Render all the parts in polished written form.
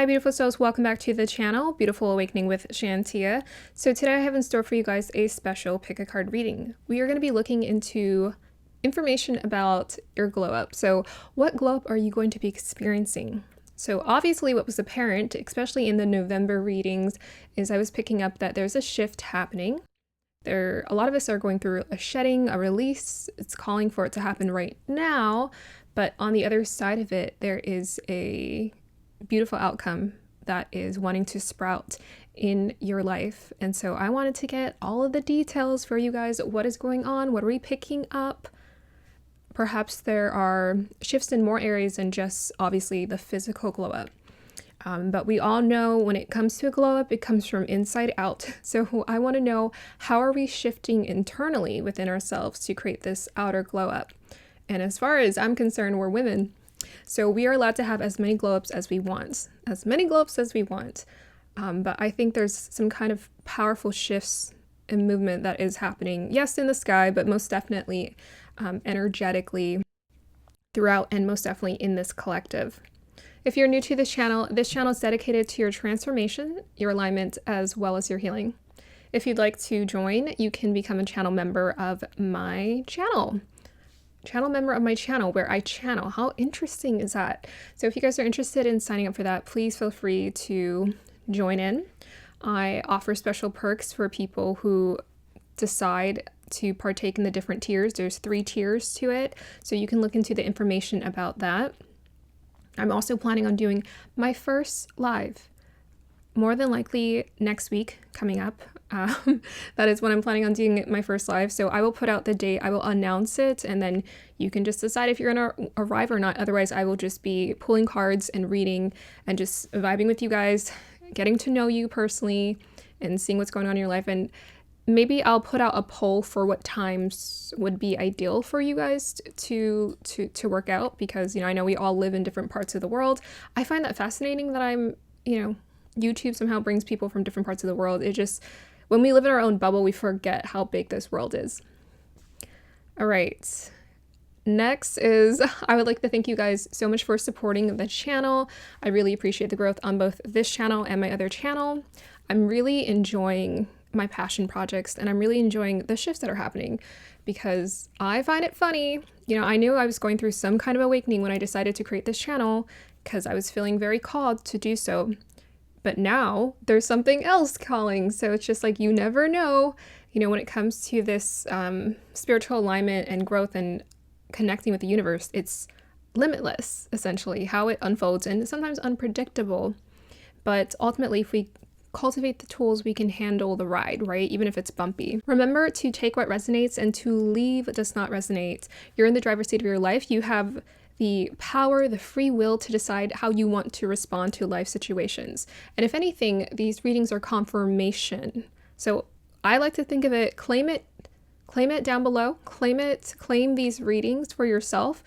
Hi beautiful souls, welcome back to the channel, Beautiful Awakening with Shantia. So today I have in store for you guys a special pick a card reading. We are going to be looking into information about your glow up. So what glow up are you going to be experiencing? So obviously what was apparent, especially in the November readings, is I was picking up that there's a shift happening. A lot of us are going through a shedding, a release. It's calling for it to happen right now, but on the other side of it, there is a beautiful outcome that is wanting to sprout in your life. And so I wanted to get all of the details for you guys. What is going on? What are we picking up? Perhaps there are shifts in more areas than just obviously the physical glow up. But we all know when it comes to a glow up, it comes from inside out. So I want to know, how are we shifting internally within ourselves to create this outer glow up? And as far as I'm concerned, we're women. So we are allowed to have as many glow ups as we want, but I think there's some kind of powerful shifts and movement that is happening. Yes, in the sky, but most definitely energetically throughout, and most definitely in this collective. If you're new to this channel is dedicated to your transformation, your alignment, as well as your healing. If you'd like to join, you can become a channel member of my channel. Where I channel. How interesting is that? So if you guys are interested in signing up for that, please feel free to join in. I offer special perks for people who decide to partake in the different tiers. There's 3 tiers to it, so you can look into the information about that. I'm also planning on doing my first live, more than likely next week coming up. That is when I'm planning on doing my first live. So I will put out the date, I will announce it, and then you can just decide if you're gonna arrive or not. Otherwise, I will just be pulling cards and reading and just vibing with you guys, getting to know you personally and seeing what's going on in your life. And maybe I'll put out a poll for what times would be ideal for you guys to work out, because, I know we all live in different parts of the world. I find that fascinating that YouTube somehow brings people from different parts of the world. It just, when we live in our own bubble, we forget how big this world is. All right. Next is, I would like to thank you guys so much for supporting the channel. I really appreciate the growth on both this channel and my other channel. I'm really enjoying my passion projects, and I'm really enjoying the shifts that are happening, because I find it funny. I knew I was going through some kind of awakening when I decided to create this channel, because I was feeling very called to do so. But now there's something else calling. So it's just like, you never know, when it comes to this spiritual alignment and growth and connecting with the universe, it's limitless, essentially, how it unfolds, and sometimes unpredictable. But ultimately, if we cultivate the tools, we can handle the ride, right? Even if it's bumpy. Remember to take what resonates and to leave what does not resonate. You're in the driver's seat of your life. You have the power, the free will to decide how you want to respond to life situations. And if anything, these readings are confirmation. So I like to think of it, claim it down below, claim these readings for yourself.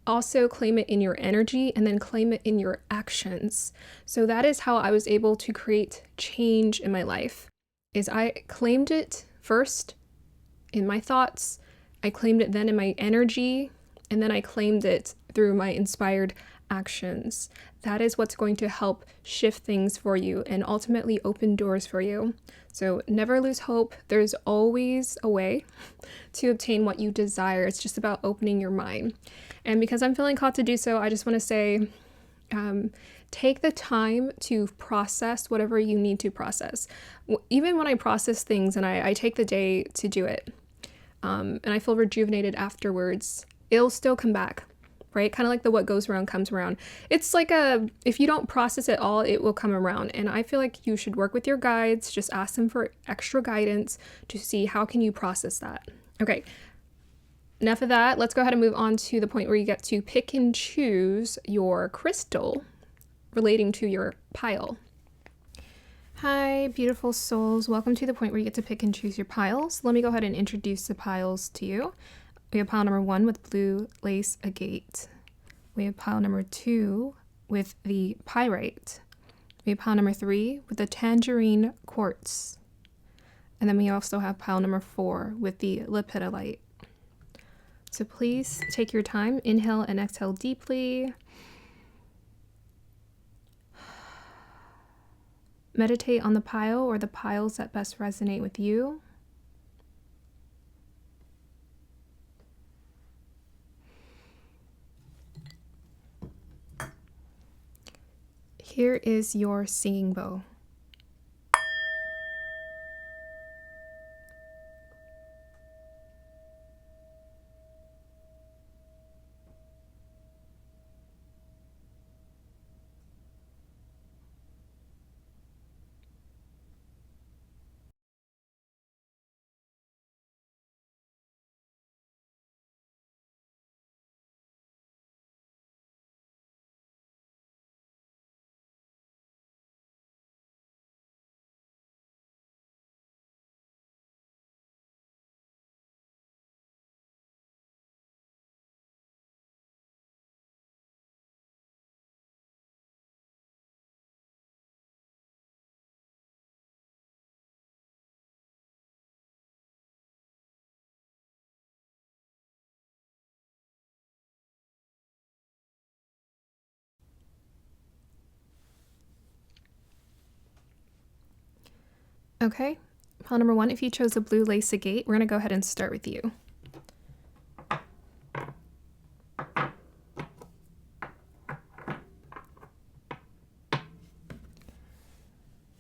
Also claim it in your energy, and then claim it in your actions. So that is how I was able to create change in my life, is I claimed it first in my thoughts, I claimed it then in my energy, and then I claimed it through my inspired actions. That is what's going to help shift things for you and ultimately open doors for you. So never lose hope. There's always a way to obtain what you desire. It's just about opening your mind. And because I'm feeling called to do so, I just want to say, take the time to process whatever you need to process. Even when I process things and I take the day to do it, and I feel rejuvenated afterwards, it'll still come back, right? Kind of like the what goes around comes around. It's like if you don't process it all, it will come around. And I feel like you should work with your guides, just ask them for extra guidance to see how can you process that. Okay, enough of that. Let's go ahead and move on to the point where you get to pick and choose your crystal relating to your pile. Hi, beautiful souls. Welcome to the point where you get to pick and choose your piles. Let me go ahead and introduce the piles to you. We have pile number 1 with blue lace agate. We have pile number 2 with the pyrite. We have pile number 3 with the tangerine quartz. And then we also have pile number 4 with the lepidolite. So please take your time, inhale and exhale deeply. meditate on the pile or the piles that best resonate with you. Here is your singing bowl. Okay, pile number 1, if you chose a blue lace agate, we're going to go ahead and start with you.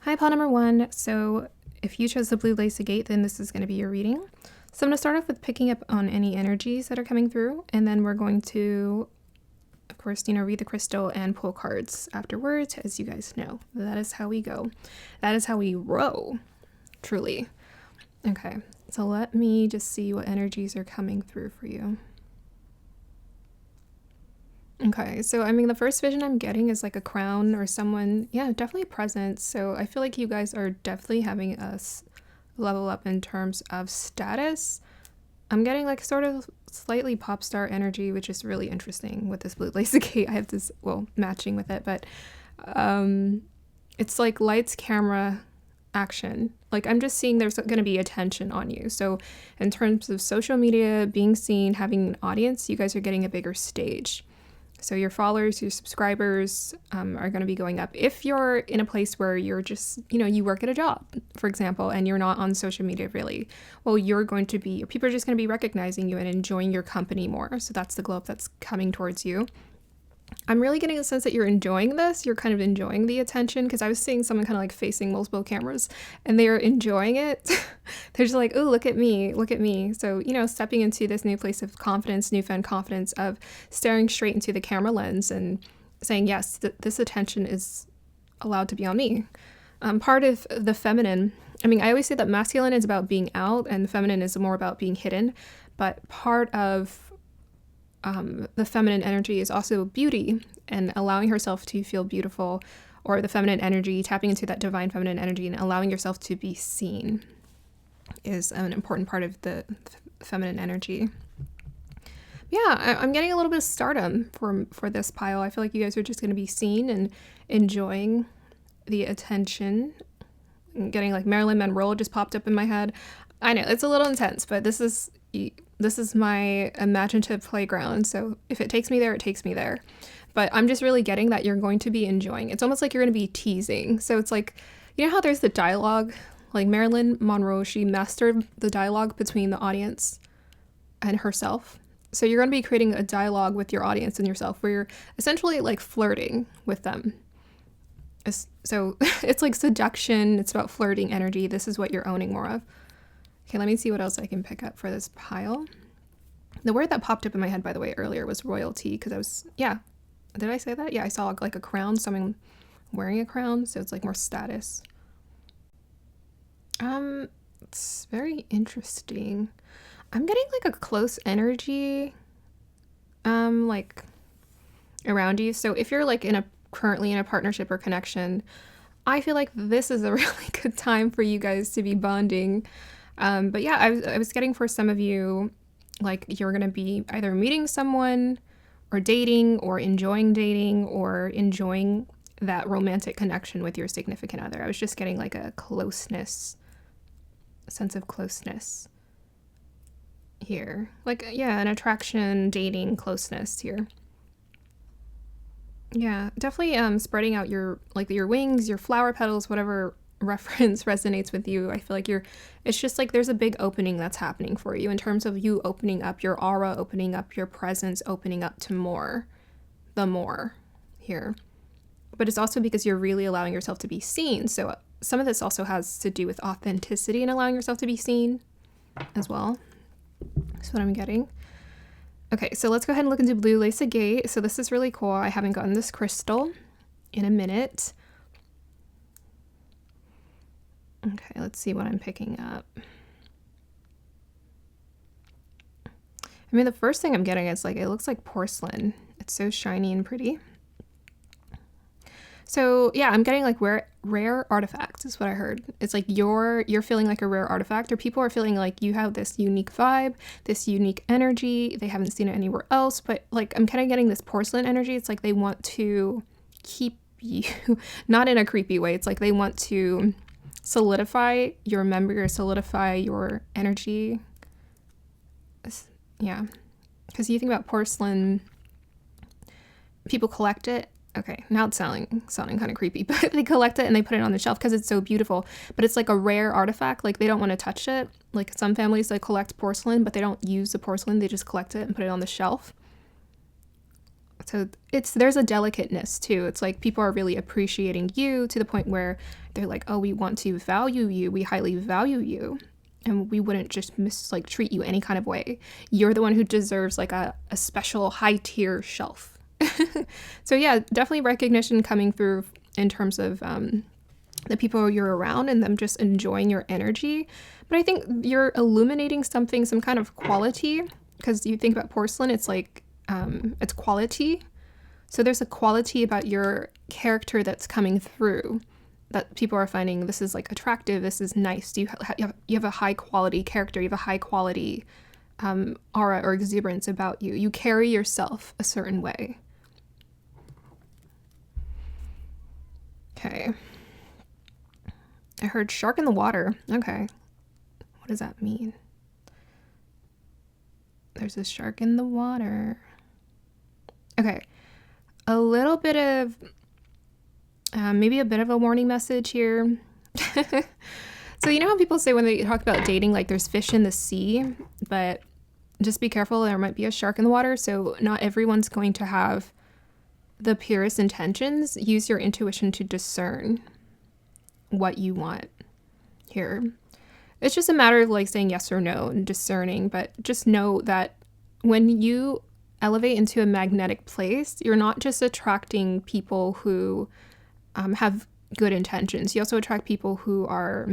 Hi, pile number 1. So if you chose the blue lace agate, then this is going to be your reading. So I'm going to start off with picking up on any energies that are coming through, and then we're going to, of course, read the crystal and pull cards afterwards, as you guys know. That is how we go. That is how we roll. Truly. Okay, so let me just see what energies are coming through for you. Okay, so I mean, the first vision I'm getting is like a crown or someone, yeah, definitely present. So I feel like you guys are definitely having us level up in terms of status. I'm getting like sort of slightly pop star energy, which is really interesting with this blue lace agate. I have this, well, matching with it, but it's like lights, camera, action. Like I'm just seeing there's going to be attention on you. So in terms of social media, being seen, having an audience, you guys are getting a bigger stage. So your followers, your subscribers are going to be going up. If you're in a place where you're just, you work at a job, for example, and you're not on social media really, well, you're going to be, people are just going to be recognizing you and enjoying your company more. So that's the glow up that's coming towards you. I'm really getting a sense that you're enjoying this. You're kind of enjoying the attention, because I was seeing someone kind of like facing multiple cameras and they are enjoying it. They're just like, oh, look at me, look at me. So, stepping into this new place of confidence, newfound confidence of staring straight into the camera lens and saying, yes, this attention is allowed to be on me. Part of the feminine, I mean, I always say that masculine is about being out and feminine is more about being hidden, but part of the feminine energy is also beauty and allowing herself to feel beautiful, or the feminine energy, tapping into that divine feminine energy and allowing yourself to be seen is an important part of the feminine energy. Yeah, I'm getting a little bit of stardom for this pile. I feel like you guys are just going to be seen and enjoying the attention. I'm getting like Marilyn Monroe just popped up in my head. I know it's a little intense, but this is my imaginative playground. So if it takes me there, it takes me there. But I'm just really getting that you're going to be enjoying. It's almost like you're going to be teasing. So it's like, how there's the dialogue, like Marilyn Monroe, she mastered the dialogue between the audience and herself. So you're going to be creating a dialogue with your audience and yourself where you're essentially like flirting with them. So it's like seduction. It's about flirting energy. This is what you're owning more of. Okay, let me see what else I can pick up for this pile. The word that popped up in my head, by the way, earlier was royalty, because I was, did I say that? Yeah, I saw like a crown, someone wearing a crown, so it's like more status. It's very interesting. I'm getting like a close energy, like around you. So if you're like currently in a partnership or connection, I feel like this is a really good time for you guys to be bonding. But yeah, I was getting for some of you, like you're going to be either meeting someone or dating or enjoying that romantic connection with your significant other. I was just getting like a sense of closeness here. Like, yeah, an attraction, dating, closeness here. Yeah, definitely spreading out your like your wings, your flower petals, whatever reference resonates with you. I feel like it's just like there's a big opening that's happening for you in terms of you opening up your aura, opening up your presence, opening up to more, the more here. But it's also because you're really allowing yourself to be seen. So some of this also has to do with authenticity and allowing yourself to be seen as well. That's what I'm getting. Okay, so let's go ahead and look into blue lace agate. So this is really cool. I haven't gotten this crystal in a minute. Okay, let's see what I'm picking up. I mean, the first thing I'm getting is like, it looks like porcelain. It's so shiny and pretty. So yeah, I'm getting like rare artifacts is what I heard. It's like you're feeling like a rare artifact, or people are feeling like you have this unique vibe, this unique energy. They haven't seen it anywhere else, but like I'm kind of getting this porcelain energy. It's like they want to keep you, not in a creepy way. It's like they want to solidify your memory or solidify your energy. Yeah, because you think about porcelain, people collect it. Okay, now it's sounding kind of creepy, but they collect it and they put it on the shelf because it's so beautiful. But it's like a rare artifact. Like they don't want to touch it. Like some families, they collect porcelain, but they don't use the porcelain. They just collect it and put it on the shelf. So there's a delicateness too. It's like people are really appreciating you to the point where they're like, oh, we want to value you. We highly value you. And we wouldn't just treat you any kind of way. You're the one who deserves like a special high tier shelf. So yeah, definitely recognition coming through in terms of the people you're around and them just enjoying your energy. But I think you're illuminating something, some kind of quality, because you think about porcelain, it's like it's quality. So there's a quality about your character that's coming through that people are finding this is like attractive, this is nice. You have a high quality character, you have a high quality aura or exuberance about you. You carry yourself a certain way. Okay. I heard shark in the water. Okay. What does that mean? There's a shark in the water. Okay. A little bit of, maybe a bit of a warning message here. So you know how people say when they talk about dating, like there's fish in the sea, but just be careful, there might be a shark in the water. So not everyone's going to have the purest intentions. Use your intuition to discern what you want here. It's just a matter of like saying yes or no and discerning, but just know that when you elevate into a magnetic place, you're not just attracting people who have good intentions. You also attract people who are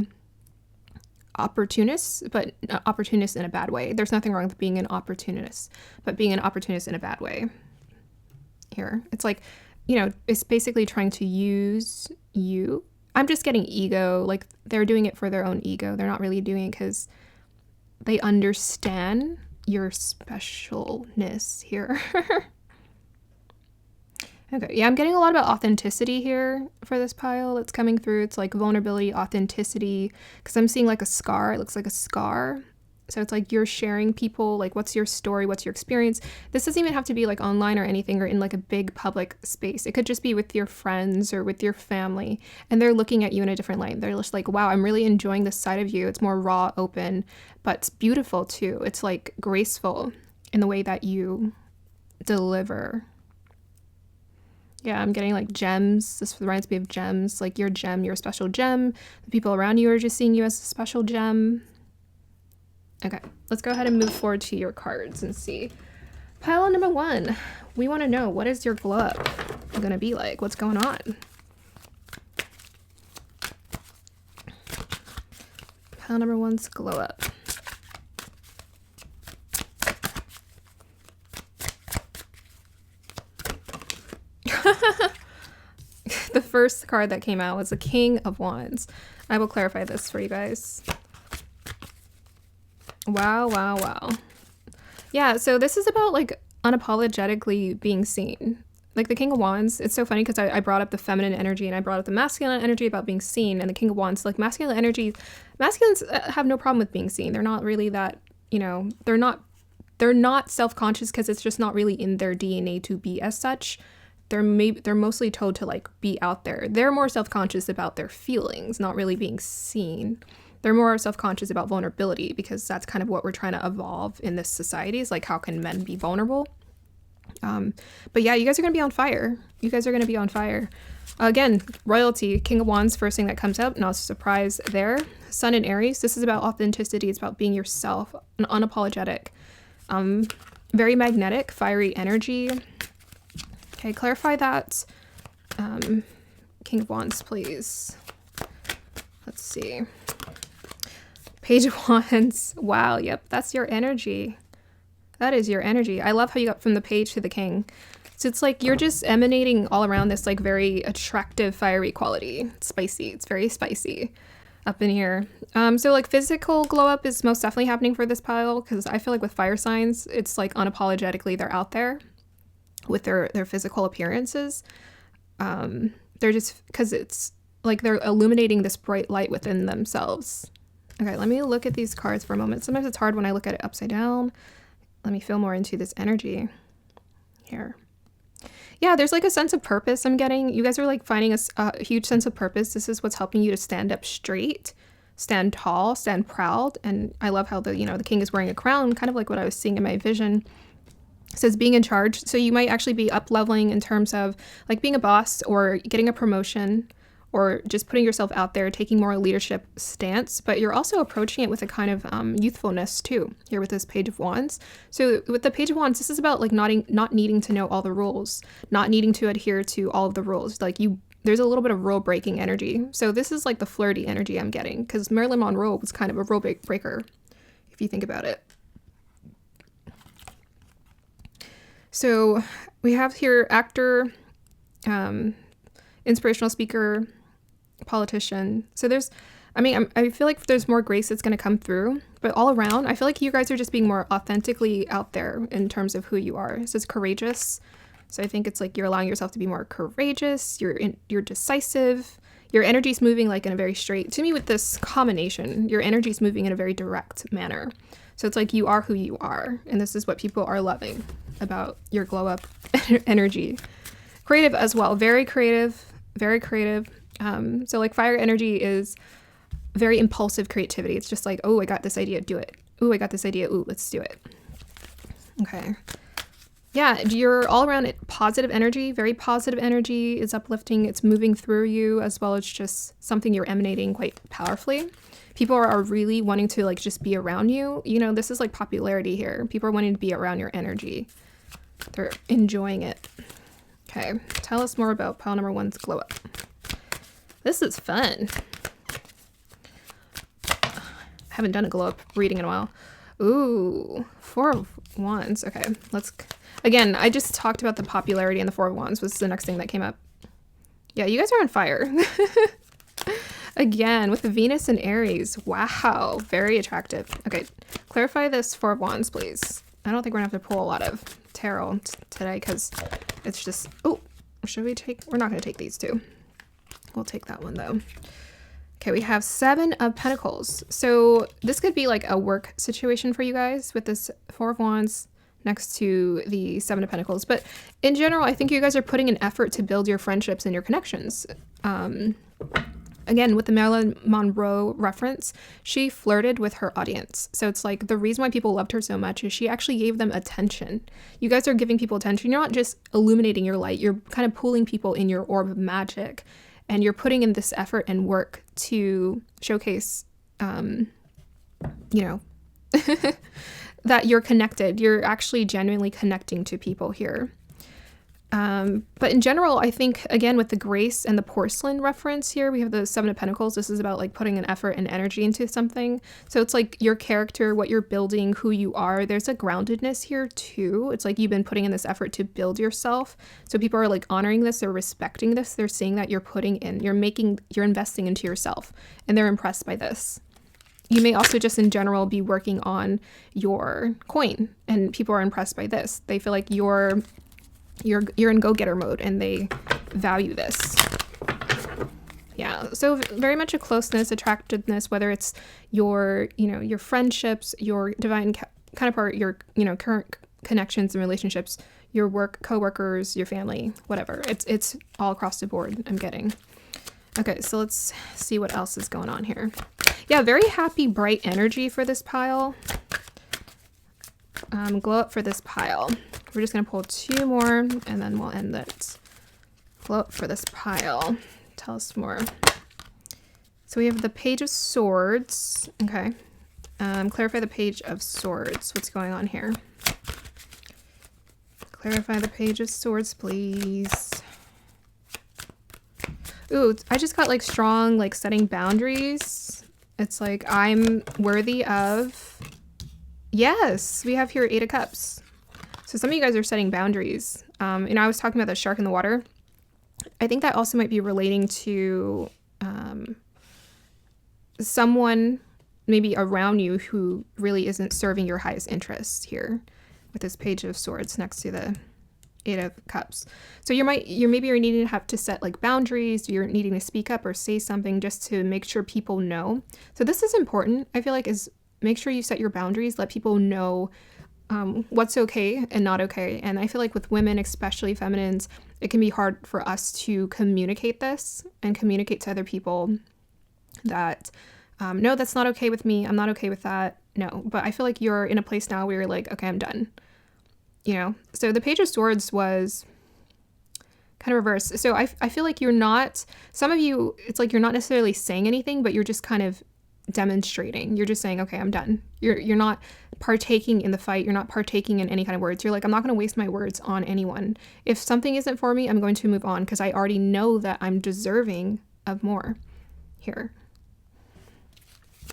opportunists, but opportunists in a bad way. There's nothing wrong with being an opportunist, but being an opportunist in a bad way. Here, it's like, you know, it's basically trying to use you. I'm just getting ego, like they're doing it for their own ego. They're not really doing it because they understand your specialness here. Okay, yeah, I'm getting a lot about authenticity here for this pile that's coming through. It's like vulnerability, authenticity, because I'm seeing like a scar. It looks like a scar. So it's like you're sharing people, like what's your story, what's your experience. This doesn't even have to be like online or anything or in like a big public space. It could just be with your friends or with your family, and they're looking at you in a different light. They're just like, wow, I'm really enjoying this side of you. It's more raw, open, but it's beautiful too. It's like graceful in the way that you deliver. Yeah, I'm getting like gems. This reminds me of gems, like your gem, your special gem. The people around you are just seeing you as a special gem. Okay, let's go ahead and move forward to your cards and see. Pile number 1, we want to know, what is your glow up going to be like? What's going on? Pile number 1's glow up. The first card that came out was the King of Wands. I will clarify this for you guys. Wow, wow, wow. Yeah, so this is about like unapologetically being seen. Like the King of Wands, it's so funny because I brought up the feminine energy and I brought up the masculine energy about being seen, and the King of Wands, like masculine energy, masculines have no problem with being seen. They're not really that, you know, they're not self-conscious because it's just not really in their DNA to be as such. they're mostly told to like be out there. They're more self-conscious about their feelings, not really being seen. They're more self-conscious about vulnerability, because that's kind of what we're trying to evolve in this society, is like, how can men be vulnerable? But yeah, you guys are going to be on fire. You guys are going to be on fire. Again, royalty, King of Wands, first thing that comes up, not a surprise there. Sun in Aries, this is about authenticity. It's about being yourself, and unapologetic. Very magnetic, fiery energy. Okay, clarify that. King of Wands, please. Let's see. Page of Wands. Wow, yep, that's your energy. That is your energy. I love how you got from the page to the king. So it's like you're just emanating all around this like very attractive, fiery quality. It's spicy. It's very spicy up in here. So like physical glow up is most definitely happening for this pile, because I feel like with fire signs, it's like unapologetically they're out there with their physical appearances. They're just, because it's like they're illuminating this bright light within themselves. Okay, let me look at these cards for a moment. Sometimes it's hard when I look at it upside down. Let me feel more into this energy here. Yeah, there's like a sense of purpose I'm getting. You guys are like finding a huge sense of purpose. This is what's helping you to stand up straight, stand tall, stand proud. And I love how the king is wearing a crown, kind of like what I was seeing in my vision. It says being in charge. So you might actually be up leveling in terms of like being a boss or getting a promotion, or just putting yourself out there, taking more leadership stance, but you're also approaching it with a kind of youthfulness too, here with this Page of Wands. So with the Page of Wands, this is about like not needing to know all the rules, not needing to adhere to all of the rules. Like there's a little bit of rule breaking energy. So this is like the flirty energy I'm getting, because Marilyn Monroe was kind of a rule breaker, if you think about it. So we have here actor, inspirational speaker, politician. So I feel like there's more grace that's going to come through, but all around, I feel like you guys are just being more authentically out there in terms of who you are. It says courageous. So I think it's like you're allowing yourself to be more courageous. You're decisive. Your energy's moving like in a very straight, to me with this combination, your energy's moving in a very direct manner. So it's like you are who you are. And this is what people are loving about your glow up energy. Creative as well. Very creative, very creative. So like fire energy is very impulsive creativity. It's just like, oh, I got this idea, do it. Oh, I got this idea. Ooh, let's do it. Okay. Yeah, you're all around it. Positive energy, very positive energy. It's uplifting. It's moving through you, as well as just something you're emanating quite powerfully. People are really wanting to like just be around you. This is like popularity here. People are wanting to be around your energy. They're enjoying it. Okay, tell us more about pile number 1's glow up. This is fun. I haven't done a glow up reading in a while. Ooh, 4 of Wands. Okay, again, I just talked about the popularity, and the 4 of Wands was the next thing that came up. Yeah, you guys are on fire. Again, with the Venus and Aries. Wow, very attractive. Okay, clarify this 4 of Wands, please. I don't think we're gonna have to pull a lot of tarot today, because it's just, oh, we're not gonna take these two. We'll take that one though. Okay, we have 7 of Pentacles. So this could be like a work situation for you guys with this 4 of Wands next to the 7 of Pentacles. But in general, I think you guys are putting an effort to build your friendships and your connections. Again, with the Marilyn Monroe reference, she flirted with her audience. So it's like the reason why people loved her so much is she actually gave them attention. You guys are giving people attention. You're not just illuminating your light. You're kind of pulling people in your orb of magic. And you're putting in this effort and work to showcase, that you're connected. You're actually genuinely connecting to people here. But in general, I think, again, with the grace and the porcelain reference here, we have the 7 of Pentacles. This is about like putting an effort and energy into something. So it's like your character, what you're building, who you are. There's a groundedness here too. It's like you've been putting in this effort to build yourself. So people are like honoring this, they're respecting this. They're seeing that you're you're investing into yourself, and they're impressed by this. You may also just in general be working on your coin, and people are impressed by this. They feel like you're in go-getter mode, and they value this. Yeah, so very much a closeness, attractiveness, whether it's your friendships, your divine counterpart, your current connections and relationships, your work, coworkers, your family, whatever. It's all across the board, I'm getting. Okay, so let's see what else is going on here. Yeah, very happy, bright energy for this pile. Glow up for this pile. We're just going to pull 2 more and then we'll end it. Glow up for this pile. Tell us more. So we have the Page of Swords. Okay. Clarify the Page of Swords. What's going on here? Clarify the Page of Swords, please. Ooh, I just got like strong, like setting boundaries. It's like I'm worthy of. Yes, we have here 8 of Cups. So some of you guys are setting boundaries. I was talking about the shark in the water. I think that also might be relating to someone maybe around you who really isn't serving your highest interests here with this Page of Swords next to the 8 of Cups. So you're needing to have to set like boundaries. You're needing to speak up or say something just to make sure people know. So this is important. I feel like is make sure you set your boundaries. Let people know what's okay and not okay. And I feel like with women, especially feminines, it can be hard for us to communicate this and communicate to other people that no, that's not okay with me. I'm not okay with that. No, but I feel like you're in a place now where you're like, okay, I'm done. So the Page of Swords was kind of reverse. So I feel like you're not, some of you, it's like you're not necessarily saying anything, but you're just kind of demonstrating. You're just saying, okay, I'm done. You're not partaking in the fight. You're not partaking in any kind of words. You're like, I'm not going to waste my words on anyone. If something isn't for me, I'm going to move on because I already know that I'm deserving of more here.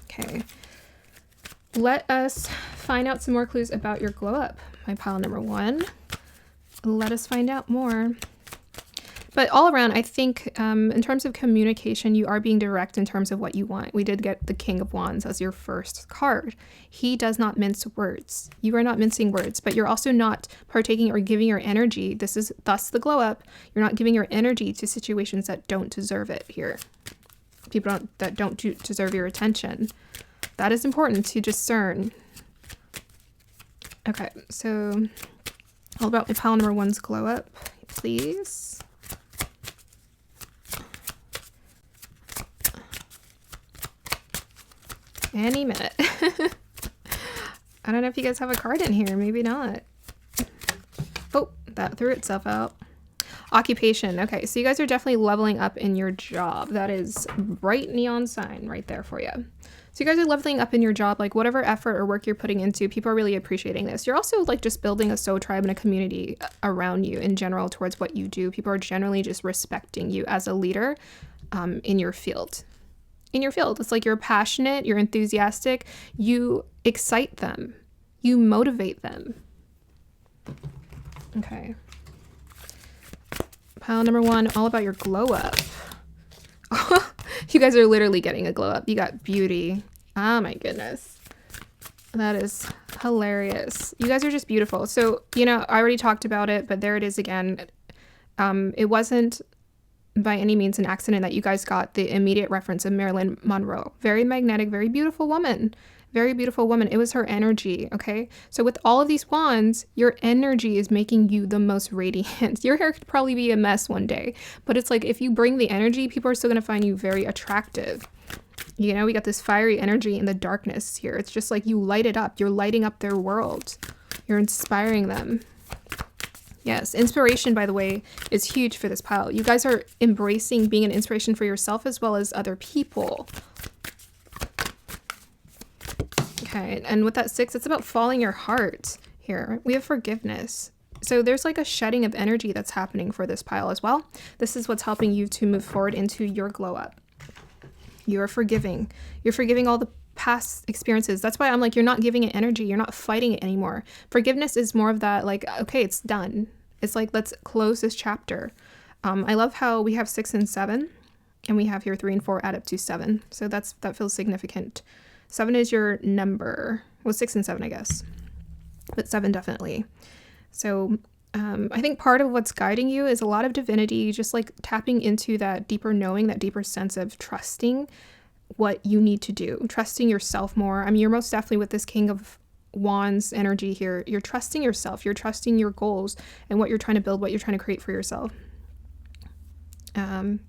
Okay. Let us find out some more clues about your glow up. My pile number 1. Let us find out more. But all around, I think in terms of communication, you are being direct in terms of what you want. We did get the King of Wands as your first card. He does not mince words. You are not mincing words, but you're also not partaking or giving your energy. This is thus the glow up. You're not giving your energy to situations that don't deserve it here. People that don't deserve your attention. That is important to discern. Okay, so all about my pile number 1's glow up, please. Any minute. I don't know if you guys have a card in here. Maybe not. Oh, that threw itself out. Occupation. Okay, so you guys are definitely leveling up in your job. That is bright neon sign right there for you. So you guys are leveling up in your job, like whatever effort or work you're putting into, people are really appreciating this. You're also like just building a soul tribe and a community around you in general towards what you do. People are generally just respecting you as a leader in your field. It's like you're passionate, you're enthusiastic, you excite them, you motivate them. Okay. Pile number 1, all about your glow up. You guys are literally getting a glow up. You got beauty. Oh my goodness. That is hilarious. You guys are just beautiful. So, I already talked about it, but there it is again. It wasn't by any means an accident that you guys got the immediate reference of Marilyn Monroe. Very magnetic, very beautiful woman. Very beautiful woman. It was her energy, okay? So with all of these wands, your energy is making you the most radiant. Your hair could probably be a mess one day, but it's like if you bring the energy, people are still going to find you very attractive. We got this fiery energy in the darkness here. It's just like you light it up. You're lighting up their world. You're inspiring them. Yes, inspiration, by the way, is huge for this pile. You guys are embracing being an inspiration for yourself as well as other people. Okay, and with that 6, it's about following your heart here. We have forgiveness. So there's like a shedding of energy that's happening for this pile as well. This is what's helping you to move forward into your glow up. You're forgiving. You're forgiving all the past experiences. That's why I'm like, you're not giving it energy. You're not fighting it anymore. Forgiveness is more of that like, okay, it's done. It's like, let's close this chapter. I love how we have 6 and 7 and we have here 3 and 4 add up to 7. So that feels significant. 7 is your number. Well, 6 and 7, I guess, but 7 definitely. So I think part of what's guiding you is a lot of divinity, just like tapping into that deeper knowing, that deeper sense of trusting what you need to do, trusting yourself more. I mean, you're most definitely with this King of Wands energy here. You're trusting yourself. You're trusting your goals and what you're trying to build, what you're trying to create for yourself. And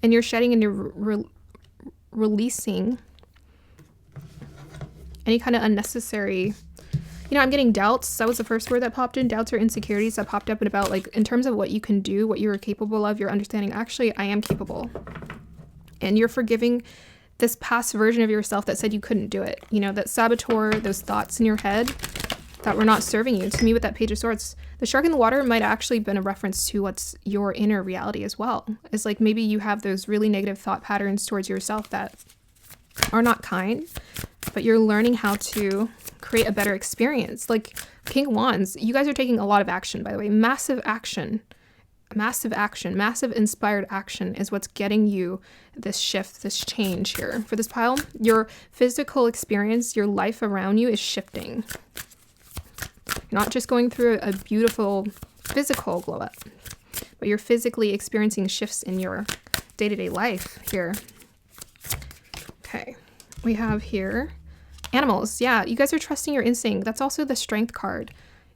you're shedding and you're releasing any kind of unnecessary, I'm getting doubts. That was the first word that popped in. Doubts or insecurities that popped up and about, like, in terms of what you can do, what you're capable of, you're understanding, actually, I am capable. And you're forgiving this past version of yourself that said you couldn't do it. That saboteur, those thoughts in your head that were not serving you. To me, with that Page of Swords, the shark in the water might actually been a reference to what's your inner reality as well. It's like maybe you have those really negative thought patterns towards yourself that are not kind, but you're learning how to create a better experience. Like King of Wands, you guys are taking a lot of action, by the way. Massive action, massive inspired action is what's getting you this shift, this change here. For this pile, your physical experience, your life around you is shifting. You're not just going through a beautiful physical glow up, but you're physically experiencing shifts in your day-to-day life here. Okay, we have here animals. Yeah, you guys are trusting your instinct. That's also the Strength card.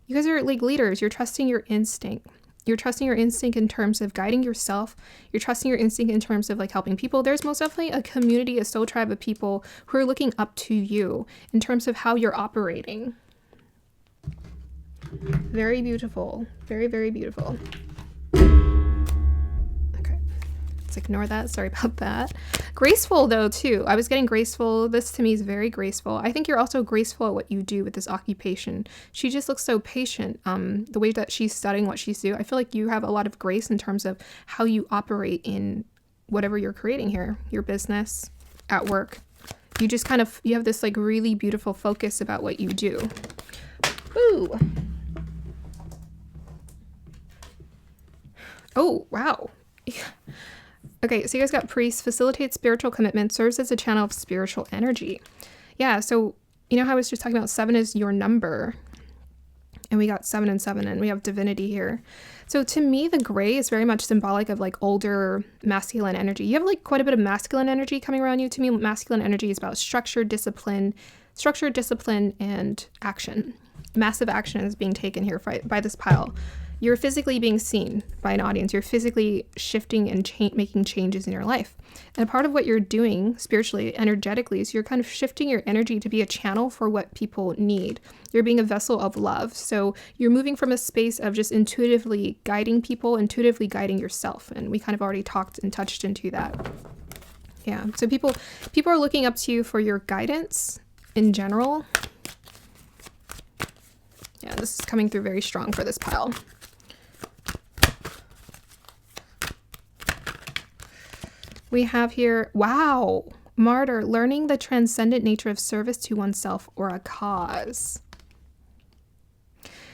You guys are like leaders. You're trusting your instinct. You're trusting your instinct in terms of guiding yourself. You're trusting your instinct in terms of like helping people. There's most definitely a community, a soul tribe of people who are looking up to you in terms of how you're operating. Very beautiful. Very, very beautiful. Let's ignore that. Sorry about that. Graceful though too. I was getting graceful. This to me is very graceful. I think you're also graceful at what you do with this occupation. She just looks so patient. The way that she's studying what she's doing, I feel like you have a lot of grace in terms of how you operate in whatever you're creating here, your business, at work. You just kind of, you have this like really beautiful focus about what you do. Ooh. Oh, wow. Okay, so you guys got priest, facilitates spiritual commitment, serves as a channel of spiritual energy. Yeah, so how I was just talking about 7 is your number. And we got 7 and 7, and we have divinity here. So to me, the gray is very much symbolic of like older masculine energy. You have like quite a bit of masculine energy coming around you. To me, masculine energy is about structure, discipline, and action. Massive action is being taken here by this pile. You're physically being seen by an audience. You're physically shifting and making changes in your life. And a part of what you're doing spiritually, energetically, is you're kind of shifting your energy to be a channel for what people need. You're being a vessel of love. So you're moving from a space of just intuitively guiding people, intuitively guiding yourself. And we kind of already talked and touched into that. Yeah. So people are looking up to you for your guidance in general. Yeah, this is coming through very strong for this pile. We have here, wow, martyr, learning the transcendent nature of service to oneself or a cause.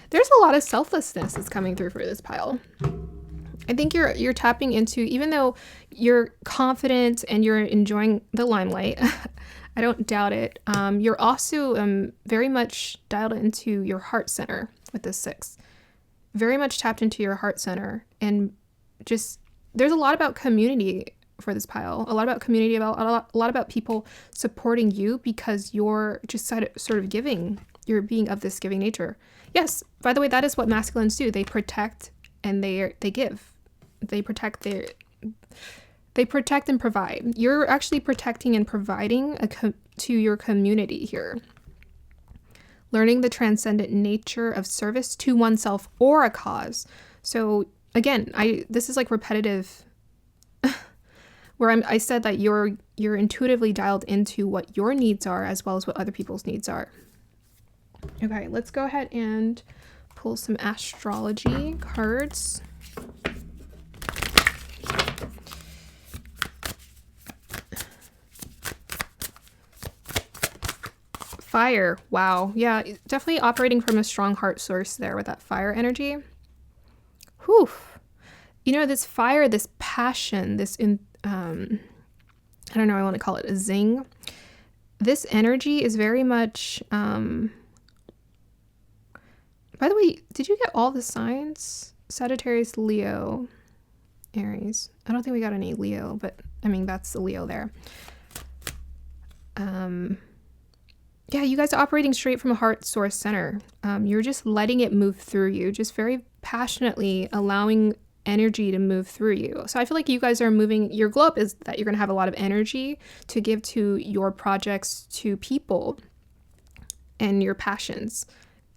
There's a lot of selflessness that's coming through for this pile. I think you're tapping into, even though you're confident and you're enjoying the limelight, I don't doubt it, you're also very much dialed into your heart center with this 6. Very much tapped into your heart center. And just, there's a lot about community for this pile, a lot about community, a lot about people supporting you because you're just sort of giving. You're being of this giving nature. Yes, by the way, that is what masculines do. They protect and they give. They protect and provide. You're actually protecting and providing to your community here. Learning the transcendent nature of service to oneself or a cause. So again, this is like repetitive where I said that you're intuitively dialed into what your needs are as well as what other people's needs are. Okay, let's go ahead and pull some astrology cards. Fire. Wow. Yeah, definitely operating from a strong heart source there with that fire energy. Whew. This fire, this passion, this I don't know, I want to call it a zing. This energy is very much, by the way, did you get all the signs? Sagittarius, Leo, Aries. I don't think we got any Leo, but I mean, that's the Leo there. Yeah, you guys are operating straight from a heart source center. You're just letting it move through you, just very passionately allowing energy to move through you. So I feel like you guys are moving, your glow up is that you're going to have a lot of energy to give to your projects, to people, and your passions.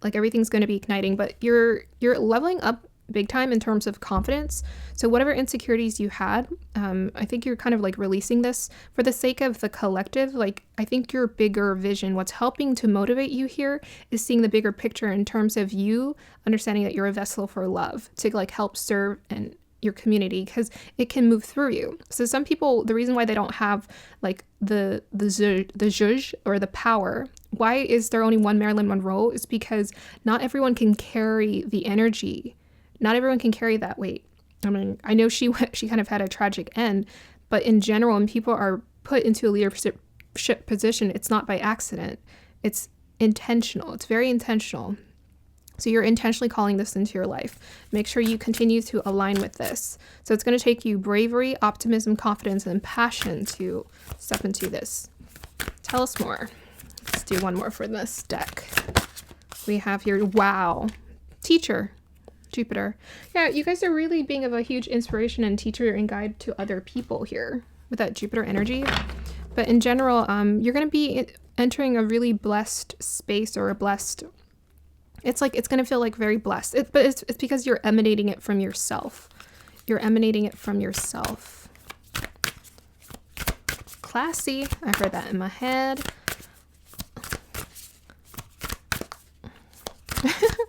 Like everything's going to be igniting, but you're leveling up big time in terms of confidence. So whatever insecurities you had, I think you're kind of like releasing this for the sake of the collective. Like I think your bigger vision, what's helping to motivate you here is seeing the bigger picture in terms of you understanding that you're a vessel for love to like help serve and your community, because it can move through you. So some people, the reason why they don't have like the zhuzh or the power, why is there only one Marilyn Monroe, is because not everyone can carry the energy. Not everyone can carry that weight. I mean, I know she kind of had a tragic end, but in general, when people are put into a leadership position, it's not by accident. It's intentional. It's very intentional. So you're intentionally calling this into your life. Make sure you continue to align with this. So it's going to take you bravery, optimism, confidence, and passion to step into this. Tell us more. Let's do one more for this deck. We have here, wow, teacher. Jupiter. Yeah, you guys are really being of a huge inspiration and teacher and guide to other people here with that Jupiter energy. But in general, you're going to be entering a really blessed space, or a blessed, it's like, it's going to feel like very blessed. But it's because you're emanating it from yourself. You're emanating it from yourself. Classy. I heard that in my head.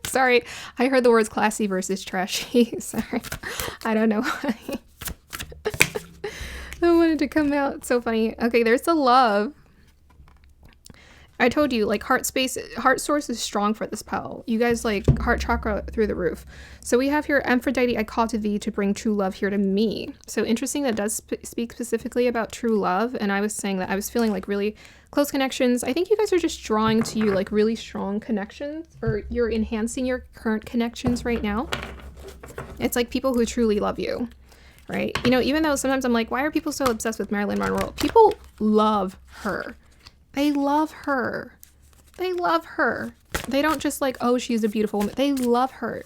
Sorry, I heard the words classy versus trashy. Sorry, I don't know why. I wanted to come out. So funny. Okay, there's the love. I told you, like, heart source is strong for this pal. You guys, like, heart chakra through the roof. So we have here, Aphrodite, I call to thee to bring true love here to me. So interesting, that does speak specifically about true love. And I was saying that I was feeling like really close connections. I think you guys are just drawing to you like really strong connections, or you're enhancing your current connections right now. It's like people who truly love you, right? You know, even though sometimes I'm like, why are people so obsessed with Marilyn Monroe? People love her. They love her. They love her. They don't just like, oh, she's a beautiful woman. They love her.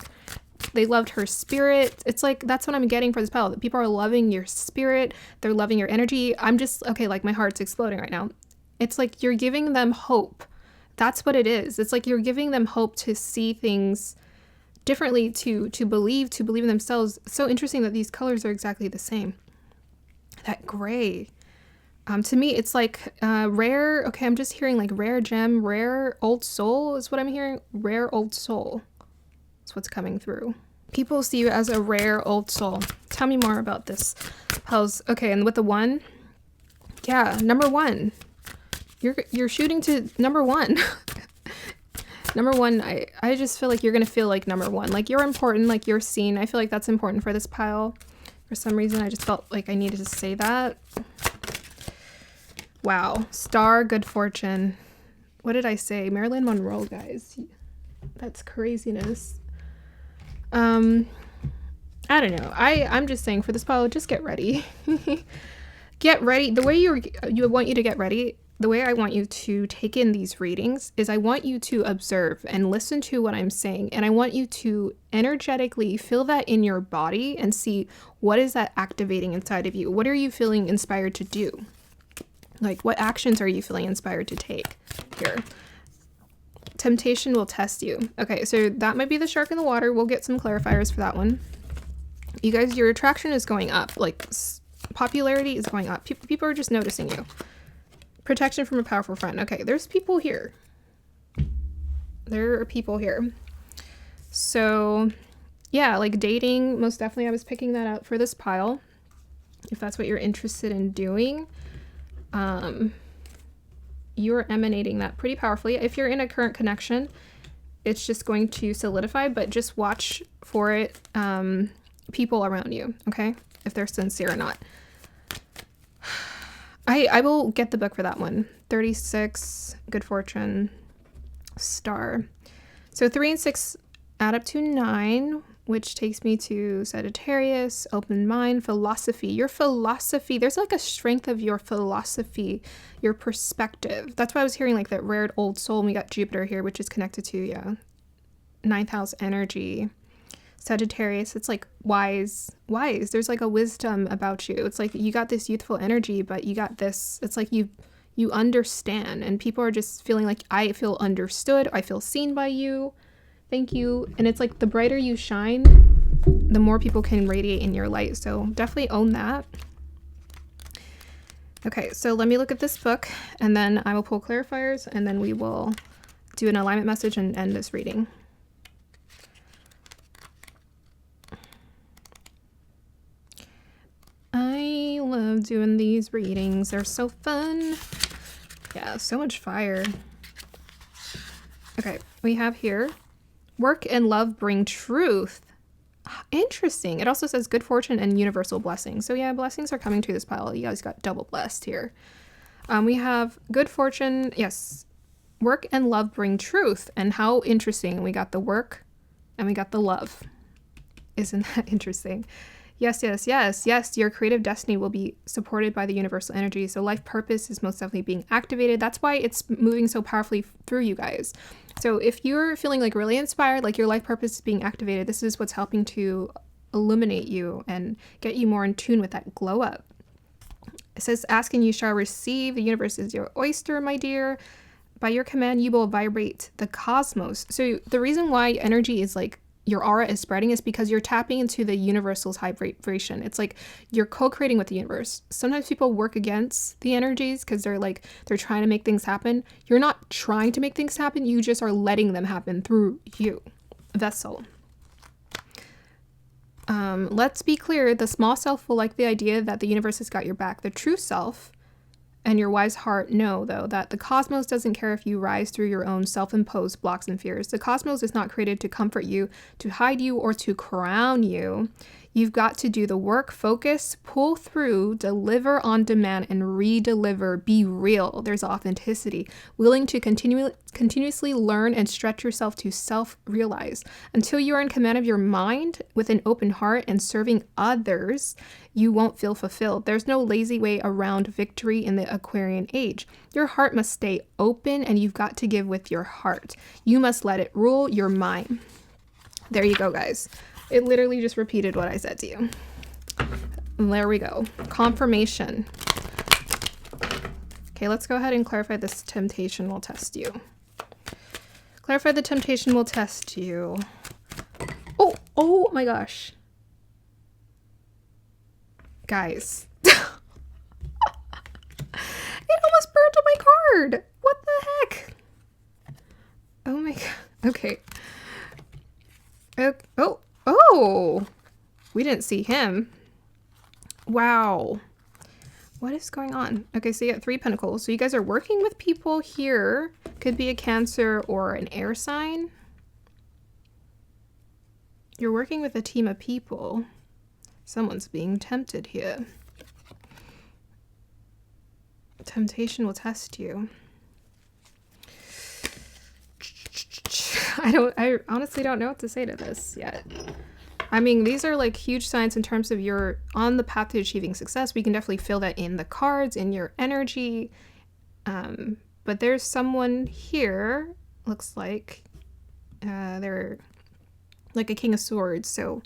They loved her spirit. It's like, that's what I'm getting for this pal. That people are loving your spirit. They're loving your energy. I'm just, okay, like my heart's exploding right now. It's like you're giving them hope. That's what it is. It's like you're giving them hope to see things differently, to believe in themselves. It's so interesting that these colors are exactly the same. That gray. To me, it's like rare. Okay, I'm just hearing like rare gem, rare old soul is what I'm hearing. Rare old soul. That's what's coming through. People see you as a rare old soul. Tell me more about this. Pels. Okay, and with the one, yeah, number one. You're shooting to number one. Number one, I just feel like you're gonna feel like number one. Like you're important, like you're seen. I feel like that's important for this pile. For some reason, I just felt like I needed to say that. Wow. Star, good fortune. What did I say? Marilyn Monroe, guys. That's craziness. I don't know. I'm just saying for this pile, just get ready. Get ready. The way you want you to get ready, the way I want you to take in these readings is I want you to observe and listen to what I'm saying. And I want you to energetically feel that in your body and see what is that activating inside of you. What are you feeling inspired to do? Like, what actions are you feeling inspired to take here? Temptation will test you. Okay, so that might be the shark in the water. We'll get some clarifiers for that one. You guys, your attraction is going up. Like, popularity is going up. People are just noticing you. Protection from a powerful friend. Okay, there's people here. There are people here. So, yeah, like dating, most definitely I was picking that out for this pile. If that's what you're interested in doing. You're emanating that pretty powerfully. If you're in a current connection, it's just going to solidify, but just watch for it, people around you, okay? If they're sincere or not. I will get the book for that one. 36, good fortune, star. So 3 and 6 add up to 9. which takes me to Sagittarius, open mind, philosophy. Your philosophy, there's like a strength of your philosophy, your perspective. That's why I was hearing like that rare old soul. And we got Jupiter here, which is connected to, ninth house energy. Sagittarius, it's like wise. There's like a wisdom about you. It's like you got this youthful energy, but you got this, it's like you understand, and people are just feeling like, I feel understood. I feel seen by you. Thank you. And it's like the brighter you shine, the more people can radiate in your light. So definitely own that. Okay, so let me look at this book, and then I will pull clarifiers, and then we will do an alignment message and end this reading. I love doing these readings. They're so fun. Yeah, so much fire. Okay, we have here, work and love bring truth. Interesting. It also says good fortune and universal blessings. So yeah, blessings are coming to this pile. You guys got double blessed here. We have good fortune. Yes. Work and love bring truth. And how interesting. We got the work and we got the love. Isn't that interesting? Yes. Your creative destiny will be supported by the universal energy. So life purpose is most definitely being activated. That's why it's moving so powerfully through you guys. So if you're feeling like really inspired, like your life purpose is being activated, this is what's helping to illuminate you and get you more in tune with that glow up. It says, ask and you shall receive. The universe is your oyster, my dear. By your command, you will vibrate the cosmos. So the reason why energy is like, your aura is spreading is because you're tapping into the universal's high vibration. It's like you're co-creating with the universe. Sometimes people work against the energies because they're trying to make things happen. You're not trying to make things happen. You just are letting them happen through you, vessel. Let's be clear. The small self will like the idea that the universe has got your back. The true self and your wise heart know, though, that the cosmos doesn't care if you rise through your own self-imposed blocks and fears. The cosmos is not created to comfort you, to hide you, or to crown you. You've got to do the work, focus, pull through, deliver on demand, and re-deliver. Be real. There's authenticity. Willing to continuously learn and stretch yourself to self-realize. Until you are in command of your mind with an open heart and serving others, you won't feel fulfilled. There's no lazy way around victory in the Aquarian age. Your heart must stay open, and you've got to give with your heart. You must let it rule your mind. There you go, guys. It literally just repeated what I said to you. There we go. Confirmation. Okay, let's go ahead and clarify this temptation will test you. Clarify the temptation will test you. Oh my gosh. Guys. It almost burned on my card. What the heck? Oh my god. Okay. Oh, we didn't see him. Wow. What is going on? Okay, so you got 3 pentacles. So you guys are working with people here. Could be a Cancer or an air sign. You're working with a team of people. Someone's being tempted here. Temptation will test you. I honestly don't know what to say to this yet. I mean, these are like huge signs in terms of you're on the path to achieving success. We can definitely feel that in the cards, in your energy. But there's someone here, looks like they're like a King of Swords. So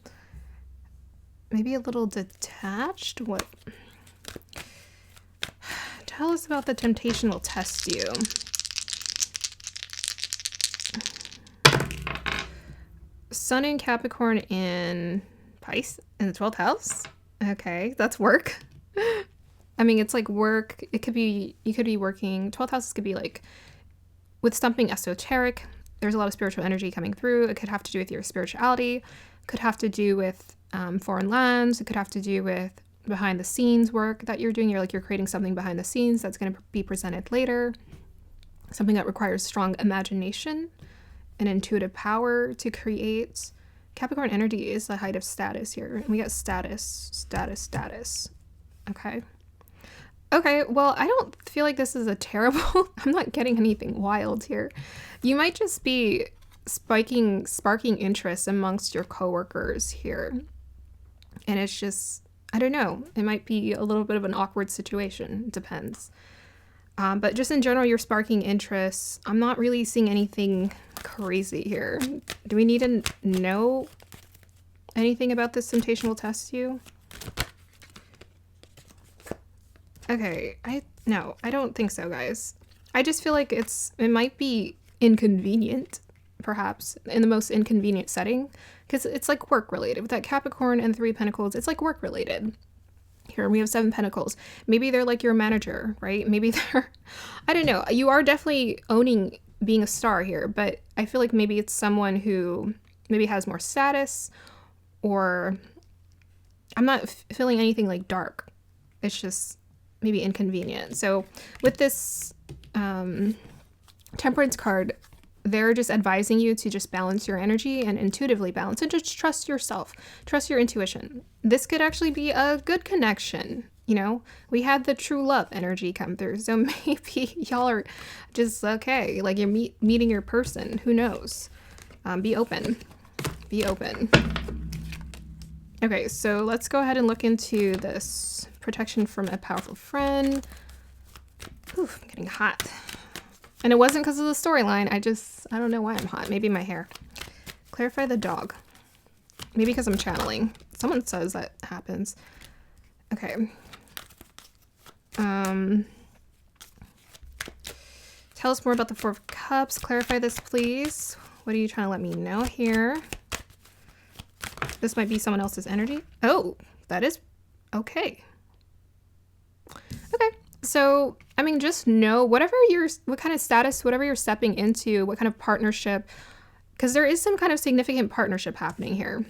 maybe a little detached. What? Tell us about the temptation will test you. Sun in Capricorn in Pisces in the 12th house. Okay, that's work. I mean, it's like work. It could be, you could be working. 12th houses could be like with something esoteric. There's a lot of spiritual energy coming through. It could have to do with your spirituality. It could have to do with foreign lands. It could have to do with behind the scenes work that you're doing. You're creating something behind the scenes that's going to be presented later. Something that requires strong imagination and intuitive power to create. Capricorn energy is the height of status here. And we got status. Okay, well, I don't feel like this is a terrible, I'm not getting anything wild here. You might just be sparking interest amongst your coworkers here. And it's just, I don't know, it might be a little bit of an awkward situation. It depends. But just in general, you're sparking interest. I'm not really seeing anything crazy here. Do we need to know anything about this temptation will test you? Okay, no, I don't think so, guys. I just feel like it might be inconvenient, perhaps, in the most inconvenient setting, because it's like work related. With that Capricorn and 3 Pentacles, it's like work related. Here we have 7 Pentacles. Maybe they're like your manager, right? Maybe they're, I don't know. You are definitely owning being a star here, but I feel like maybe it's someone who maybe has more status, or I'm not feeling anything like dark. It's just maybe inconvenient. So with this Temperance card, they're just advising you to just balance your energy and intuitively balance and just trust yourself, trust your intuition. This could actually be a good connection. You know, we had the true love energy come through. So maybe y'all are just okay. Like you're meeting your person. Who knows? Be open. Be open. Okay, so let's go ahead and look into this protection from a powerful friend. Oof, I'm getting hot. And it wasn't because of the storyline. I don't know why I'm hot. Maybe my hair. Clarify the dog. Maybe because I'm channeling. Someone says that happens. Okay. Tell us more about the 4 of Cups. Clarify this, please. What are you trying to let me know here? This might be someone else's energy. Oh, that is okay. Okay. So, I mean, just know what kind of status, whatever you're stepping into, what kind of partnership, because there is some kind of significant partnership happening here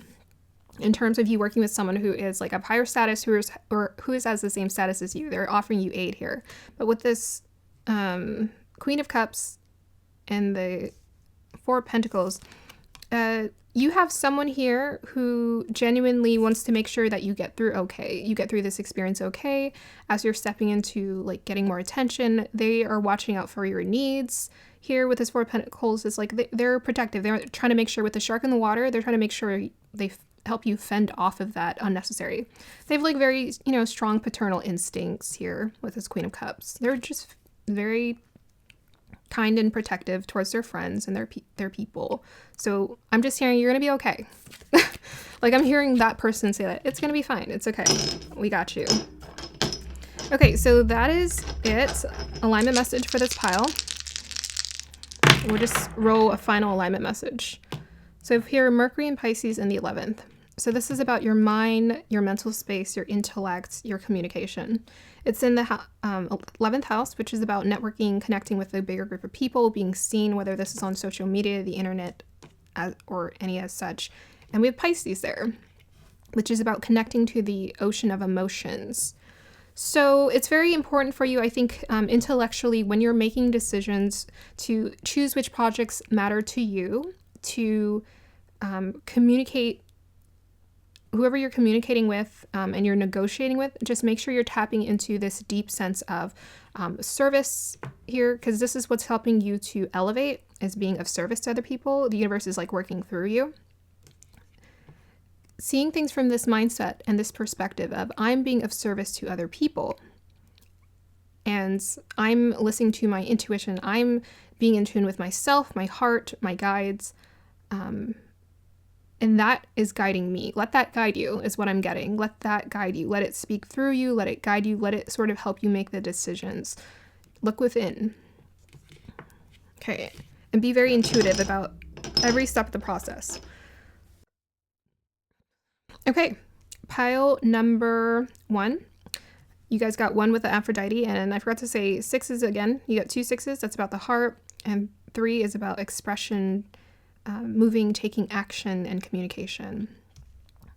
in terms of you working with someone who is like of higher status, who has the same status as you. They're offering you aid here. But with this Queen of Cups and the 4 of Pentacles, you have someone here who genuinely wants to make sure that you get through okay. You get through this experience okay. As you're stepping into like getting more attention, they are watching out for your needs. Here with this 4 of Pentacles, it's like they're protective. They're trying to make sure with the shark in the water, they're trying to make sure they help you fend off of that unnecessary. They have like very, strong paternal instincts here with this Queen of Cups. They're just very kind and protective towards their friends and their people. So I'm just hearing you're gonna be okay. Like I'm hearing that person say that it's gonna be fine. It's okay. We got you. Okay, so that is it. Alignment message for this pile. We'll just roll a final alignment message. So here, Mercury and Pisces in the 11th. So this is about your mind, your mental space, your intellect, your communication. It's in the 11th house, which is about networking, connecting with a bigger group of people, being seen, whether this is on social media, the internet, or any as such. And we have Pisces there, which is about connecting to the ocean of emotions. So it's very important for you, I think, intellectually, when you're making decisions, to choose which projects matter to you, to communicate whoever you're communicating with and you're negotiating with. Just make sure you're tapping into this deep sense of service here, because this is what's helping you to elevate, is being of service to other people. The universe is like working through you. Seeing things from this mindset and this perspective of I'm being of service to other people and I'm listening to my intuition. I'm being in tune with myself, my heart, my guides. And that is guiding me. Let that guide you is what I'm getting. Let that guide you. Let it speak through you. Let it guide you. Let it sort of help you make the decisions. Look within. Okay. And be very intuitive about every step of the process. Okay. Pile number 1. You guys got 1 with the Aphrodite. And I forgot to say 6s again. You got 2 6s. That's about the heart. And 3 is about expression, moving, taking action, and communication.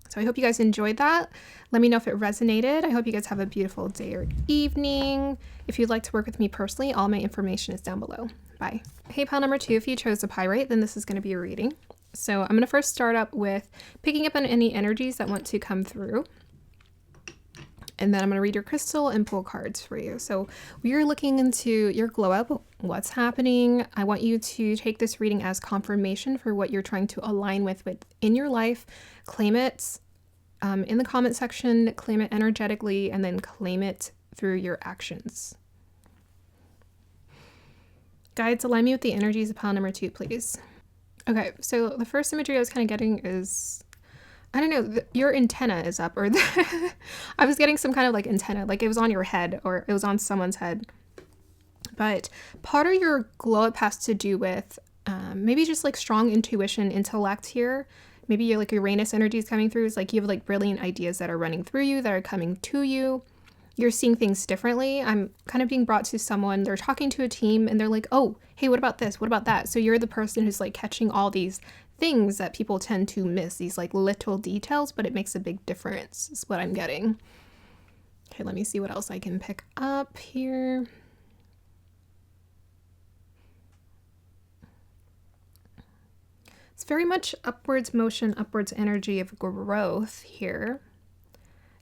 So I hope you guys enjoyed that. Let me know if it resonated. I hope you guys have a beautiful day or evening. If you'd like to work with me personally, all my information is down below. Bye. Hey, pile number 2, if you chose a pyrite, then this is going to be a reading. So I'm going to first start up with picking up on any energies that want to come through. and then I'm going to read your crystal and pull cards for you. So we are looking into your glow up, what's happening. I want you to take this reading as confirmation for what you're trying to align with in your life. Claim it in the comment section, claim it energetically, and then claim it through your actions. Guides, align me with the energies of pile number 2, please. Okay, so the first imagery I was kind of getting is, I don't know, your antenna is up, or I was getting some kind of like antenna, like it was on your head or it was on someone's head. But part of your glow up has to do with maybe just like strong intuition, intellect here. Maybe you're like Uranus energy is coming through. It's like you have like brilliant ideas that are running through you, that are coming to you. You're seeing things differently. I'm kind of being brought to someone, they're talking to a team and they're like, oh, hey, what about this? What about that? So you're the person who's like catching all these things that people tend to miss, these like little details, but it makes a big difference is what I'm getting. Okay, let me see what else I can pick up here. It's very much upwards motion, upwards energy of growth here.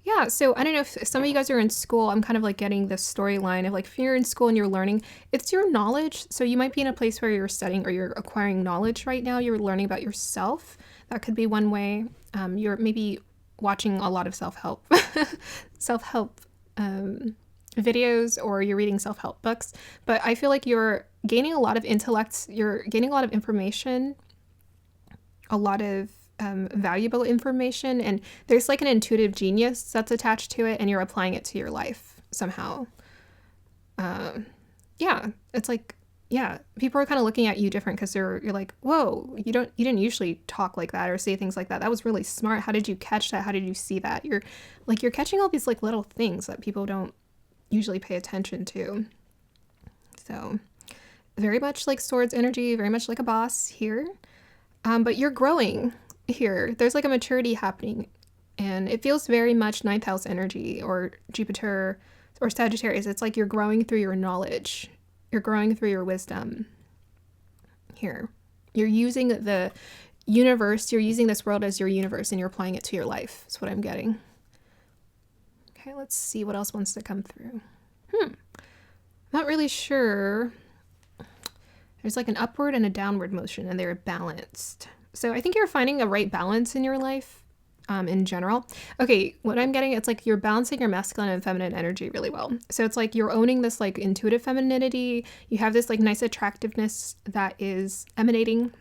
Yeah, so I don't know if some of you guys are in school. I'm kind of like getting this storyline of like if you're in school and you're learning, it's your knowledge. So you might be in a place where you're studying or you're acquiring knowledge right now. You're learning about yourself. That could be one way. You're maybe watching a lot of self-help videos, or you're reading self-help books. But I feel like you're gaining a lot of intellect. You're gaining a lot of information, a lot of valuable information, and there's like an intuitive genius that's attached to it, and you're applying it to your life somehow. Yeah, it's like, yeah, people are kind of looking at you different because you're like, whoa, you didn't usually talk like that or say things like that. That was really smart. How did you catch that? How did you see that? You're catching all these like little things that people don't usually pay attention to. So very much like swords energy, very much like a boss here. But you're growing here. There's like a maturity happening, and it feels very much 9th house energy or Jupiter or Sagittarius. It's like you're growing through your knowledge. You're growing through your wisdom here. You're using the universe. You're using this world as your universe, and you're applying it to your life. That's what I'm getting. Okay, let's see what else wants to come through. Not really sure. There's like an upward and a downward motion, and they're balanced. So I think you're finding a right balance in your life in general. Okay, what I'm getting, it's like you're balancing your masculine and feminine energy really well. So it's like you're owning this like intuitive femininity. You have this like nice attractiveness that is emanating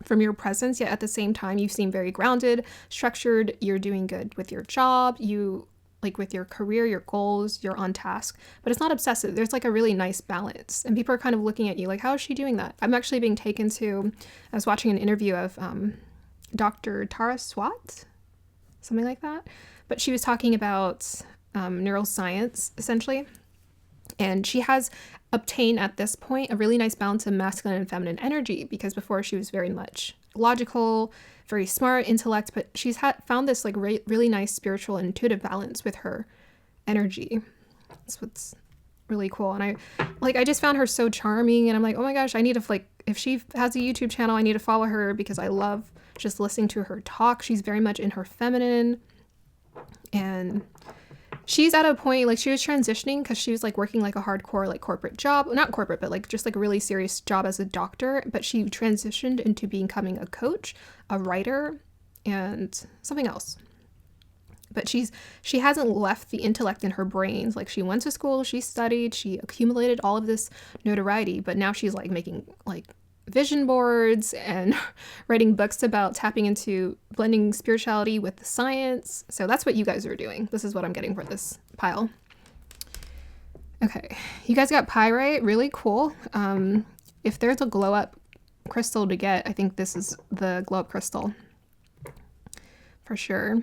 from your presence, yet at the same time you seem very grounded, structured. You're doing good with your job. You like with your career, your goals, you're on task, but it's not obsessive. There's like a really nice balance, and people are kind of looking at you like, how is she doing that? I'm actually being taken to, I was watching an interview of Dr. Tara Swat, something like that, but she was talking about neuroscience essentially, and she has obtained at this point a really nice balance of masculine and feminine energy, because before she was very much logical, very smart, intellect, but she's found this like really nice spiritual and intuitive balance with her energy. That's what's really cool. And I just found her so charming, and I'm like, oh my gosh, I need to like, if she has a YouTube channel, I need to follow her because I love just listening to her talk. She's very much in her feminine, and she's at a point, like she was transitioning because she was like working like a hardcore like corporate job, not corporate, but like just like a really serious job as a doctor, but she transitioned into becoming a coach, a writer, and something else. But she hasn't left the intellect in her brains. Like she went to school, she studied, she accumulated all of this notoriety, but now she's like making like vision boards and writing books about tapping into blending spirituality with the science. So that's what you guys are doing. This is what I'm getting for this pile. Okay, you guys got pyrite, really cool. If there's a glow up crystal to get, I think this is the glow up crystal for sure.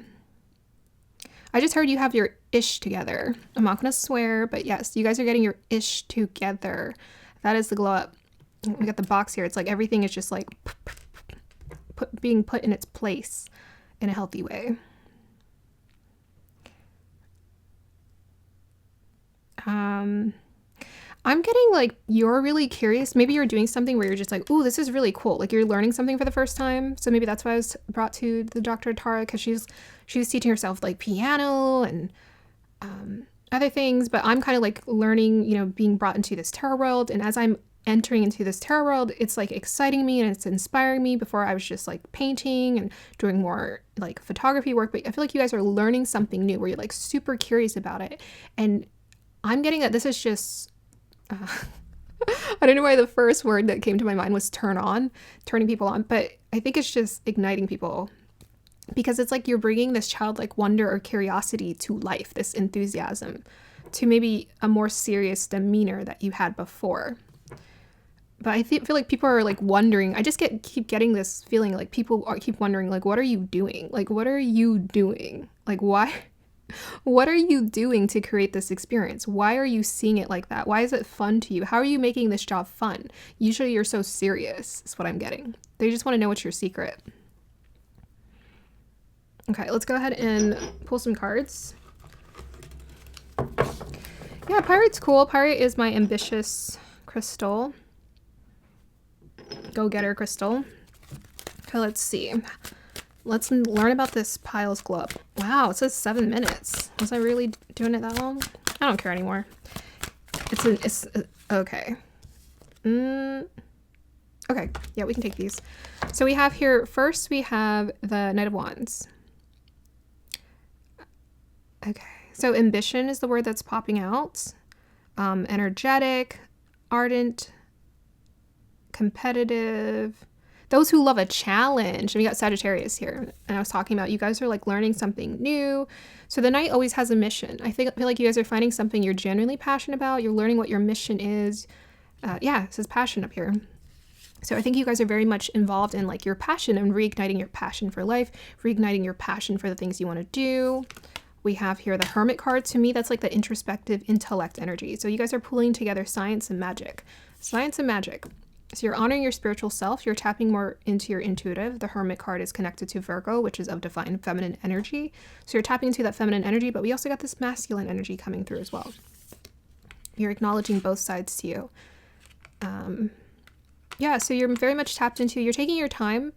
I just heard you have your ish together. I'm not gonna swear, but yes, you guys are getting your ish together. That is the glow up. We got the box here. It's like everything is just like being put in its place in a healthy way. I'm getting like you're really curious. Maybe you're doing something where you're just like, ooh, this is really cool. Like you're learning something for the first time. So maybe that's why I was brought to the Dr. Tara, because she was teaching herself like piano and other things, but I'm kind of like learning, you know, being brought into this tarot world. And as I'm entering into this tarot world, it's like exciting me and it's inspiring me. Before I was just like painting and doing more like photography work, but I feel like you guys are learning something new where you're like super curious about it. And I'm getting that this is just, I don't know why the first word that came to my mind was turning people on, but I think it's just igniting people, because it's like you're bringing this childlike wonder or curiosity to life, this enthusiasm, to maybe a more serious demeanor that you had before. But I feel like people are like wondering. I just keep getting this feeling like people keep wondering, like, what are you doing? Like, what are you doing? Like, why? What are you doing to create this experience? Why are you seeing it like that? Why is it fun to you? How are you making this job fun? Usually you're so serious, is what I'm getting. They just want to know what's your secret. Okay, let's go ahead and pull some cards. Yeah, Pirate's cool. Pirate is my ambitious crystal. Go-getter crystal. Okay, let's see. Let's learn about this pile's glow. Wow, it says 7 minutes. Was I really doing it that long? I don't care anymore. Okay. Okay, yeah, we can take these. So we have here, first we have the Knight of Wands. Okay, so ambition is the word that's popping out. Energetic, ardent, competitive, those who love a challenge. And we got Sagittarius here. And I was talking about you guys are like learning something new. So the Knight always has a mission. I feel like you guys are finding something you're genuinely passionate about. You're learning what your mission is. Yeah, it says passion up here. So I think you guys are very much involved in like your passion and reigniting your passion for life, reigniting your passion for the things you want to do. We have here the Hermit card. To me, that's like the introspective intellect energy. So you guys are pulling together science and magic. Science and magic. So you're honoring your spiritual self. You're tapping more into your intuitive. The Hermit card is connected to Virgo, which is of divine feminine energy. So you're tapping into that feminine energy, but we also got this masculine energy coming through as well. You're acknowledging both sides to you. Yeah, so you're very much tapped into, you're taking your time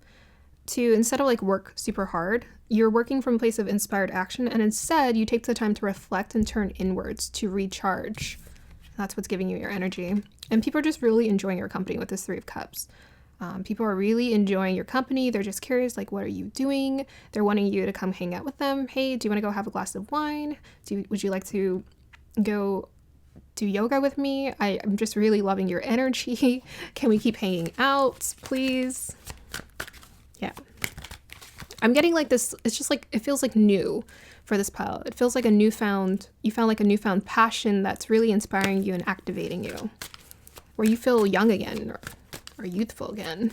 to, instead of like work super hard, you're working from a place of inspired action, and instead you take the time to reflect and turn inwards to recharge. That's what's giving you your energy. And people are just really enjoying your company with this 3 of Cups. People are really enjoying your company. They're just curious, like, what are you doing? They're wanting you to come hang out with them. Hey, do you want to go have a glass of wine? Would you like to go do yoga with me? I'm just really loving your energy. Can we keep hanging out, please? Yeah. I'm getting like this, it's just like, it feels like new for this pile. It feels like you found like a newfound passion that's really inspiring you and activating you, where you feel young again or youthful again.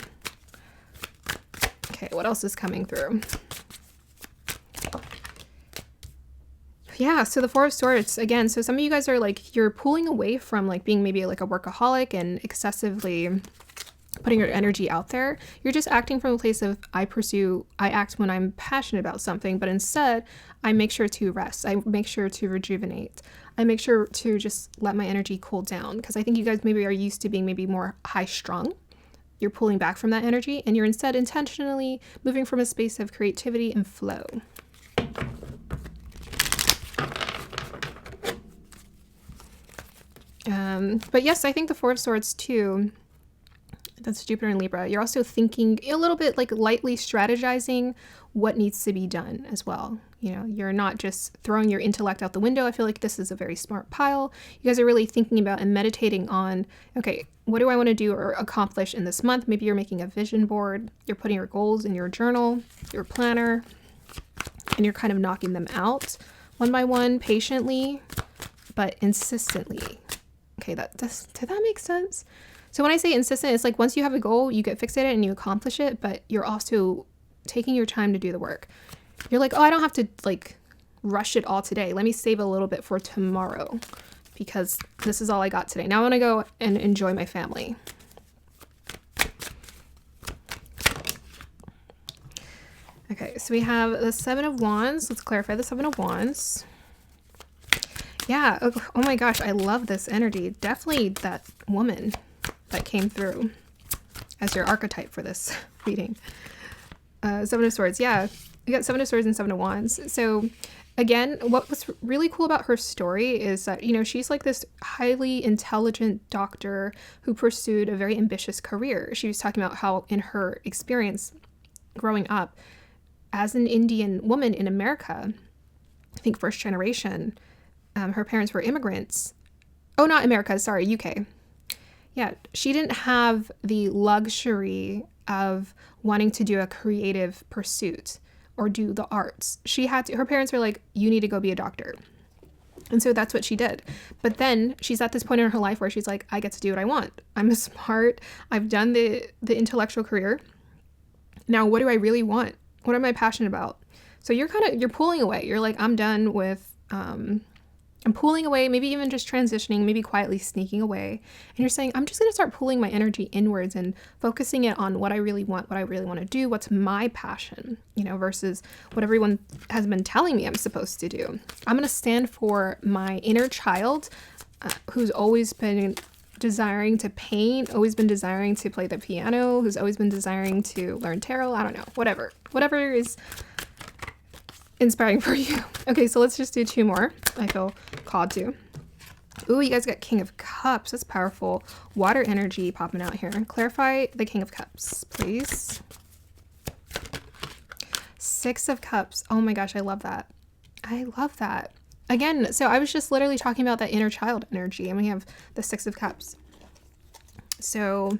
Okay, what else is coming through? Yeah, so the 4 of Swords, again, so some of you guys are like, you're pulling away from like being maybe like a workaholic and excessively putting your energy out there. You're just acting from a place of, I act when I'm passionate about something, but instead I make sure to rest. I make sure to rejuvenate. I make sure to just let my energy cool down, because I think you guys maybe are used to being maybe more high strung. You're pulling back from that energy and you're instead intentionally moving from a space of creativity and flow. But yes, I think the 4 of Swords too, that's Jupiter and Libra. You're also thinking a little bit like lightly strategizing what needs to be done as well. You know, you're not just throwing your intellect out the window. I feel like this is a very smart pile. You guys are really thinking about and meditating on, okay, what do I want to do or accomplish in this month? Maybe you're making a vision board. You're putting your goals in your journal, your planner, and you're kind of knocking them out one by one, patiently, but insistently. Okay, did that make sense? So when I say insistent, it's like once you have a goal, you get fixated and you accomplish it, but you're also taking your time to do the work. You're like, oh, I don't have to like rush it all today. Let me save a little bit for tomorrow because this is all I got today. Now I want to go and enjoy my family. Okay, so we have the 7 of Wands. Let's clarify the 7 of Wands. Yeah, oh my gosh, I love this energy. Definitely that woman that came through as your archetype for this reading. 7 of Swords, yeah. We got 7 of Swords and 7 of Wands. So again, what was really cool about her story is that, you know, she's like this highly intelligent doctor who pursued a very ambitious career. She was talking about how in her experience growing up as an Indian woman in America, I think first generation, her parents were immigrants. Oh, not America, sorry, UK. Yeah, she didn't have the luxury of wanting to do a creative pursuit or do the arts. She had to, her parents were like, you need to go be a doctor. And so that's what she did. But then she's at this point in her life where she's like, I get to do what I want. I'm smart. I've done the intellectual career. Now, what do I really want? What am I passionate about? So you're pulling away. You're like, I'm done with, I'm pulling away, maybe even just transitioning, maybe quietly sneaking away. And you're saying, I'm just going to start pulling my energy inwards and focusing it on what I really want to do, what's my passion, you know, versus what everyone has been telling me I'm supposed to do. I'm going to stand for my inner child who's always been desiring to paint, always been desiring to play the piano, who's always been desiring to learn tarot. I don't know, whatever is inspiring for you. Okay, so let's just do 2 more. I feel called to. Ooh, you guys got King of Cups. That's powerful. Water energy popping out here. Clarify the King of Cups, please. 6 of Cups. Oh my gosh, I love that. I love that. Again, so I was just literally talking about that inner child energy, and we have the 6 of Cups. So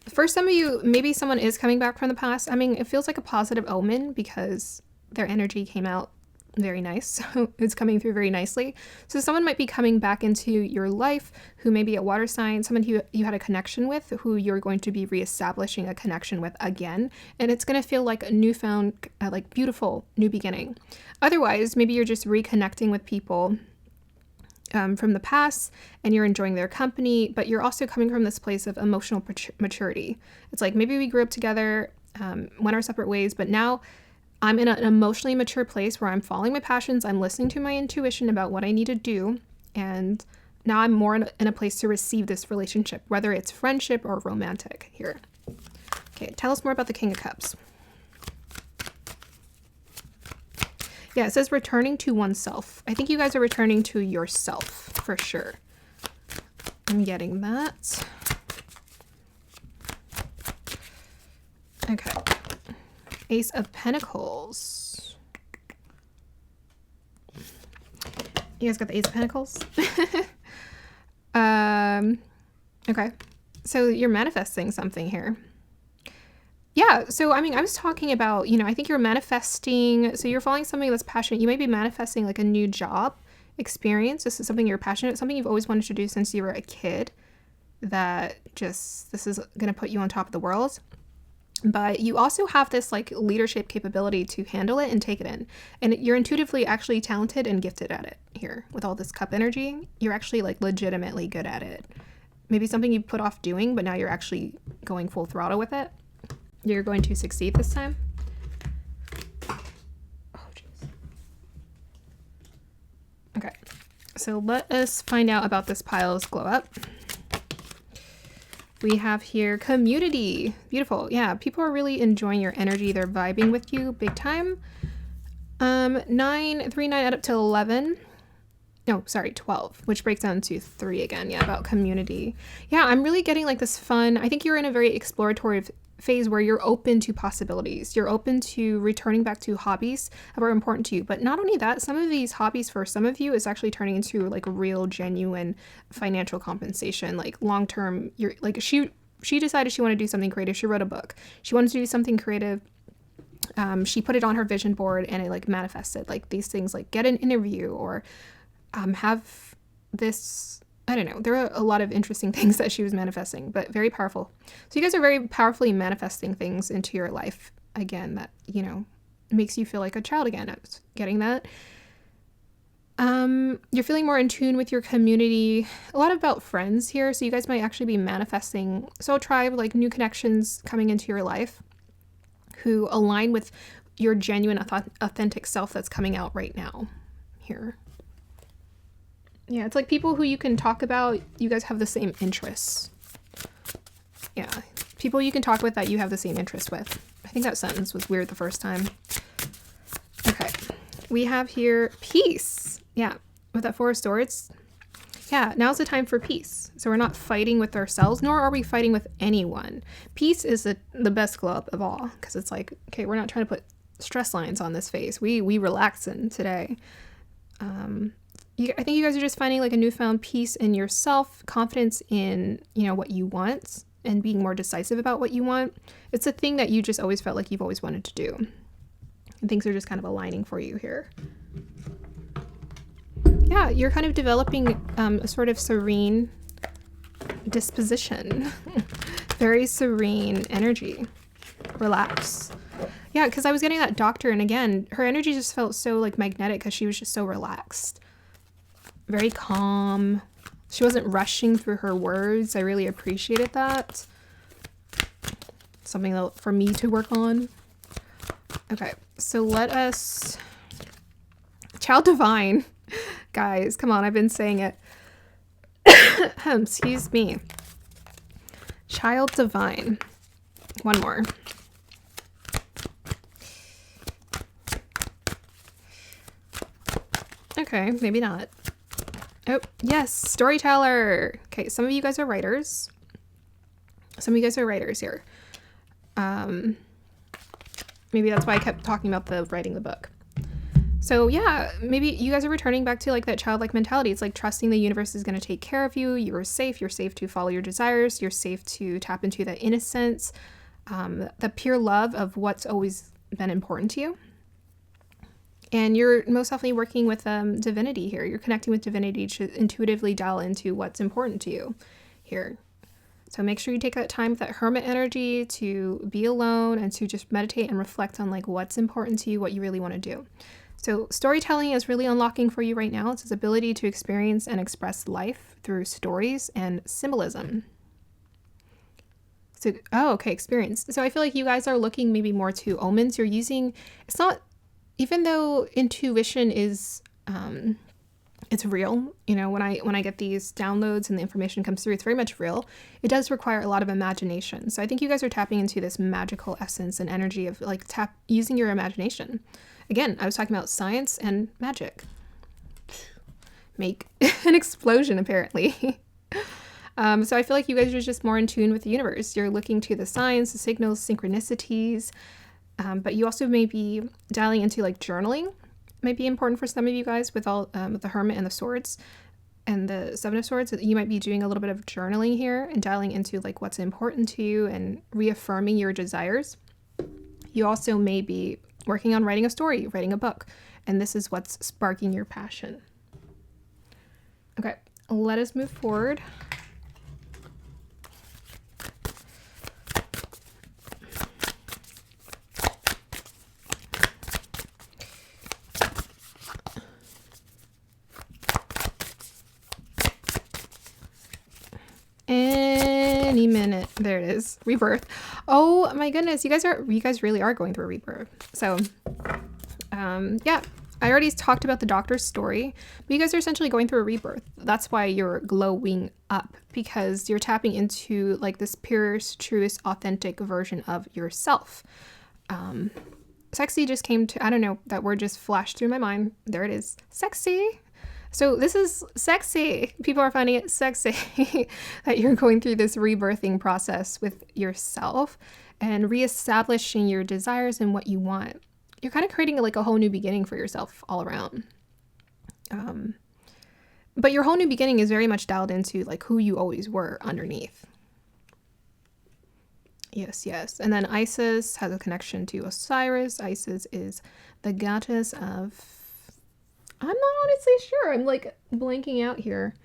for some of you, maybe someone is coming back from the past. I mean, it feels like a positive omen because their energy came out very nice. So it's coming through very nicely. So someone might be coming back into your life who may be a water sign, someone who you had a connection with, who you're going to be reestablishing a connection with again. And it's going to feel like a newfound, like beautiful new beginning. Otherwise, maybe you're just reconnecting with people from the past and you're enjoying their company, but you're also coming from this place of emotional maturity. It's like maybe we grew up together, went our separate ways, but now I'm in an emotionally mature place where I'm following my passions. I'm listening to my intuition about what I need to do. And now I'm more in a place to receive this relationship, whether it's friendship or romantic here. Okay, tell us more about the King of Cups. Yeah, it says returning to oneself. I think you guys are returning to yourself for sure. I'm getting that. Okay. Ace of Pentacles. You guys got the Ace of Pentacles? Okay. So you're manifesting something here. Yeah, so I mean, I was talking about, you know, I think you're manifesting, so you're following something that's passionate. You might be manifesting like a new job experience. This is something you're passionate, something you've always wanted to do since you were a kid, that just, this is going to put you on top of the world. But you also have this like leadership capability to handle it and take it in. And you're intuitively actually talented and gifted at it here with all this cup energy. You're actually like legitimately good at it. Maybe something you put off doing, but now you're actually going full throttle with it. You're going to succeed this time. Oh, jeez. Okay. So let us find out about this pile's glow up. We have here community. Beautiful. Yeah, people are really enjoying your energy. They're vibing with you big time. 9, 3, 9 add up to 11. No, sorry, 12, which breaks down to 3 again. Yeah, about community. Yeah, I'm really getting like this fun. I think you're in a very exploratory phase where you're open to possibilities. You're open to returning back to hobbies that are important to you. But not only that, some of these hobbies for some of you is actually turning into like real, genuine financial compensation. Like long-term, you're like, she decided she wanted to do something creative. She wrote a book. She wanted to do something creative. She put it on her vision board and it like manifested like these things, like get an interview or have this, I don't know. There are a lot of interesting things that she was manifesting, but very powerful. So you guys are very powerfully manifesting things into your life. Again, that, you know, makes you feel like a child again. I was getting that. You're feeling more in tune with your community. A lot about friends here. So you guys might actually be manifesting soul tribe, like new connections coming into your life who align with your genuine, authentic self that's coming out right now here. Yeah, it's like people who you can talk about, you guys have the same interests. Yeah, people you can talk with that you have the same interest with. I think that sentence was weird the first time. Okay, We have here peace. Yeah, with that Four of Swords. Yeah, now's the time for peace. So we're not fighting with ourselves, nor are we fighting with anyone. Peace is the best club of all, because it's like, okay, we're not trying to put stress lines on this face. We relaxing today. I think you guys are just finding like a newfound peace in yourself, confidence in, what you want, and being more decisive about what you want. It's a thing that you just always felt like you've always wanted to do. And things are just kind of aligning for you here. Yeah, you're kind of developing a sort of serene disposition. Very serene energy. Relax. Yeah, because I was getting that doctor, and again, her energy just felt so like magnetic because she was just so relaxed. Very calm. She wasn't rushing through her words. I really appreciated that. Something for me to work on. Okay, so let us... Child Divine. Guys, come on, I've been saying it. Excuse me. Child Divine. One more. Okay, maybe not. Oh, yes, storyteller. Okay, some of you guys are writers. Some of you guys are writers here. Maybe that's why I kept talking about the writing the book. So yeah, maybe you guys are returning back to like that childlike mentality. It's like trusting the universe is going to take care of you. You're safe. You're safe to follow your desires. You're safe to tap into that innocence, the pure love of what's always been important to you. And you're most definitely working with divinity here. You're connecting with divinity to intuitively dial into what's important to you here. So make sure you take that time with that hermit energy to be alone and to just meditate and reflect on like what's important to you, what you really want to do. So storytelling is really unlocking for you right now. It's this ability to experience and express life through stories and symbolism. So, okay, experience. So I feel like you guys are looking maybe more to omens. You're using, it's not, even though intuition is, it's real, when I get these downloads and the information comes through, it's very much real. It does require a lot of imagination. So I think you guys are tapping into this magical essence and energy of like using your imagination. Again, I was talking about science and magic. Make an explosion, apparently. So I feel like you guys are just more in tune with the universe. You're looking to the signs, the signals, synchronicities, but you also may be dialing into like journaling. Might be important for some of you guys with all with the Hermit and the Swords and the Seven of Swords. You might be doing a little bit of journaling here and dialing into like what's important to you and reaffirming your desires. You also may be working on writing a story, writing a book, and this is what's sparking your passion. Okay, let us move forward. Any minute. There it is. Rebirth. Oh my goodness, you guys really are going through a rebirth. So yeah, I already talked about the doctor's story, but you guys are essentially going through a rebirth. That's why you're glowing up, because you're tapping into like this purest, truest, authentic version of yourself. Sexy just came to, I don't know, that word just flashed through my mind. There it is. Sexy. So this is sexy. People are finding it sexy that you're going through this rebirthing process with yourself and reestablishing your desires and what you want. You're kind of creating like a whole new beginning for yourself all around. But your whole new beginning is very much dialed into like who you always were underneath. Yes, yes. And then Isis has a connection to Osiris. Isis is the goddess of... I'm not honestly sure. I'm like blanking out here,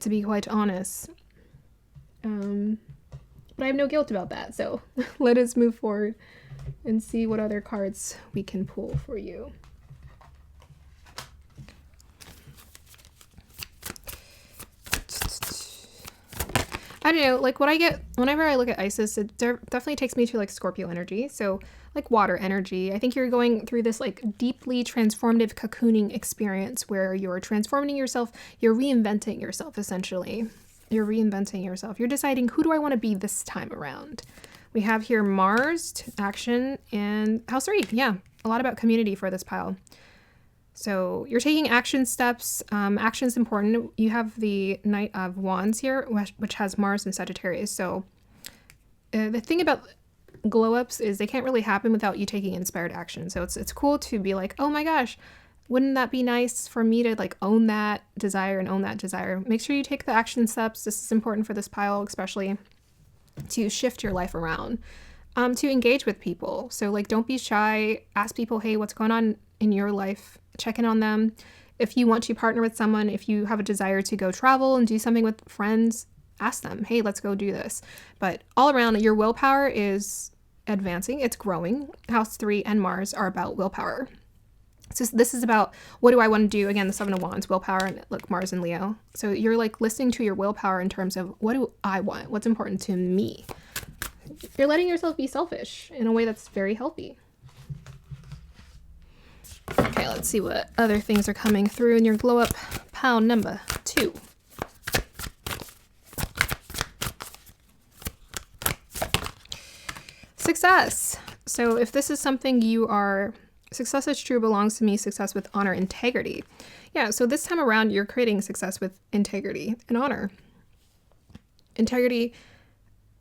to be quite honest. But I have no guilt about that. So let us move forward and see what other cards we can pull for you. I don't know, like what I get whenever I look at Isis, it definitely takes me to like Scorpio energy. So like water energy. I think you're going through this like deeply transformative cocooning experience where you're transforming yourself. You're reinventing yourself, essentially. You're reinventing yourself. You're deciding, who do I want to be this time around? We have here Mars, action, and house 3. Yeah, a lot about community for this pile. So you're taking action steps. Action's important. You have the Knight of Wands here, which has Mars and Sagittarius. So the thing about glow ups is they can't really happen without you taking inspired action. So it's cool to be like, oh my gosh, wouldn't that be nice for me to like own that desire and own that desire? Make sure you take the action steps. This is important for this pile, especially to shift your life around, to engage with people. So like, don't be shy. Ask people, hey, what's going on in your life? Check in on them. If you want to partner with someone, if you have a desire to go travel and do something with friends, ask them, hey, let's go do this. But all around, your willpower is advancing. It's growing. House 3 and Mars are about willpower. So this is about, what do I want to do? Again, the Seven of Wands, willpower, and look, Mars and Leo. So you're like listening to your willpower in terms of, what do I want? What's important to me? You're letting yourself be selfish in a way that's very healthy. Okay, let's see what other things are coming through in your glow up pile number 2. Success. So if this is something you are, success is true, belongs to me, success with honor, integrity. Yeah, so this time around, you're creating success with integrity and honor. Integrity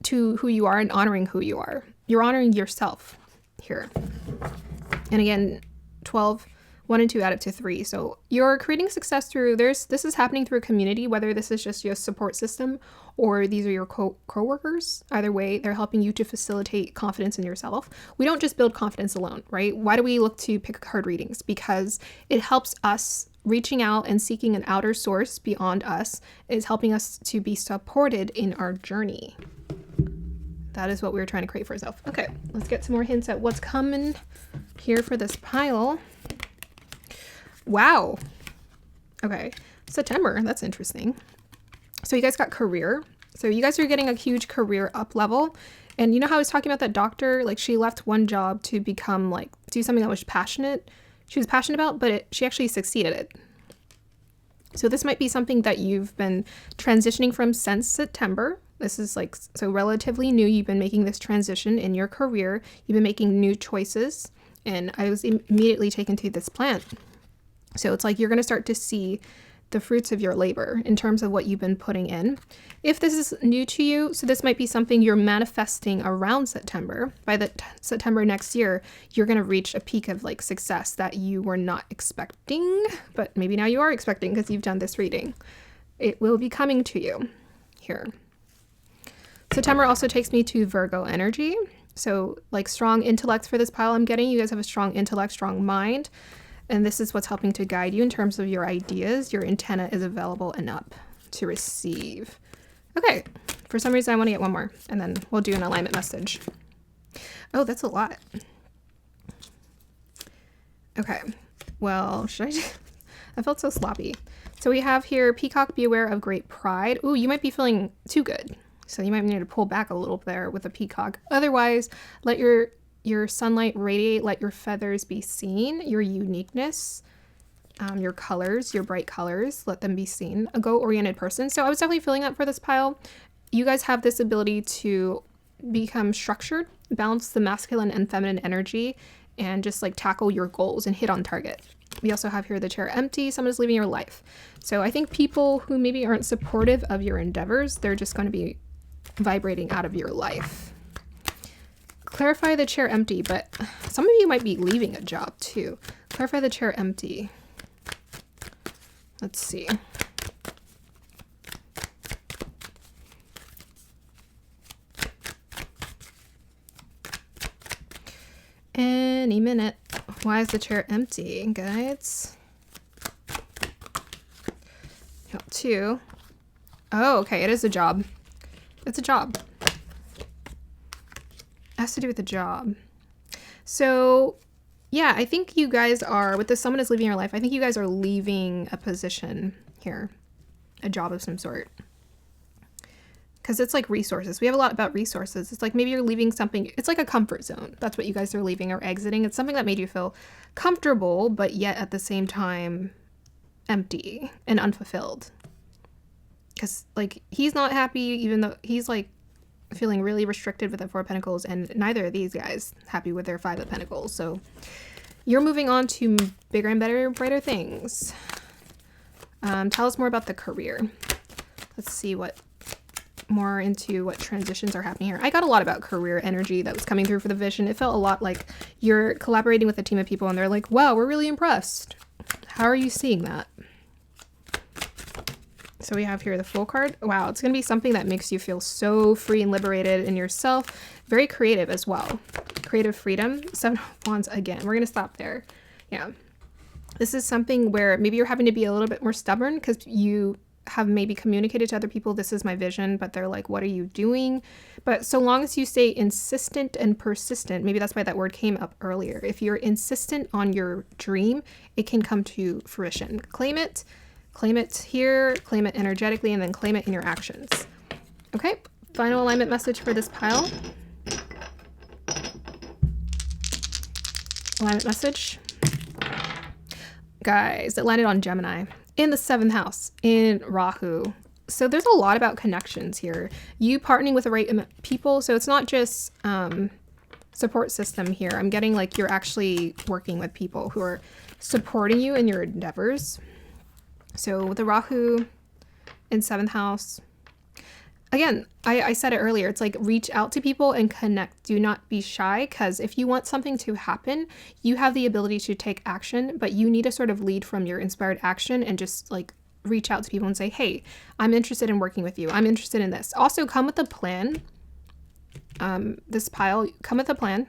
to who you are and honoring who you are. You're honoring yourself here. And again, 12, 1 and 2 add up to 3. So you're creating success through, this is happening through a community, whether this is just your support system or these are your co-workers. Either way, they're helping you to facilitate confidence in yourself. We don't just build confidence alone, right? Why do we look to pick card readings? Because it helps us. Reaching out and seeking an outer source beyond us is helping us to be supported in our journey. That is what we're trying to create for ourselves. Okay, let's get some more hints at what's coming here for this pile. Wow. Okay, September, that's interesting. So you guys got career. So you guys are getting a huge career up level. And you know how I was talking about that doctor? Like she left one job to become like, do something that was passionate. She was passionate about, but she actually succeeded at it. So this might be something that you've been transitioning from since September. This is like, so relatively new. You've been making this transition in your career. You've been making new choices. And I was immediately taken to this plant. So it's like you're going to start to see the fruits of your labor in terms of what you've been putting in. If this is new to you, so this might be something you're manifesting around September. By the September next year, you're going to reach a peak of like success that you were not expecting, but maybe now you are expecting because you've done this reading. It will be coming to you here. September also takes me to Virgo energy. So like strong intellect for this pile I'm getting. You guys have a strong intellect, strong mind. And this is what's helping to guide you in terms of your ideas. Your antenna is available and up to receive. Okay, for some reason I want to get one more and then we'll do an alignment message. Oh, that's a lot. Okay, well, I felt so sloppy. So we have here, Peacock, be aware of great pride. Ooh, you might be feeling too good. So you might need to pull back a little there with a peacock. Otherwise, let your sunlight radiate, let your feathers be seen, your uniqueness, your colors, your bright colors, let them be seen. A goal-oriented person. So I was definitely feeling that for this pile. You guys have this ability to become structured, balance the masculine and feminine energy, and just like tackle your goals and hit on target. We also have here the chair empty. Someone is leaving your life. So I think people who maybe aren't supportive of your endeavors, they're just going to be vibrating out of your life. Clarify the chair empty, but some of you might be leaving a job too. Clarify the chair empty. Let's see. Any minute. Why is the chair empty, guys? Got 2. Oh, okay, it is a job. It's a job. It has to do with the job. So, yeah, I think you guys are, with the someone is leaving your life, I think you guys are leaving a position here. A job of some sort. Because it's like resources. We have a lot about resources. It's like maybe you're leaving something. It's like a comfort zone. That's what you guys are leaving or exiting. It's something that made you feel comfortable, but yet at the same time empty and unfulfilled. Because like he's not happy, even though he's like feeling really restricted with the 4 of Pentacles, and neither of these guys happy with their 5 of Pentacles. So You're moving on to bigger and better, brighter things. Tell us more about the career. Let's see what more into what transitions are happening here. I got a lot about career energy that was coming through for the vision. It felt a lot like you're collaborating with a team of people and they're like, wow, we're really impressed. How are you seeing that? So we have here the Fool card. Wow, it's going to be something that makes you feel so free and liberated in yourself. Very creative as well. Creative freedom. 7 of Wands again. We're going to stop there. Yeah. This is something where maybe you're having to be a little bit more stubborn because you have maybe communicated to other people, this is my vision, but they're like, what are you doing? But so long as you stay insistent and persistent, maybe that's why that word came up earlier. If you're insistent on your dream, it can come to fruition. Claim it here, claim it energetically, and then claim it in your actions. Okay, final alignment message for this pile. Alignment message. Guys, it landed on Gemini. In the 7th house, in Rahu. So there's a lot about connections here. You partnering with the right people. So it's not just support system here. I'm getting like you're actually working with people who are supporting you in your endeavors. So with the Rahu in 7th house, again, I said it earlier, it's like reach out to people and connect. Do not be shy, because if you want something to happen, you have the ability to take action, but you need to sort of lead from your inspired action and just like reach out to people and say, hey, I'm interested in working with you. I'm interested in this. Also come with a plan. This pile, come with a plan.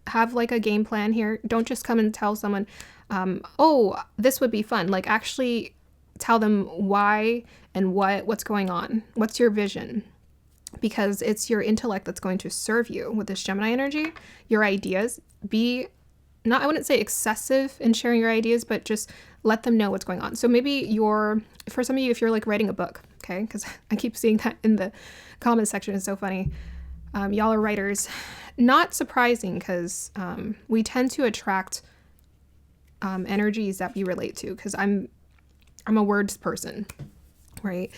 Have like a game plan here. Don't just come and tell someone, oh, this would be fun. Like actually tell them why and what's going on. What's your vision? Because it's your intellect that's going to serve you with this Gemini energy. Your ideas, I wouldn't say excessive in sharing your ideas, but just let them know what's going on. So maybe for some of you, if you're like writing a book, okay? Because I keep seeing that in the comment section. It's so funny. Y'all are writers. Not surprising, because we tend to attract energies that we relate to, because I'm a words person, right?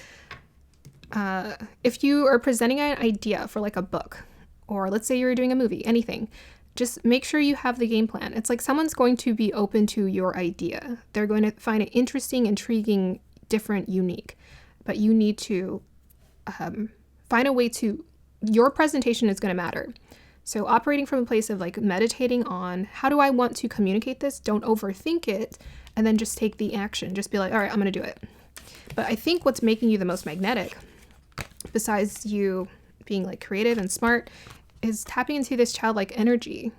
If you are presenting an idea for like a book, or let's say you're doing a movie, anything, just make sure you have the game plan. It's like someone's going to be open to your idea. They're going to find it interesting, intriguing, different, unique. But you need to find a way to, your presentation is going to matter. So operating from a place of like meditating on, how do I want to communicate this? Don't overthink it, and then just take the action. Just be like, all right, I'm going to do it. But I think what's making you the most magnetic, besides you being like creative and smart, is tapping into this childlike energy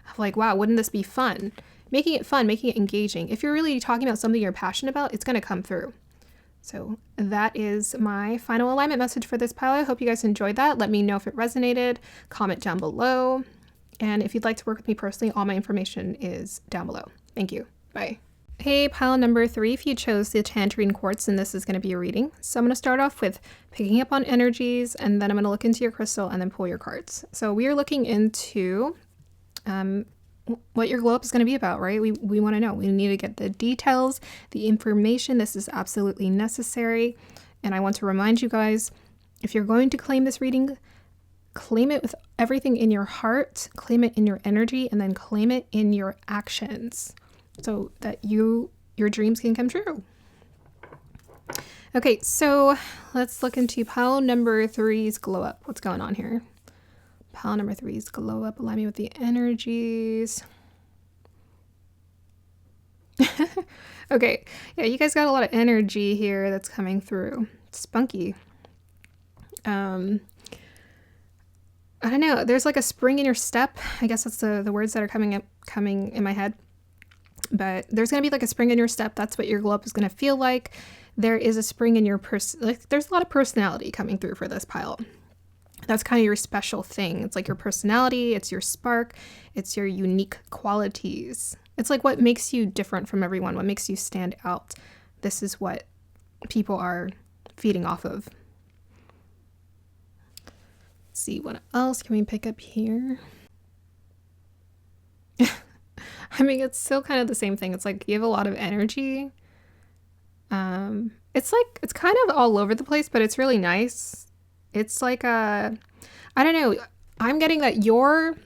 of like, wow, wouldn't this be fun? Making it fun, making it engaging. If you're really talking about something you're passionate about, it's going to come through. So that is my final alignment message for this pile. I hope you guys enjoyed that. Let me know if it resonated. Comment down below. And if you'd like to work with me personally, all my information is down below. Thank you. Bye. Hey, pile number 3, if you chose the tangerine quartz, and this is going to be a reading. So I'm going to start off with picking up on energies, and then I'm going to look into your crystal and then pull your cards. So we are looking into what your glow up is going to be about, right? We want to know. We need to get the details, the information. This is absolutely necessary. And I want to remind you guys, if you're going to claim this reading, claim it with everything in your heart, claim it in your energy, and then claim it in your actions, so that your dreams can come true. Okay, so let's look into pile number 3's glow up. What's going on here? Pile number 3's glow up. Align me with the energies. Okay, yeah, you guys got a lot of energy here that's coming through. It's spunky. I don't know. There's like a spring in your step. I guess that's the words that are coming in my head. But there's going to be like a spring in your step. That's what your glow up is going to feel like. There is a spring in your there's a lot of personality coming through for this pile. That's kind of your special thing. It's like your personality. It's your spark. It's your unique qualities. It's like what makes you different from everyone. What makes you stand out. This is what people are feeding off of. Let's see, what else can we pick up here? I mean, it's still kind of the same thing. It's like you have a lot of energy. It's kind of all over the place, but it's really nice. It's like I don't know. I'm getting that you're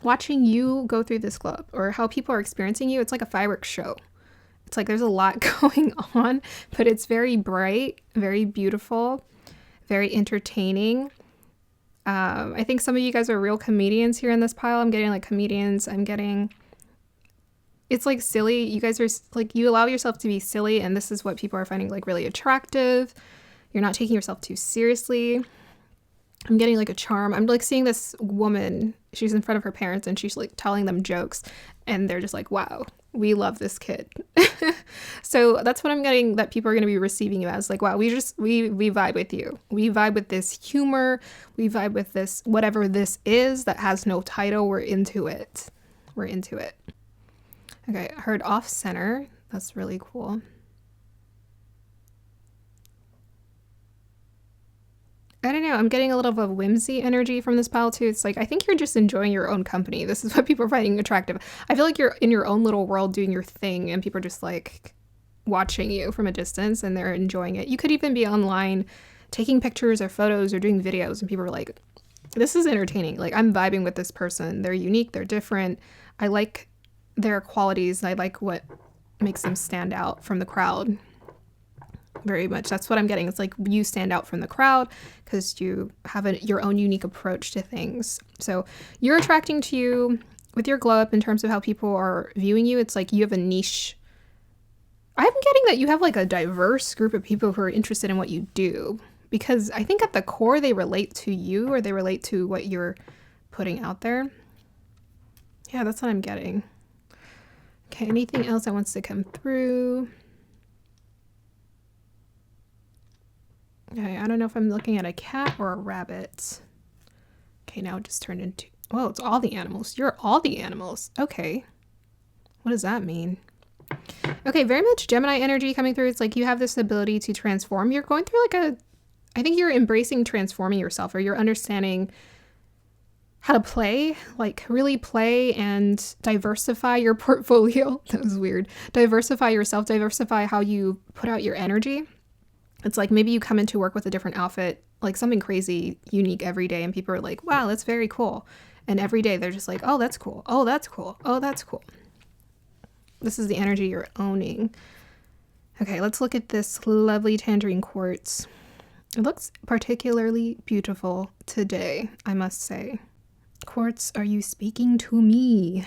watching you go through this glow up or how people are experiencing you, it's like a fireworks show. It's like there's a lot going on, but it's very bright, very beautiful, very entertaining. I think some of you guys are real comedians here in this pile. I'm getting like comedians. It's like silly. You guys are like, you allow yourself to be silly, and this is what people are finding like really attractive. You're not taking yourself too seriously. I'm getting like a charm. I'm like seeing this woman, she's in front of her parents and she's like telling them jokes and they're just like, wow, we love this kid. So that's what I'm getting, that people are going to be receiving you as like, wow, we vibe with you. We vibe with this humor. We vibe with this, whatever this is that has no title. We're into it. We're into it. Okay. I heard off center. That's really cool. I don't know. I'm getting a little bit of whimsy energy from this pile too. It's like, I think you're just enjoying your own company. This is what people are finding attractive. I feel like you're in your own little world doing your thing and people are just like watching you from a distance and they're enjoying it. You could even be online taking pictures or photos or doing videos and people are like, this is entertaining. Like, I'm vibing with this person. They're unique. They're different. I like their qualities. I like what makes them stand out from the crowd. Very much. That's what I'm getting. It's like you stand out from the crowd because you have your own unique approach to things. So you're attracting to you with your glow up in terms of how people are viewing you. It's like you have a niche. I'm getting that you have like a diverse group of people who are interested in what you do, because I think at the core they relate to you or they relate to what you're putting out there. Yeah, that's what I'm getting. Okay, anything else that wants to come through? Okay, I don't know if I'm looking at a cat or a rabbit. Okay, now it just turned into... Oh, it's all the animals. You're all the animals. Okay. What does that mean? Okay, very much Gemini energy coming through. It's like you have this ability to transform. You're going through like I think you're embracing transforming yourself, or you're understanding how to play, like really play and diversify your portfolio. That was weird. Diversify yourself, diversify how you put out your energy. It's like maybe you come into work with a different outfit, like something crazy, unique every day, and people are like, wow, that's very cool. And every day they're just like, oh, that's cool. Oh, that's cool. Oh, that's cool. This is the energy you're owning. Okay, let's look at this lovely tangerine quartz. It looks particularly beautiful today, I must say. Quartz, are you speaking to me?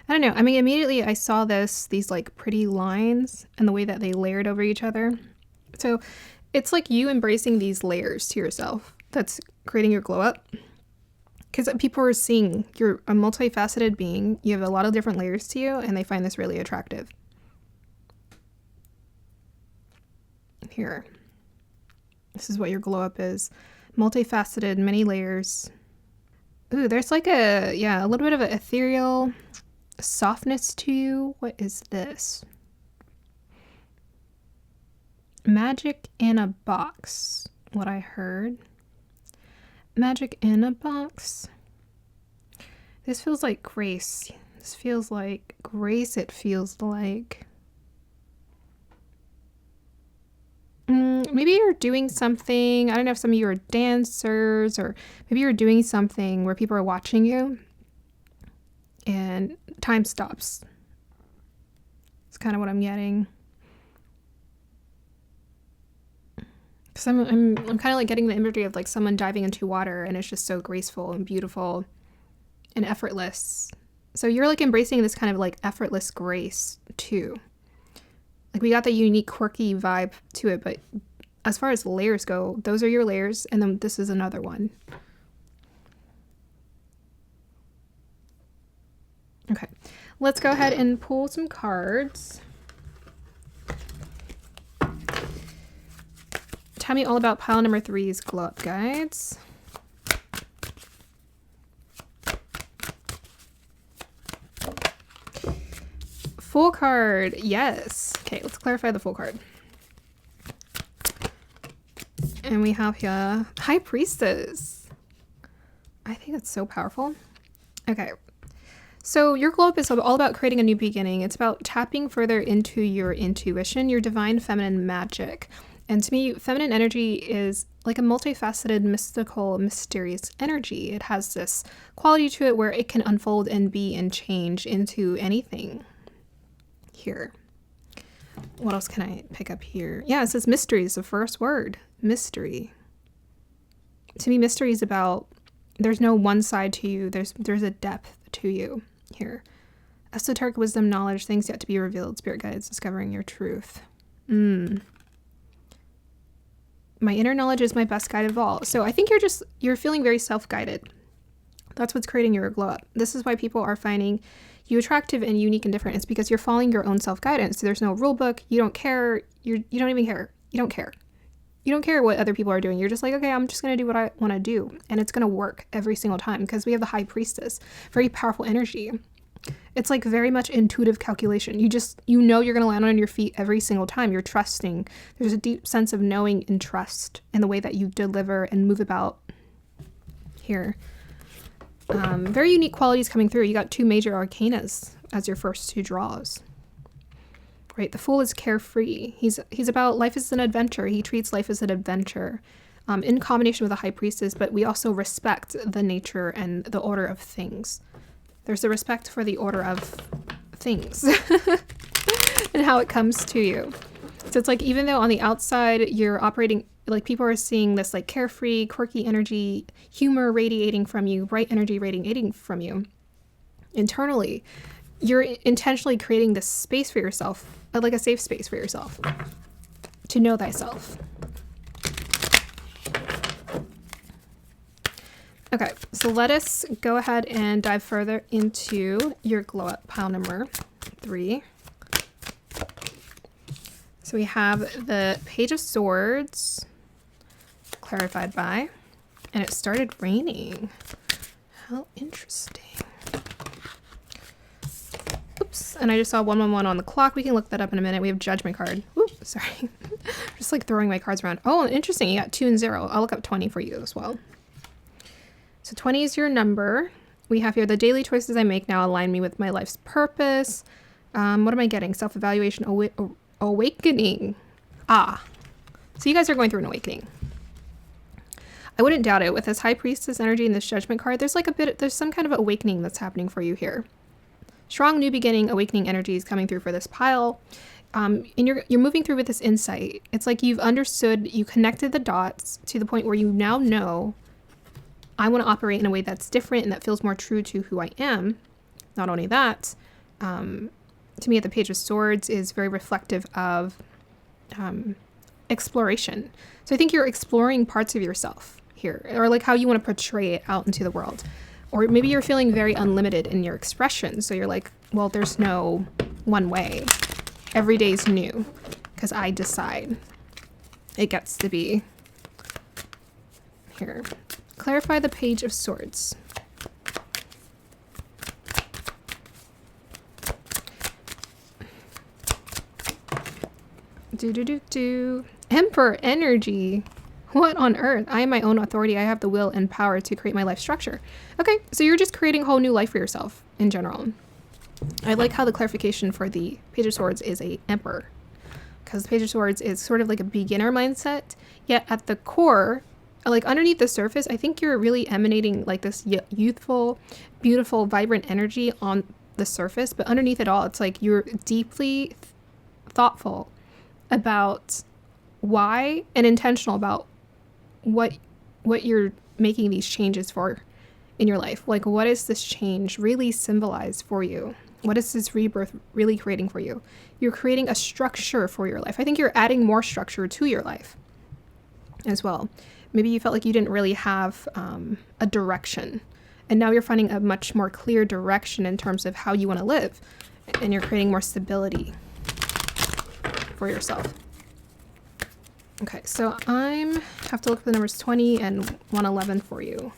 I don't know. I mean, immediately I saw these like pretty lines and the way that they layered over each other. So it's like you embracing these layers to yourself that's creating your glow up. Because people are seeing you're a multifaceted being. You have a lot of different layers to you and they find this really attractive. Here. This is what your glow up is. Multifaceted, many layers. Ooh, there's like a little bit of an ethereal softness to you. What is this? Magic in a box. What I heard. Magic in a box. This feels like grace. This feels like grace. It feels like maybe you're doing something. I don't know if some of you are dancers, or maybe you're doing something where people are watching you and time stops. It's kind of what I'm getting. Because I'm kind of like getting the imagery of like someone diving into water and it's just so graceful and beautiful and effortless. So you're like embracing this kind of like effortless grace too. Like we got the unique quirky vibe to it, but as far as layers go, those are your layers, and then this is another one. Okay, let's go ahead and pull some cards. Tell me all about pile number 3's glow up guides. Full card, yes. Okay, let's clarify the full card. And we have here High Priestess. I think that's so powerful. Okay. So your glow up is all about creating a new beginning. It's about tapping further into your intuition, your divine feminine magic. And to me, feminine energy is like a multifaceted, mystical, mysterious energy. It has this quality to it where it can unfold and be and change into anything. Here. What else can I pick up here? Yeah, it says mystery is the first word. Mystery. To me, mystery is about, there's no one side to you. There's a depth to you here. Esoteric wisdom, knowledge, things yet to be revealed, spirit guides, discovering your truth. My inner knowledge is my best guide of all. So I think you're feeling very self-guided. That's what's creating your glow up. This is why people are finding you attractive and unique and different. It's because you're following your own self-guidance. There's no rule book. You don't care. You don't even care. You don't care. You don't care what other people are doing. You're just like, okay, I'm just going to do what I want to do. And it's going to work every single time because we have the high priestess, very powerful energy. It's like very much intuitive calculation. You know you're going to land on your feet every single time. You're trusting. There's a deep sense of knowing and trust in the way that you deliver and move about here. Very unique qualities coming through. You got 2 major arcanas as your first 2 draws. Right, the Fool is carefree. He's about life as an adventure. He treats life as an adventure in combination with the High Priestess, but we also respect the nature and the order of things. There's a respect for the order of things and how it comes to you. So it's like, even though on the outside you're operating, like people are seeing this like carefree, quirky energy, humor radiating from you, bright energy radiating from you, internally, you're intentionally creating this space for yourself, like a safe space for yourself, to know thyself. Okay, so let us go ahead and dive further into your glow up pile number 3. So we have the Page of Swords, clarified by, and it started raining. How interesting. Oops, and I just saw 111 on the clock. We can look that up in a minute. We have Judgment card. Oops, sorry. Just like throwing my cards around. Oh, interesting. You got 2 and 0. I'll look up 20 for you as well. So 20 is your number. We have here, the daily choices I make now align me with my life's purpose. What am I getting? Self-evaluation, awakening. So you guys are going through an awakening. I wouldn't doubt it. With this High Priestess energy and this Judgment card, there's some kind of awakening that's happening for you here. Strong new beginning, awakening energy is coming through for this pile. And you're moving through with this insight. It's like you've understood, you connected the dots to the point where you now know, I want to operate in a way that's different and that feels more true to who I am. Not only that, to me, the Page of Swords is very reflective of exploration. So I think you're exploring parts of yourself here, or like how you want to portray it out into the world. Or maybe you're feeling very unlimited in your expression. So you're like, well, there's no one way. Every day's new because I decide it gets to be here. Clarify the Page of Swords. Emperor energy. What on earth? I am my own authority. I have the will and power to create my life structure. Okay, so you're just creating a whole new life for yourself in general. I like how the clarification for the Page of Swords is a emperor, because the Page of Swords is sort of like a beginner mindset, yet at the core, like underneath the surface, I think you're really emanating like this youthful, beautiful, vibrant energy on the surface, but underneath it all, it's like you're deeply thoughtful about why and intentional about what you're making these changes for in your life. Like, what does this change really symbolize for you? What is this rebirth really creating for you? You're creating a structure for your life. I think you're adding more structure to your life as well. Maybe you felt like you didn't really have a direction, and now you're finding a much more clear direction in terms of how you want to live, and you're creating more stability for yourself. Okay, so I have to look at the numbers 20 and 111 for you.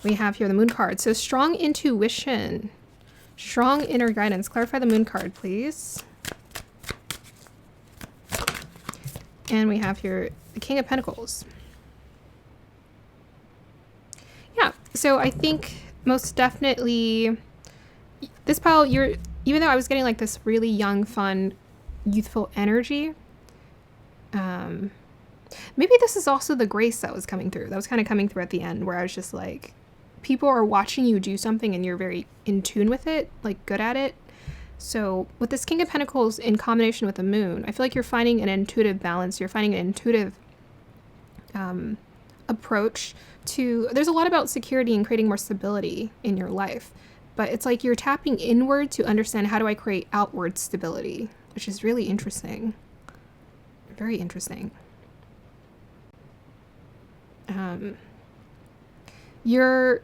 We have here the Moon card. So strong intuition, strong inner guidance. Clarify the Moon card, please. And we have here the King of Pentacles. Yeah, so I think most definitely this pile, even though I was getting like this really young, fun, youthful energy. Maybe this is also the grace that was coming through. That was kind of coming through at the end, where I was just like, people are watching you do something and you're very in tune with it, like good at it. So with this King of Pentacles in combination with the Moon, I feel like you're finding an intuitive balance. You're finding an intuitive approach to, there's a lot about security and creating more stability in your life, but it's like you're tapping inward to understand, how do I create outward stability, which is really interesting. Very interesting. Your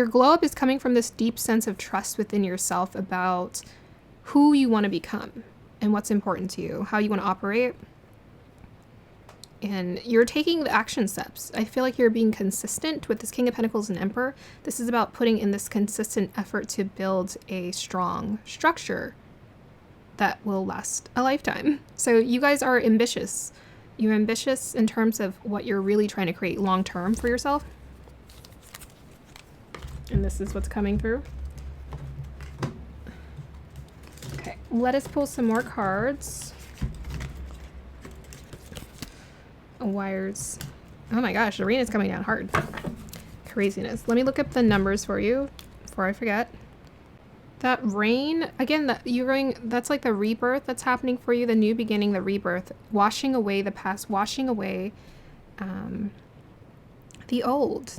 glow up is coming from this deep sense of trust within yourself about who you want to become and what's important to you, how you want to operate. And you're taking the action steps. I feel like you're being consistent with this King of Pentacles and Emperor. This is about putting in this consistent effort to build a strong structure that will last a lifetime. So you guys are ambitious. You're ambitious in terms of what you're really trying to create long term for yourself. And this is what's coming through. Okay, let us pull some more cards. Wires. Oh my gosh, the rain is coming down hard. Craziness. Let me look up the numbers for you before I forget. That rain, again, that's like the rebirth that's happening for you, the new beginning, the rebirth, washing away the past, washing away the old.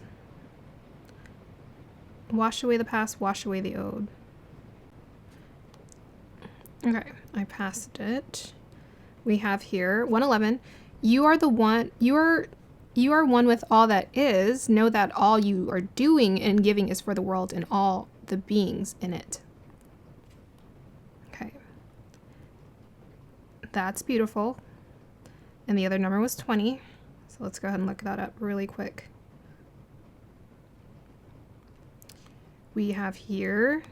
Wash away the past, wash away the old. Okay, I passed it. We have here 111. You are the one, you are one with all that is. Know that all you are doing and giving is for the world and all the beings in it. Okay. That's beautiful. And the other number was 20. So let's go ahead and look that up really quick. We have here,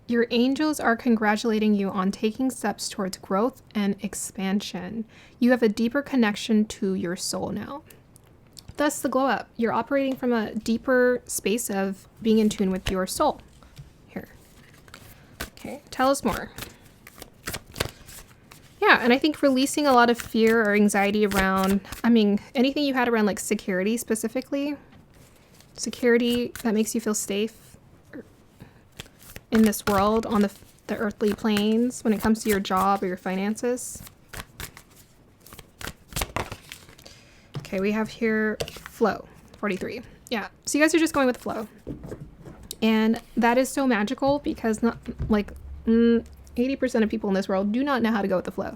your angels are congratulating you on taking steps towards growth and expansion. You have a deeper connection to your soul now. Thus the glow up. You're operating from a deeper space of being in tune with your soul. Here. Okay, tell us more. Yeah, and I think releasing a lot of fear or anxiety around, anything you had around like security specifically. Security that makes you feel safe in this world, on the earthly planes, when it comes to your job or your finances. Okay, we have here flow, 43. Yeah, so you guys are just going with flow. And that is so magical because 80% of people in this world do not know how to go with the flow,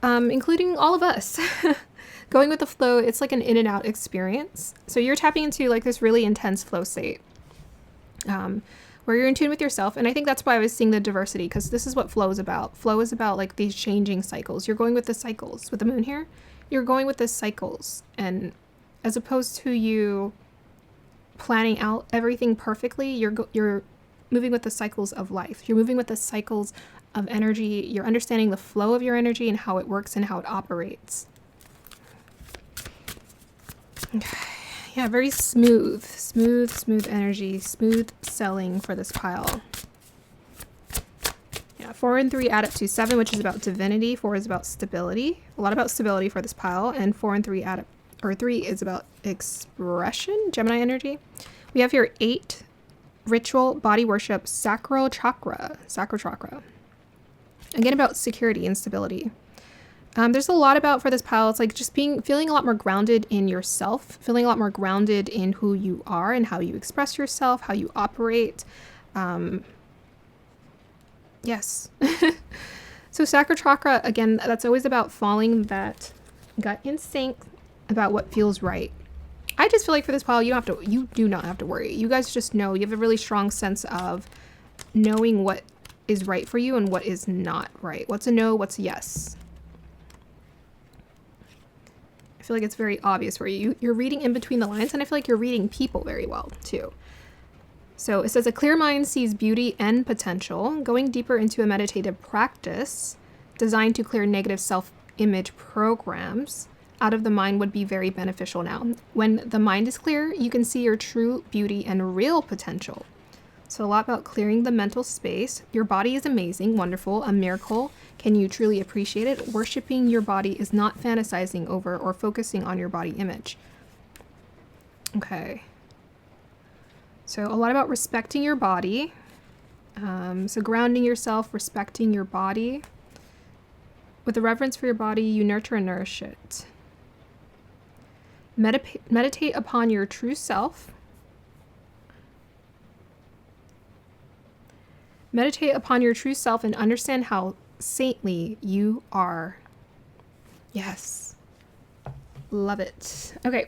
including all of us. Going with the flow, it's like an in and out experience. So you're tapping into like this really intense flow state. Where you're in tune with yourself. And I think that's why I was seeing the diversity, because this is what flow is about. Flow is about like these changing cycles. You're going with the cycles. With the moon here, you're going with the cycles. And as opposed to you planning out everything perfectly, you're moving with the cycles of life. You're moving with the cycles of energy. You're understanding the flow of your energy and how it works and how it operates. Okay. Yeah, very smooth energy, smooth selling for this pile. Yeah, 4 and 3 add up to 7, which is about divinity. 4 is about stability. A lot about stability for this pile. And 4 and 3 add up, or 3 is about expression, Gemini energy. We have here 8, ritual, body worship, sacral chakra. Again, about security and stability. There's a lot about for this pile. It's like just feeling a lot more grounded in yourself, feeling a lot more grounded in who you are and how you express yourself, how you operate. Yes. So sacral chakra, again, that's always about following that gut instinct about what feels right. I just feel like for this pile, you do not have to worry. You guys just know. You have a really strong sense of knowing what is right for you and what is not right. What's a no, what's a yes. I feel like it's very obvious for you. You're reading in between the lines, and I feel like you're reading people very well too. So it says a clear mind sees beauty and potential. Going deeper into a meditative practice designed to clear negative self-image programs out of the mind would be very beneficial now. When the mind is clear, you can see your true beauty and real potential. So a lot about clearing the mental space. Your body is amazing, wonderful, a miracle. Can you truly appreciate it? Worshipping your body is not fantasizing over or focusing on your body image. Okay. So a lot about respecting your body. So grounding yourself, respecting your body. With a reverence for your body, you nurture and nourish it. Meditate upon your true self. Meditate upon your true self and understand how saintly you are. Yes. Love it. Okay,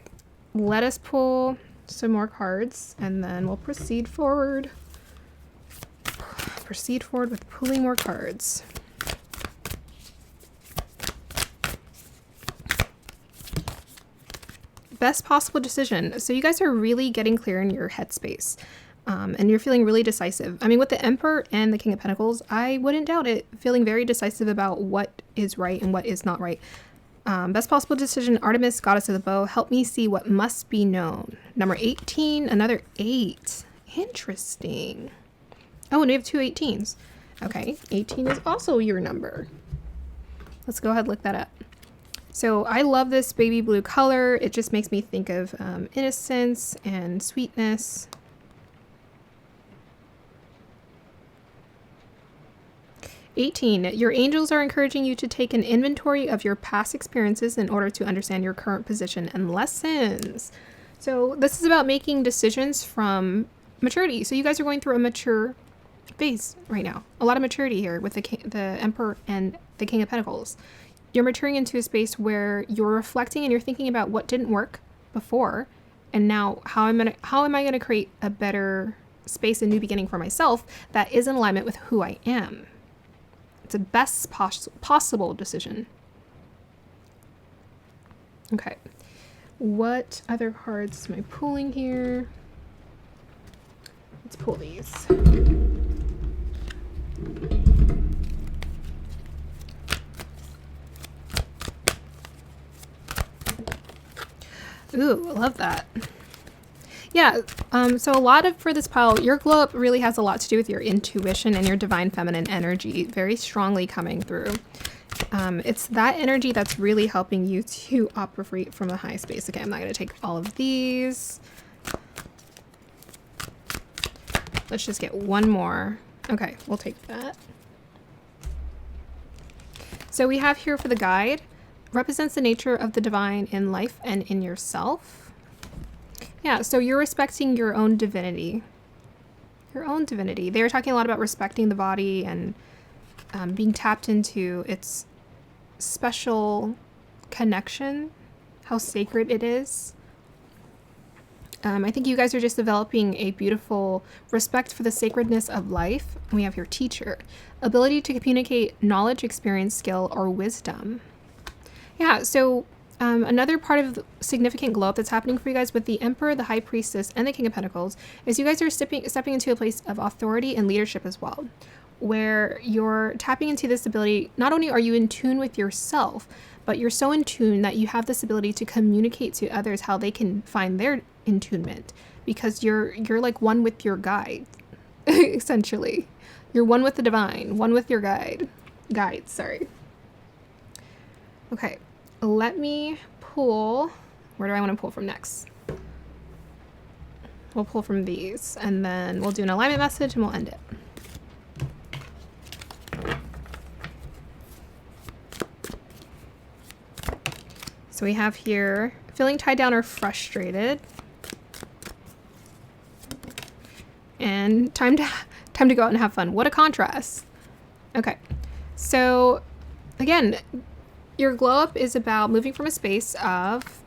let us pull some more cards and then we'll proceed forward. Proceed forward with pulling more cards. Best possible decision. So you guys are really getting clear in your headspace. And you're feeling really decisive. I mean, with the Emperor and the King of Pentacles, I wouldn't doubt it. Feeling very decisive about what is right and what is not right. Best possible decision, Artemis, goddess of the bow. Help me see what must be known. Number 18, another 8. Interesting. Oh, and we have 2 18s. Okay, 18 is also your number. Let's go ahead and look that up. So I love this baby blue color. It just makes me think of innocence and sweetness. 18, your angels are encouraging you to take an inventory of your past experiences in order to understand your current position and lessons. So this is about making decisions from maturity. So you guys are going through a mature phase right now. A lot of maturity here with the Emperor and the King of Pentacles. You're maturing into a space where you're reflecting and you're thinking about what didn't work before, and now how am I gonna create a better space, a new beginning for myself that is in alignment with who I am. It's a best possible decision. Okay. What other cards am I pulling here? Let's pull these. Ooh, I love that. Yeah, so a lot of, for this pile, your glow up really has a lot to do with your intuition and your divine feminine energy very strongly coming through. It's that energy that's really helping you to operate from a high space. Okay, I'm not going to take all of these. Let's just get one more. Okay, we'll take that. So we have here for the guide, represents the nature of the divine in life and in yourself. Yeah, so you're respecting your own divinity. Your own divinity. They were talking a lot about respecting the body and being tapped into its special connection, how sacred it is. I think you guys are just developing a beautiful respect for the sacredness of life. We have your teacher. Ability to communicate knowledge, experience, skill, or wisdom. Yeah, so another part of the significant glow up that's happening for you guys with the Emperor, the High Priestess, and the King of Pentacles is you guys are stepping into a place of authority and leadership as well, where you're tapping into this ability. Not only are you in tune with yourself, but you're so in tune that you have this ability to communicate to others how they can find their attunement, because you're like one with your guide. Essentially, you're one with the divine, one with your guides, sorry. Okay, let me pull. Where do I want to pull from next? We'll pull from these and then we'll do an alignment message and we'll end it. So we have here, feeling tied down or frustrated. And time to go out and have fun. What a contrast. Okay, so again, your glow up is about moving from a space of,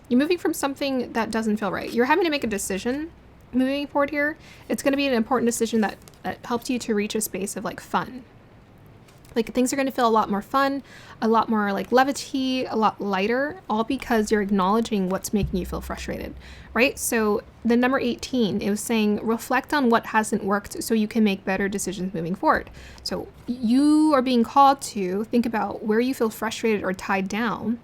you're moving from something that doesn't feel right. You're having to make a decision moving forward here. It's going to be an important decision that helps you to reach a space of like fun. Like things are going to feel a lot more fun, a lot more like levity, a lot lighter, all because you're acknowledging what's making you feel frustrated, right? So the number 18, it was saying reflect on what hasn't worked so you can make better decisions moving forward. So you are being called to think about where you feel frustrated or tied down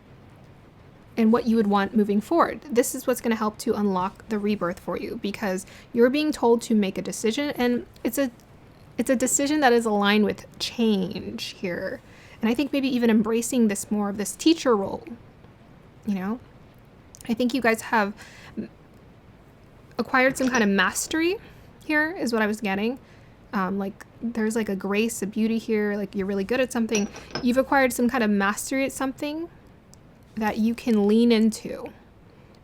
and what you would want moving forward. This is what's going to help to unlock the rebirth for you, because you're being told to make a decision, and it's a decision that is aligned with change here. And I think maybe even embracing this more of this teacher role, you know? I think you guys have acquired some kind of mastery here is what I was getting. Like there's like a grace, a beauty here, like you're really good at something. You've acquired some kind of mastery at something that you can lean into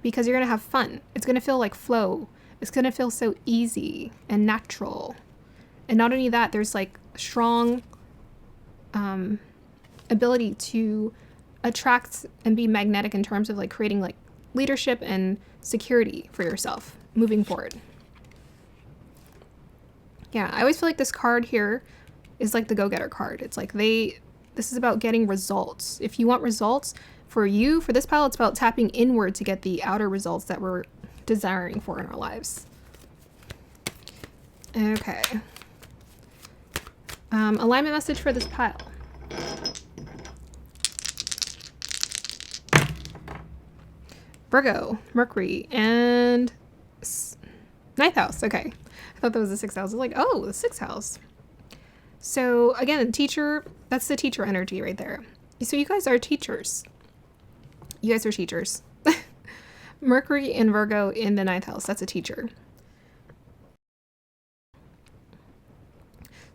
because you're going to have fun. It's going to feel like flow. It's going to feel so easy and natural. And not only that, there's like strong ability to attract and be magnetic in terms of like creating like leadership and security for yourself moving forward. Yeah, I always feel like this card here is like the go-getter card. It's like this is about getting results. If you want results for you, for this pile, it's about tapping inward to get the outer results that we're desiring for in our lives. Okay. Alignment message for this pile. Virgo, Mercury, and ninth house. Okay. I thought that was the sixth house. I was like, oh, the sixth house. So again, teacher, that's the teacher energy right there. So you guys are teachers. You guys are teachers. Mercury and Virgo in the ninth house. That's a teacher.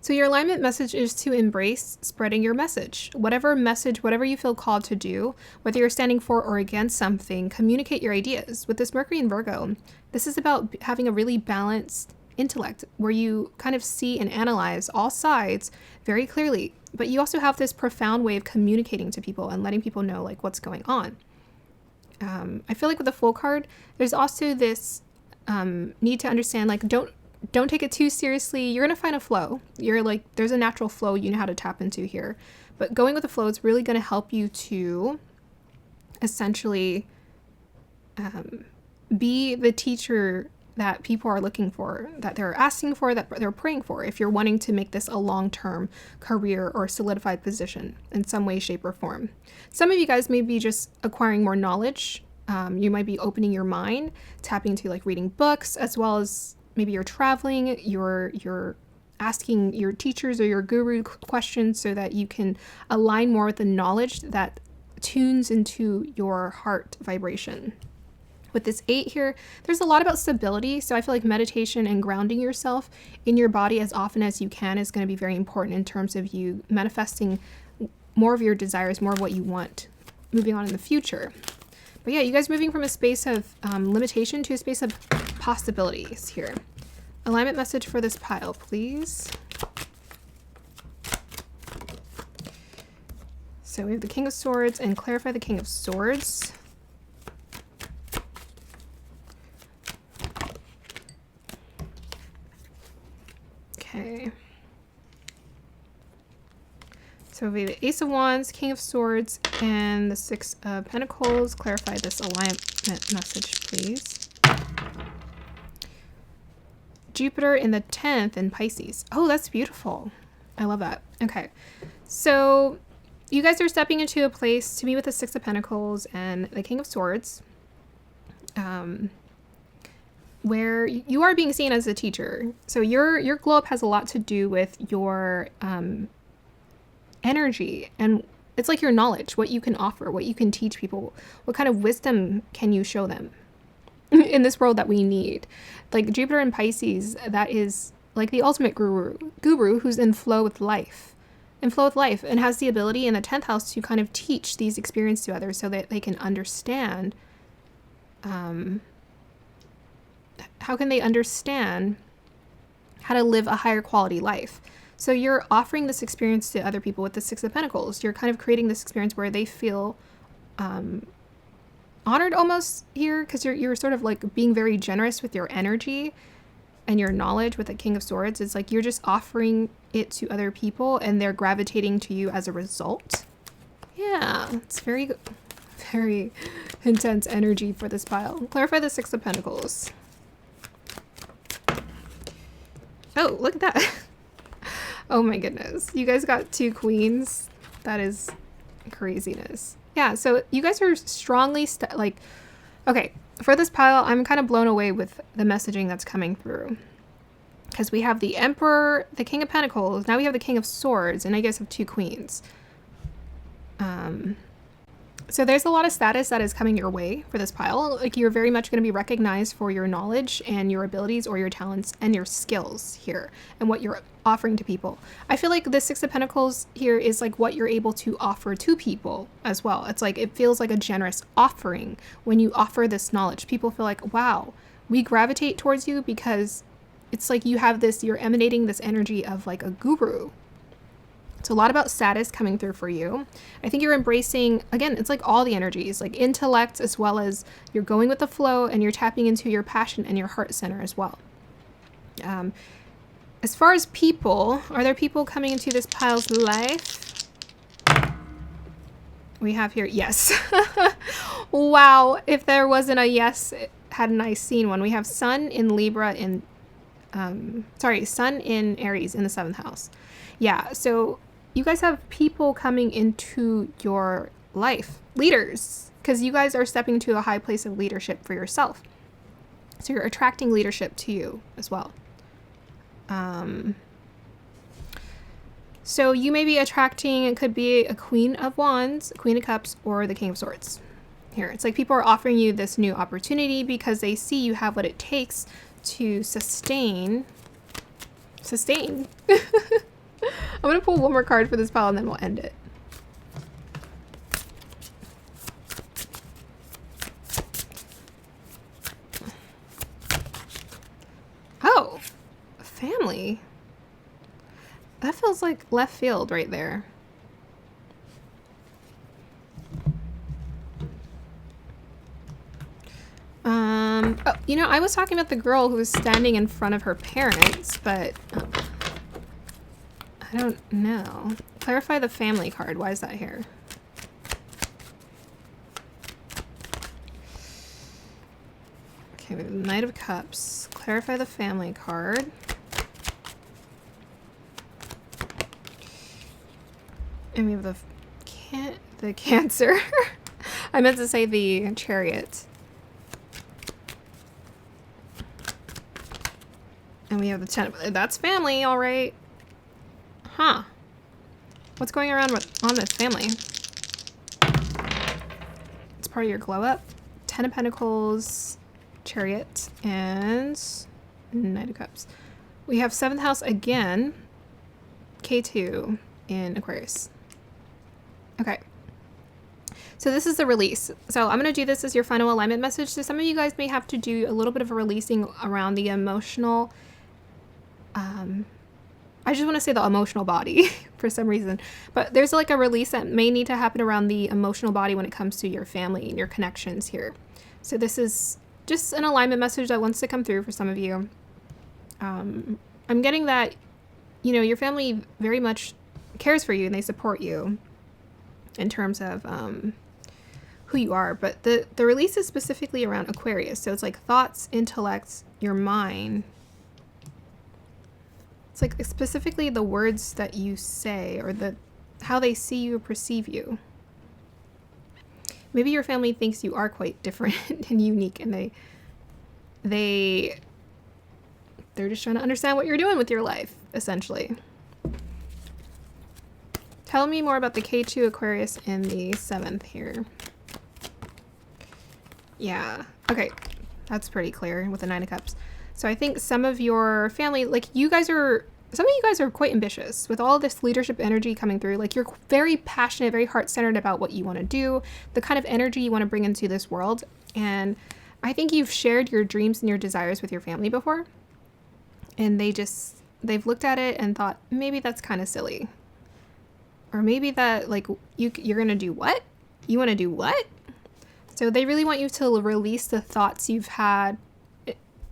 So your alignment message is to embrace spreading your message. Whatever message, whatever you feel called to do, whether you're standing for or against something, communicate your ideas. With this Mercury and Virgo, this is about having a really balanced intellect where you kind of see and analyze all sides very clearly, but you also have this profound way of communicating to people and letting people know like what's going on. I feel like with the Fool card, there's also this need to understand like don't take it too seriously. You're going to find a flow. You're like, there's a natural flow you know how to tap into here. But going with the flow is really going to help you to essentially be the teacher that people are looking for, that they're asking for, that they're praying for, if you're wanting to make this a long-term career or solidified position in some way, shape, or form. Some of you guys may be just acquiring more knowledge. You might be opening your mind, tapping into like reading books, as well as maybe you're traveling, you're asking your teachers or your guru questions so that you can align more with the knowledge that tunes into your heart vibration. With this 8 here, there's a lot about stability. So I feel like meditation and grounding yourself in your body as often as you can is going to be very important in terms of you manifesting more of your desires, more of what you want moving on in the future. But yeah, you guys moving from a space of limitation to a space of possibilities here. Alignment message for this pile, please. So we have the King of Swords and clarify the King of Swords. Okay. So we have the Ace of Wands, King of Swords, and the Six of Pentacles. Clarify this alignment message, please. Jupiter in the 10th in Pisces. Oh, that's beautiful. I love that. Okay. So you guys are stepping into a place to meet with the Six of Pentacles and the King of Swords, where you are being seen as a teacher. So your glow up has a lot to do with your energy, and it's like your knowledge, what you can offer, what you can teach people, what kind of wisdom can you show them in this world that we need. Like Jupiter in Pisces, that is like the ultimate guru who's in flow with life. And has the ability in the 10th house to kind of teach these experiences to others so that they can understand. How can they understand how to live a higher quality life? So you're offering this experience to other people with the Six of Pentacles. You're kind of creating this experience where they feel honored almost here, because you're sort of like being very generous with your energy and your knowledge with the King of Swords. It's like you're just offering it to other people and they're gravitating to you as a result. Yeah, it's very, very intense energy for this pile. Clarify the Six of Pentacles. Oh, look at that. Oh my goodness. You guys got two queens. That is craziness. Yeah, so you guys are strongly, okay, for this pile, I'm kind of blown away with the messaging that's coming through. Because we have the Emperor, the King of Pentacles, now we have the King of Swords, and I guess have 2 Queens. So there's a lot of status that is coming your way for this pile. Like, you're very much going to be recognized for your knowledge and your abilities or your talents and your skills here and what you're offering to people. I feel like the 6 of Pentacles here is like what you're able to offer to people as well. It's like, it feels like a generous offering when you offer this knowledge. People feel like, wow, we gravitate towards you because it's like you have this, you're emanating this energy of like a guru. It's a lot about status coming through for you. I think you're embracing, again, it's like all the energies, like intellect, as well as you're going with the flow and you're tapping into your passion and your heart center as well. As far as people, are there people coming into this pile's life? We have here, yes. Wow, if there wasn't a yes, hadn't I seen one? We have Sun in Libra in, Sun in Aries in the 7th house. Yeah, so you guys have people coming into your life, leaders, because you guys are stepping to a high place of leadership for yourself. So you're attracting leadership to you as well. So you may be attracting, it could be a Queen of Wands, Queen of Cups, or the King of Swords. Here, it's like people are offering you this new opportunity because they see you have what it takes to sustain. I'm going to pull one more card for this pile and then we'll end it. Oh, family. That feels like left field right there. Oh, you know, I was talking about the girl who was standing in front of her parents, but I don't know. Clarify the family card. Why is that here? Okay, we have the Knight of Cups. Clarify the family card. And we have the Cancer. I meant to say the Chariot. And we have the 10. That's family, all right. Huh. What's going around on with family? It's part of your glow up. 10 of Pentacles, Chariot, and Knight of Cups. We have 7th house again. K2 in Aquarius. Okay. So this is the release. So I'm going to do this as your final alignment message. So some of you guys may have to do a little bit of a releasing around the emotional, I just want to say the emotional body for some reason, but there's like a release that may need to happen around the emotional body when it comes to your family and your connections here. So this is just an alignment message that wants to come through for some of you. I'm getting that, you know, your family very much cares for you and they support you in terms of who you are, but the release is specifically around Aquarius. So it's like thoughts, intellect, your mind. It's like specifically the words that you say or how they see you or perceive you. Maybe your family thinks you are quite different and unique, and they're just trying to understand what you're doing with your life, essentially. Tell me more about the K2 Aquarius in the 7th here. Yeah, okay, that's pretty clear with the 9 of Cups. So I think some of your family, like some of you guys are quite ambitious with all this leadership energy coming through. Like, you're very passionate, very heart-centered about what you want to do, the kind of energy you want to bring into this world. And I think you've shared your dreams and your desires with your family before. And they've looked at it and thought, maybe that's kind of silly. Or maybe that, like, you're going to do what? You want to do what? So they really want you to release the thoughts you've had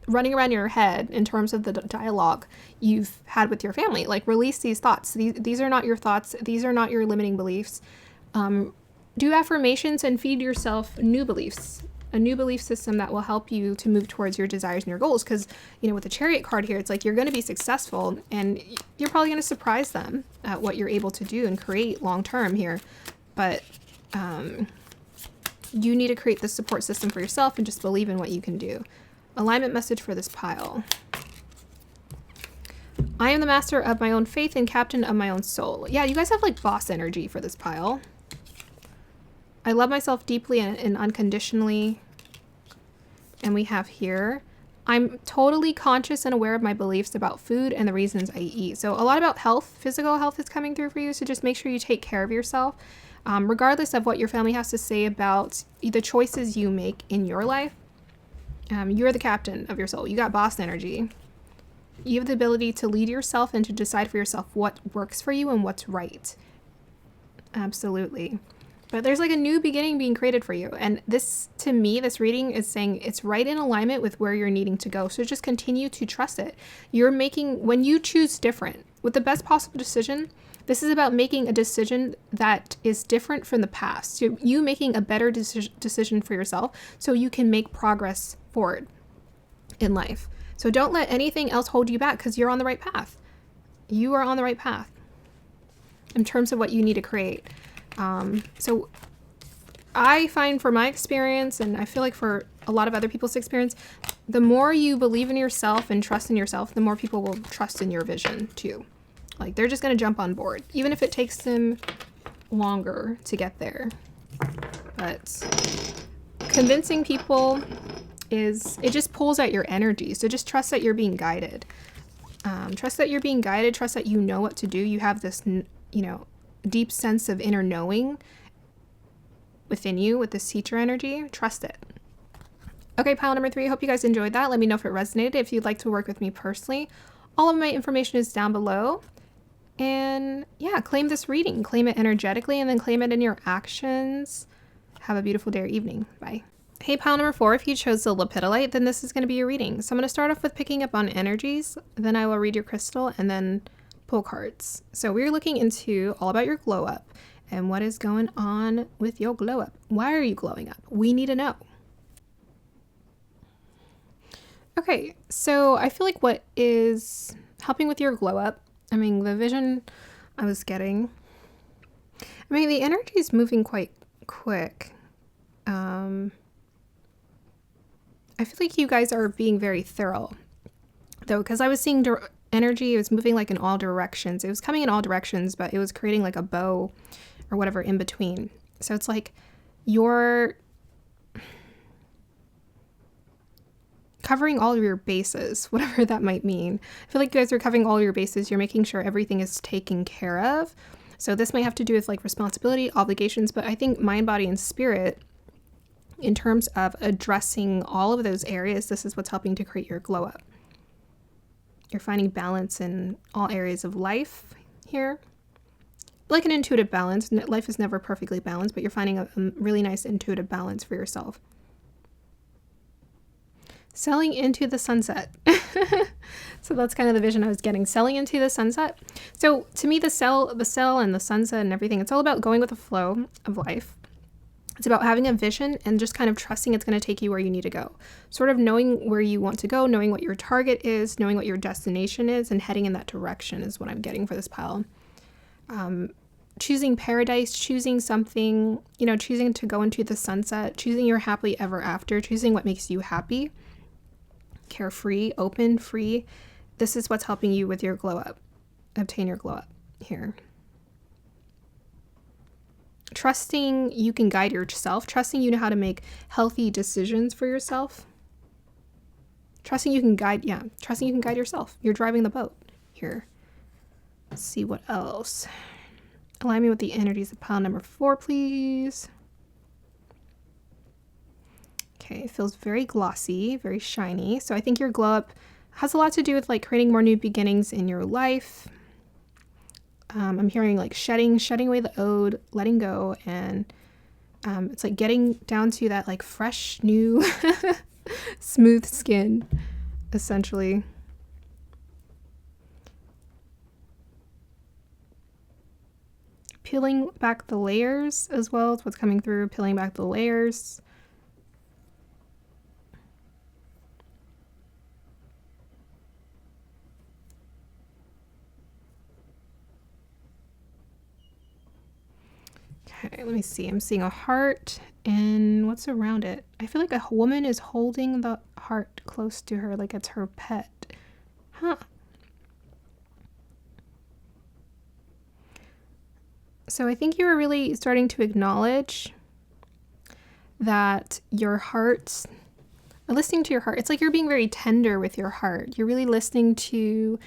running around your head in terms of the dialogue you've had with your family. Like, release these thoughts. These are not your thoughts. These are not your limiting beliefs. Do affirmations and feed yourself new beliefs, a new belief system that will help you to move towards your desires and your goals. Because, you know, with the Chariot card here, it's like you're going to be successful and you're probably going to surprise them at what you're able to do and create long term here. But You need to create this support system for yourself and just believe in what you can do. Alignment message for this pile. I am the master of my own faith and captain of my own soul. Yeah, you guys have like boss energy for this pile. I love myself deeply and unconditionally. And we have here, I'm totally conscious and aware of my beliefs about food and the reasons I eat. So a lot about health, physical health is coming through for you. So just make sure you take care of yourself. Regardless of what your family has to say about the choices you make in your life, you're the captain of your soul. You got boss energy. You have the ability to lead yourself and to decide for yourself what works for you and what's right. Absolutely. But there's like a new beginning being created for you. And this, to me, this reading is saying it's right in alignment with where you're needing to go. So just continue to trust it. You're making, when you choose different, with the best possible decision, this is about making a decision that is different from the past. So you making a better decision for yourself so you can make progress forward in life. So don't let anything else hold you back because you're on the right path. You are on the right path in terms of what you need to create. So I find from my experience, and I feel like for a lot of other people's experience, the more you believe in yourself and trust in yourself, the more people will trust in your vision too. Like they're just going to jump on board, even if it takes them longer to get there. But convincing people it just pulls at your energy. So just trust that you're being guided. Trust that you're being guided. Trust that you know what to do. You have this, deep sense of inner knowing within you with this teacher energy. Trust it. Okay, pile number 3. I hope you guys enjoyed that. Let me know if it resonated. If you'd like to work with me personally, all of my information is down below. And yeah, claim this reading. Claim it energetically and then claim it in your actions. Have a beautiful day or evening. Bye. Hey, pile number 4, if you chose the lepidolite, then this is going to be your reading. So I'm going to start off with picking up on energies. Then I will read your crystal and then pull cards. So we're looking into all about your glow up and what is going on with your glow up. Why are you glowing up? We need to know. Okay, so I feel like what is helping with your glow up, the vision I was getting, the energy is moving quite quick. I feel like you guys are being very thorough though, because I was seeing energy, it was moving like in all directions. It was coming in all directions, but it was creating like a bow or whatever in between. So it's like you're covering all of your bases, whatever that might mean. I feel like you guys are covering all your bases. You're making sure everything is taken care of. So this might have to do with like responsibility, obligations, but I think mind, body, and spirit, in terms of addressing all of those areas, this is what's helping to create your glow up. You're finding balance in all areas of life here. Like an intuitive balance. Life is never perfectly balanced, but you're finding a really nice intuitive balance for yourself. Selling into the sunset. So that's kind of the vision I was getting. Selling into the sunset. So to me, the cell and the sunset and everything, it's all about going with the flow of life. It's about having a vision and just kind of trusting it's going to take you where you need to go. Sort of knowing where you want to go, knowing what your target is, knowing what your destination is, and heading in that direction is what I'm getting for this pile. Choosing paradise, choosing something, choosing to go into the sunset, choosing your happily ever after, choosing what makes you happy, carefree, open, free. This is what's helping you with your glow up, obtain your glow up here. Trusting you can guide yourself, trusting you know how to make healthy decisions for yourself. Trusting you can guide yourself. You're driving the boat here. Let's see what else. Align me with the energies of pile number 4, please. Okay, it feels very glossy, very shiny. So I think your glow up has a lot to do with like creating more new beginnings in your life. I'm hearing like shedding away the old, letting go, and it's like getting down to that like fresh, new, smooth skin, essentially. Peeling back the layers as well is what's coming through, peeling back the layers. Okay, let me see. I'm seeing a heart and what's around it? I feel like a woman is holding the heart close to her like it's her pet. Huh. So I think you were really starting to acknowledge that your heart, listening to your heart, it's like you're being very tender with your heart. You're really listening to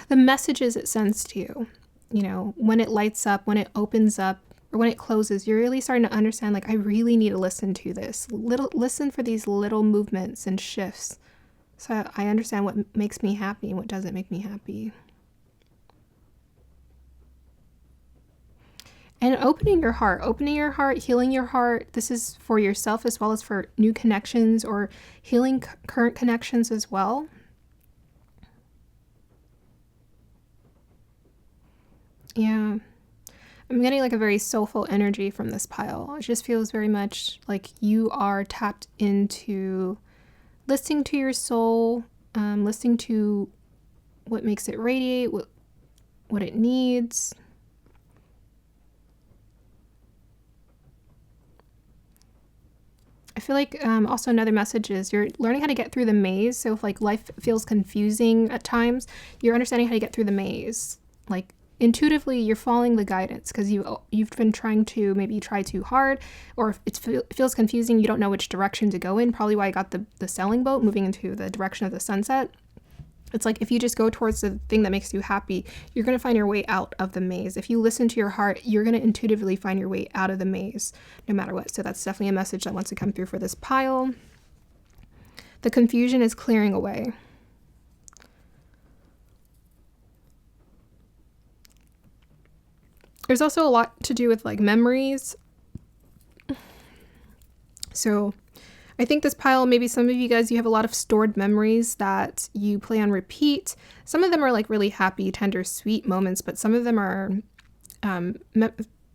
the messages it sends to you. You know, when it lights up, when it opens up, or when it closes, you're really starting to understand, like, I really need to listen to this. Listen for these little movements and shifts. So I understand what makes me happy and what doesn't make me happy. And opening your heart, healing your heart. This is for yourself as well as for new connections or healing current connections as well. Yeah. I'm getting like a very soulful energy from this pile. It just feels very much like you are tapped into listening to your soul, listening to what makes it radiate, what it needs. I feel like also another message is you're learning how to get through the maze. So if like life feels confusing at times, you're understanding how to get through the maze. Like intuitively, you're following the guidance because you've been trying to maybe try too hard, or if it feels confusing, you don't know which direction to go in. Probably why I got the sailing boat moving into the direction of the sunset. It's like if you just go towards the thing that makes you happy, you're going to find your way out of the maze. If you listen to your heart, you're going to intuitively find your way out of the maze no matter what. So that's definitely a message that wants to come through for this pile. The confusion is clearing away. There's also a lot to do with like memories. So I think this pile, maybe some of you guys, you have a lot of stored memories that you play on repeat. Some of them are like really happy, tender, sweet moments, but some of them are,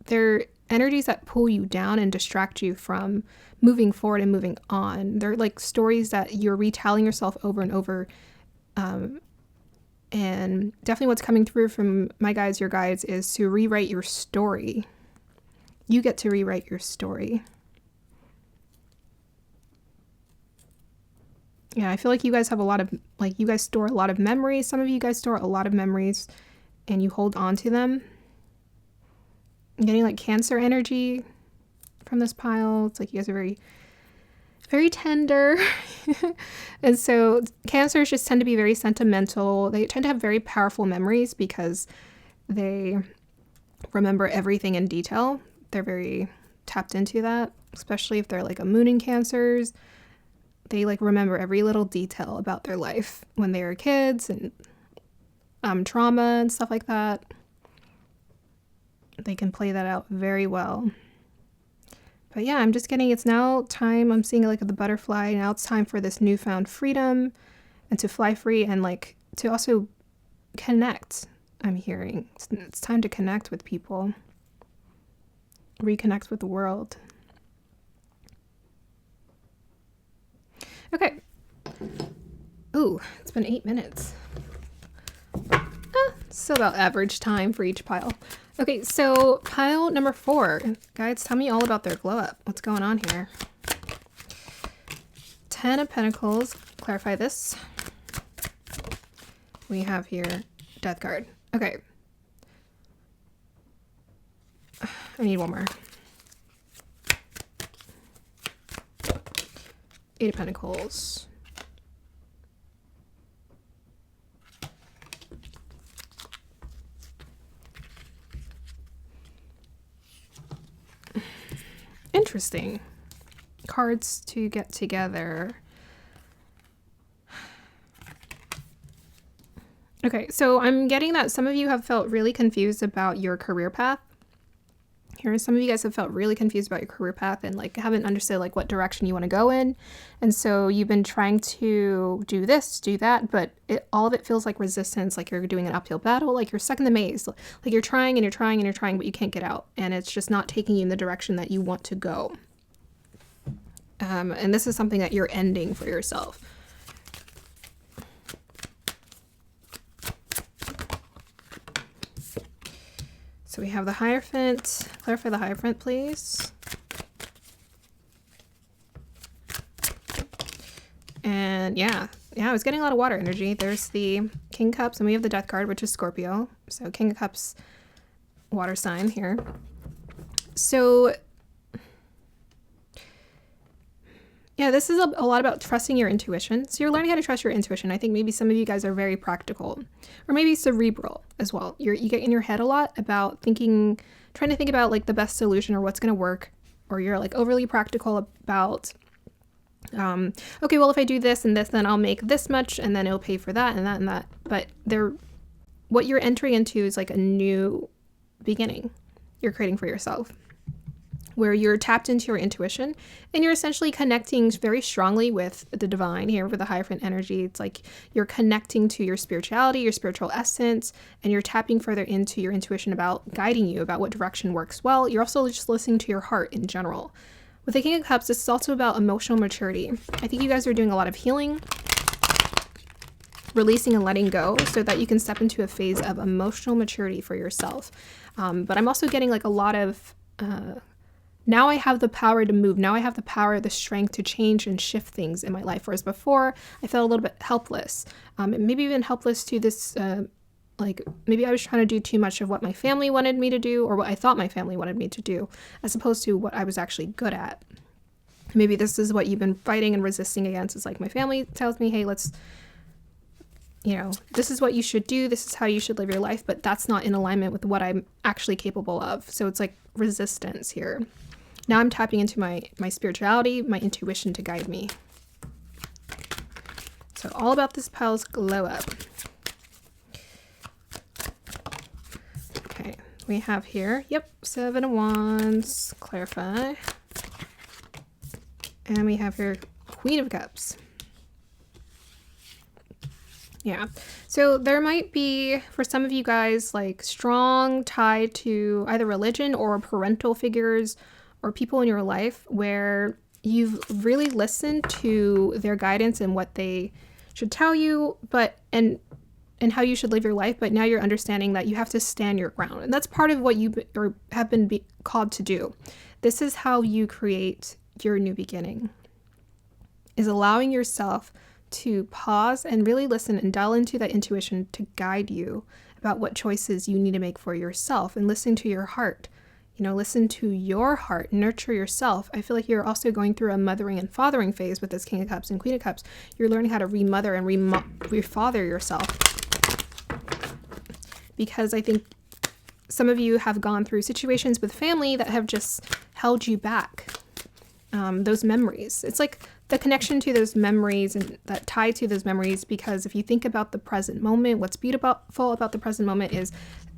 they're energies that pull you down and distract you from moving forward and moving on. They're like stories that you're retelling yourself over and over. And definitely what's coming through from my guides, your guides, is to rewrite your story. You get to rewrite your story. Yeah, I feel like you guys have a lot of, like, you guys store a lot of memories. Some of you guys store a lot of memories and you hold on to them. I'm getting like Cancer energy from this pile. It's like you guys are very, very tender. And so Cancers just tend to be very sentimental. They tend to have very powerful memories because they remember everything in detail. They're very tapped into that, especially if they're like a moon in Cancers. They like remember every little detail about their life when they were kids and trauma and stuff like that. They can play that out very well. But yeah, I'm just getting, it's now time, I'm seeing like the butterfly, now it's time for this newfound freedom and to fly free and like to also connect, I'm hearing. It's time to connect with people, reconnect with the world. Okay. Ooh, it's been 8 minutes. Still about average time for each pile. Okay, so pile number 4. Guys, tell me all about their glow up. What's going on here? 10 of Pentacles. Clarify this. We have here Death card. Okay. I need one more. 8 of Pentacles. Interesting. Cards to get together. Okay, so I'm getting that some of you have felt really confused about your career path. Here, some of you guys have felt really confused about your career path and like haven't understood like what direction you want to go in. And so you've been trying to do this, do that, but all of it feels like resistance, like you're doing an uphill battle, like you're stuck in the maze. Like you're trying and you're trying and you're trying, but you can't get out. And it's just not taking you in the direction that you want to go. And this is something that you're ending for yourself. So we have the Hierophant. Clarify the Hierophant, please. And yeah, I was getting a lot of water energy. There's the King of Cups, and we have the Death card, which is Scorpio. So King of Cups, water sign here. So yeah, this is a lot about trusting your intuition. So you're learning how to trust your intuition. I think maybe some of you guys are very practical, or maybe cerebral as well. You get in your head a lot about trying to think about like the best solution or what's going to work, or you're like overly practical about, okay, well, if I do this and this, then I'll make this much, and then it'll pay for that and that and that. But what you're entering into is like a new beginning you're creating for yourself, where you're tapped into your intuition and you're essentially connecting very strongly with the divine here with the Hierophant energy. It's like you're connecting to your spirituality, your spiritual essence, and you're tapping further into your intuition about guiding you, about what direction works well. You're also just listening to your heart in general. With the King of Cups, this is also about emotional maturity. I think you guys are doing a lot of healing, releasing and letting go so that you can step into a phase of emotional maturity for yourself. But I'm also getting like a lot of, now I have the power to move. Now I have the power, the strength to change and shift things in my life. Whereas before I felt a little bit helpless, and maybe even helpless to this, like maybe I was trying to do too much of what my family wanted me to do, or what I thought my family wanted me to do, as opposed to what I was actually good at. Maybe this is what you've been fighting and resisting against. It's like my family tells me, hey, this is what you should do. This is how you should live your life. But that's not in alignment with what I'm actually capable of. So it's like resistance here. Now I'm tapping into my spirituality, my intuition to guide me. So all about this Pell's glow up. Okay, we have here, Seven of Wands, clarify. And we have here Queen of Cups. Yeah, so there might be, for some of you guys, like strong tie to either religion or parental figures or people in your life where you've really listened to their guidance and what they should tell you, and how you should live your life, but now you're understanding that you have to stand your ground. And that's part of what you have been called to do. This is how you create your new beginning, is allowing yourself to pause and really listen and dial into that intuition to guide you about what choices you need to make for yourself, and listen to your heart. Listen to your heart, nurture yourself. I feel like you're also going through a mothering and fathering phase with this King of Cups and Queen of Cups. You're learning how to remother and refather yourself. Because I think some of you have gone through situations with family that have just held you back. Those memories. It's like the connection to those memories and that tie to those memories, because if you think about the present moment, what's beautiful about the present moment is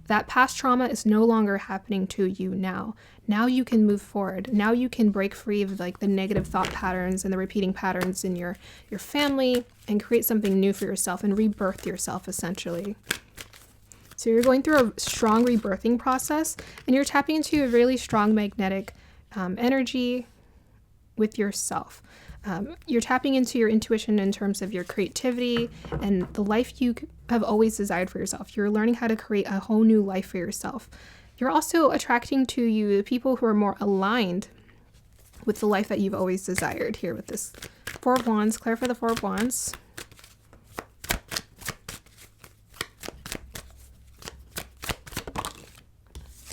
that past trauma is no longer happening to you now. Now you can move forward. Now you can break free of like the negative thought patterns and the repeating patterns in your family, and create something new for yourself and rebirth yourself essentially. So you're going through a strong rebirthing process, and you're tapping into a really strong magnetic energy with yourself. You're tapping into your intuition in terms of your creativity and the life you have always desired for yourself. You're learning how to create a whole new life for yourself. You're also attracting to you the people who are more aligned with the life that you've always desired here with this Four of Wands. Clarify the Four of Wands.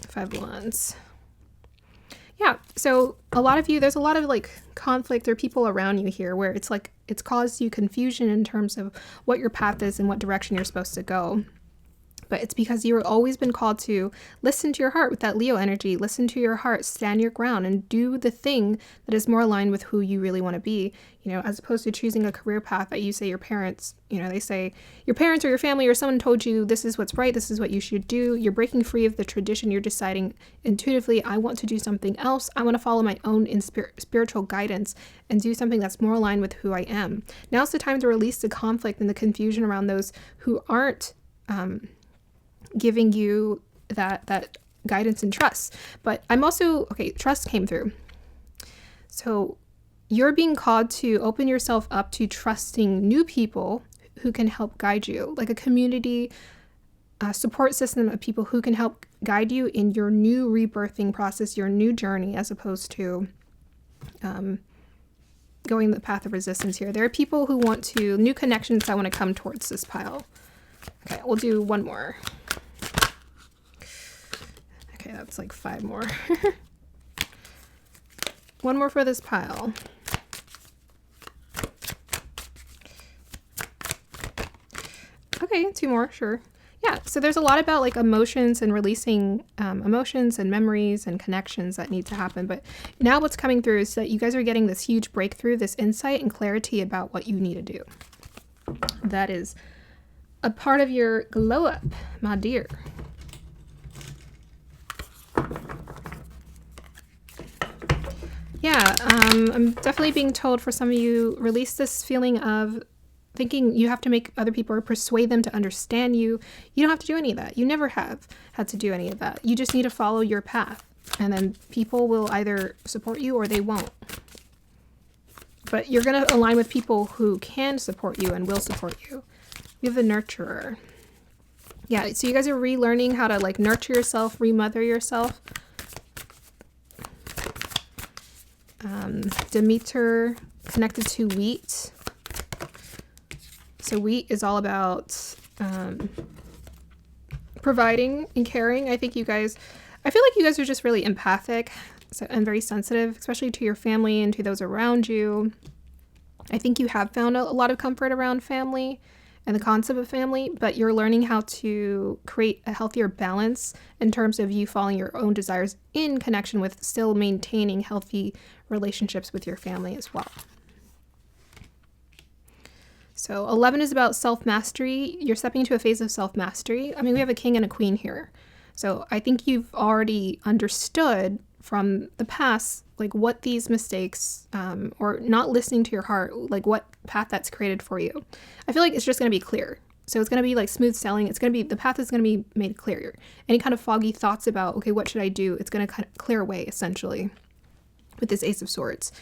Five of Wands. Yeah, so a lot of you, there's a lot of like conflict or people around you here where it's like it's caused you confusion in terms of what your path is and what direction you're supposed to go. But it's because you've always been called to listen to your heart with that Leo energy. Listen to your heart, stand your ground, and do the thing that is more aligned with who you really want to be, as opposed to choosing a career path that you say your parents, they say your parents or your family or someone told you this is what's right, this is what you should do. You're breaking free of the tradition. You're deciding intuitively, I want to do something else. I want to follow my own spiritual guidance and do something that's more aligned with who I am. Now's the time to release the conflict and the confusion around those who aren't giving you that guidance and trust. But I'm also, trust came through. So you're being called to open yourself up to trusting new people who can help guide you, like a community support system of people who can help guide you in your new rebirthing process, your new journey, as opposed to going the path of resistance here. There are people who want to, new connections that want to come towards this pile. Okay, we'll do one more. Okay, that's like 5 more. One more for this pile. Okay, 2 more, sure. Yeah, so there's a lot about like emotions and releasing emotions and memories and connections that need to happen. But now what's coming through is that you guys are getting this huge breakthrough, this insight and clarity about what you need to do. That is a part of your glow up, my dear. Yeah, I'm definitely being told for some of you, release this feeling of thinking you have to make other people or persuade them to understand you. You don't have to do any of that. You never have had to do any of that. You just need to follow your path. And then people will either support you or they won't. But you're going to align with people who can support you and will support you. You have the nurturer. Yeah, so you guys are relearning how to like nurture yourself, remother yourself. Demeter connected to wheat. So wheat is all about providing and caring. I feel like you guys are just really empathic and very sensitive, especially to your family and to those around you. I think you have found a lot of comfort around family and the concept of family, but you're learning how to create a healthier balance in terms of you following your own desires in connection with still maintaining healthy relationships with your family as well. So 11 is about self-mastery. You're stepping into a phase of self-mastery. I mean, we have a king and a queen here. So I think you've already understood from the past, like what these mistakes, or not listening to your heart, like what path that's created for you. I feel like it's just going to be clear. So it's going to be like smooth sailing. The path is going to be made clearer. Any kind of foggy thoughts about, okay, what should I do? It's going to kind of clear away essentially with this Ace of Swords.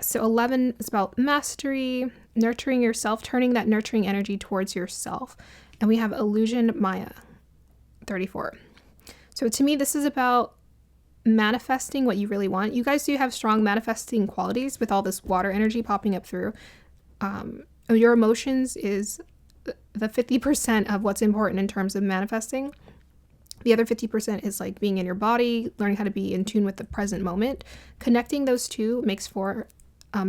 So 11 is about mastery, nurturing yourself, turning that nurturing energy towards yourself. And we have illusion Maya, 34. So to me, this is about manifesting what you really want. You guys do have strong manifesting qualities with all this water energy popping up through. Your emotions is the 50% of what's important in terms of manifesting. The other 50% is like being in your body, learning how to be in tune with the present moment. Connecting those two makes for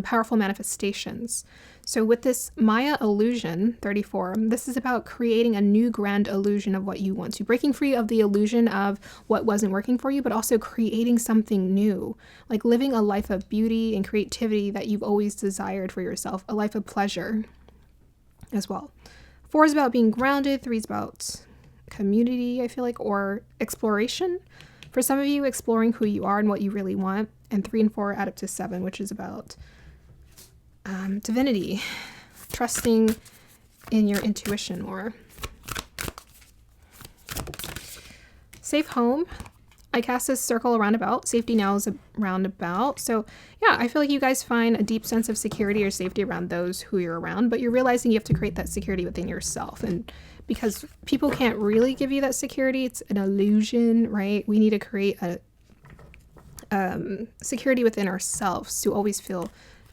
powerful manifestations. So with this Maya illusion, 34, this is about creating a new grand illusion of what you want to. Breaking free of the illusion of what wasn't working for you, but also creating something new. Like living a life of beauty and creativity that you've always desired for yourself. A life of pleasure as well. 4 is about being grounded. 3 is about community, I feel like, or exploration. For some of you, exploring who you are and what you really want. And 3 and 4 add up to 7, which is about divinity, trusting in your intuition more. Safe home. I cast this circle around about. Safety now is a roundabout. So yeah, I feel like you guys find a deep sense of security or safety around those who you're around, but you're realizing you have to create that security within yourself. And because people can't really give you that security, it's an illusion, right? We need to create a security within ourselves to always feel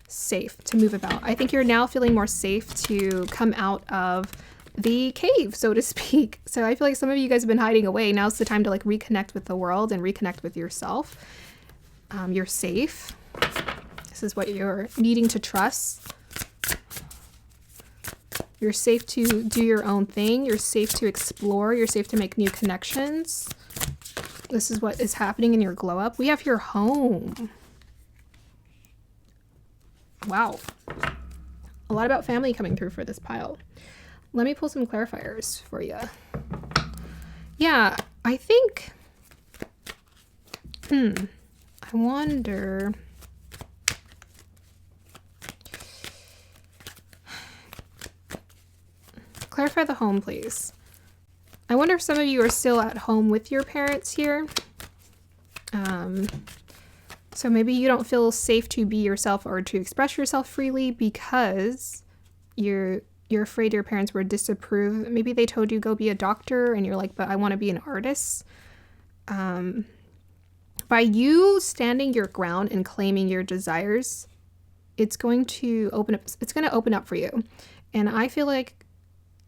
safe to move about. I think you're now feeling more safe to come out of the cave, so to speak. So I feel like some of you guys have been hiding away. Now's the time to like reconnect with the world and reconnect with yourself. You're safe. This is what you're needing to trust. You're safe to do your own thing. You're safe to explore. You're safe to make new connections. This is what is happening in your glow up. We have your home. Wow. A lot about family coming through for this pile. Let me pull some clarifiers for you. Yeah, I think, I wonder, clarify the home, please. I wonder if some of you are still at home with your parents here. So maybe you don't feel safe to be yourself or to express yourself freely because you're you're afraid your parents would disapprove. Maybe they told you go be a doctor and you're like, but I want to be an artist. By you standing your ground and claiming your desires, it's going to open up for you. And I feel like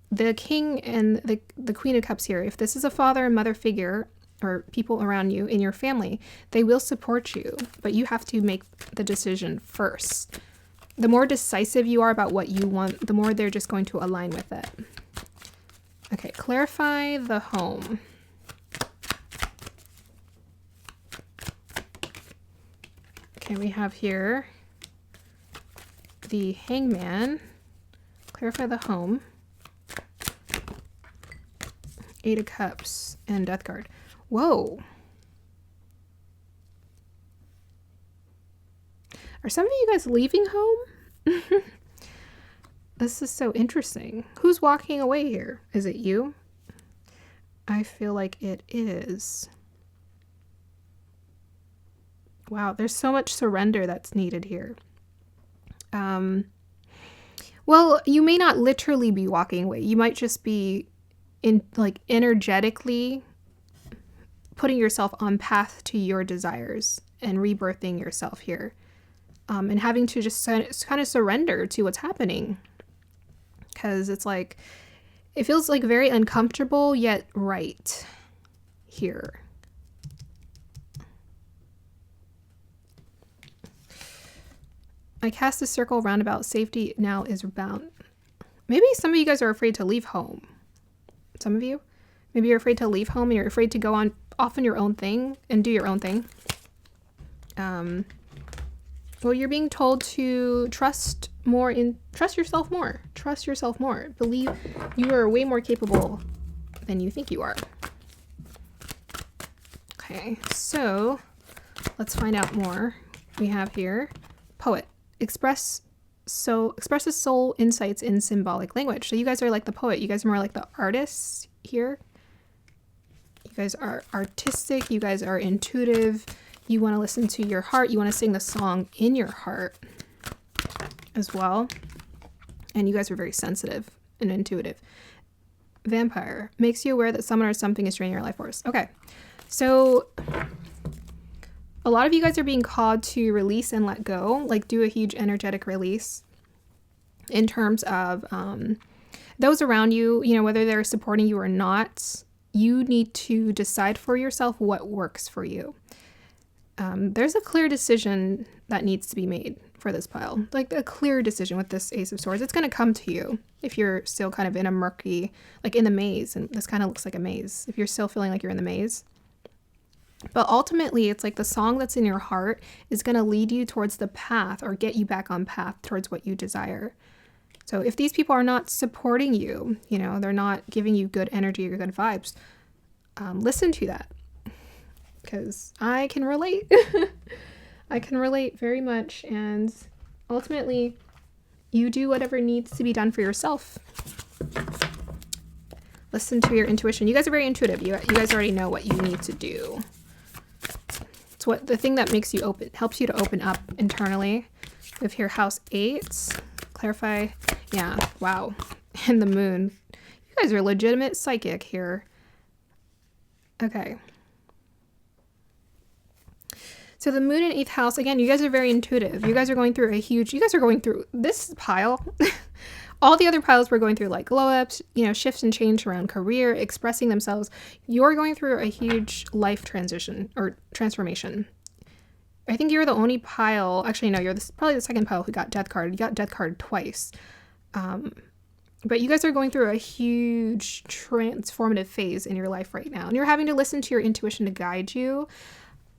the king and the queen of cups here, if this is a father and mother figure or people around you in your family, they will support you, but you have to make the decision first. The more decisive you are about what you want, the more they're just going to align with it. Okay, clarify the home. Okay, we have here the hangman. Clarify the home. Eight of Cups and Death card. Whoa. Are some of you guys leaving home? This is so interesting. Who's walking away here? Is it you? I feel like it is. Wow, there's so much surrender that's needed here. Well, you may not literally be walking away. You might just be energetically putting yourself on path to your desires and rebirthing yourself here. And having to just kind of surrender to what's happening. Because it's like, it feels like very uncomfortable yet right here. I cast a circle roundabout. Safety now is bound. Maybe some of you guys are afraid to leave home. Some of you. Maybe you're afraid to leave home and you're afraid to go off on your own thing and do your own thing. Well, you're being told to trust yourself more. Trust yourself more. Believe you are way more capable than you think you are. Okay, so let's find out more. We have here, poet. Expresses soul insights in symbolic language. So you guys are like the poet. You guys are more like the artists here. You guys are artistic. You guys are intuitive. You want to listen to your heart. You want to sing the song in your heart as well. And you guys are very sensitive and intuitive. Vampire. Makes you aware that someone or something is draining your life force. Okay. So a lot of you guys are being called to release and let go, like do a huge energetic release in terms of those around you, whether they're supporting you or not. You need to decide for yourself what works for you. There's a clear decision that needs to be made for this pile, like a clear decision with this Ace of Swords. It's going to come to you if you're still kind of in a murky, like in the maze, and this kind of looks like a maze, if you're still feeling like you're in the maze. But ultimately, it's like the song that's in your heart is going to lead you towards the path or get you back on path towards what you desire. So if these people are not supporting you, they're not giving you good energy or good vibes, listen to that. Because I can relate. I can relate very much. And ultimately, you do whatever needs to be done for yourself. Listen to your intuition. You guys are very intuitive. You guys already know what you need to do. It's what the thing that makes you open, helps you to open up internally. We have here house 8. Clarify. Yeah. Wow. And the moon. You guys are legitimate psychic here. Okay. So the moon in 8th house, again, you guys are very intuitive. You guys are going through this pile. All the other piles were going through like glow ups, shifts and change around career, expressing themselves. You're going through a huge life transition or transformation. I think you're the only pile, actually no, you're probably the second pile who got Death card. You got Death card twice. But you guys are going through a huge transformative phase in your life right now. And you're having to listen to your intuition to guide you.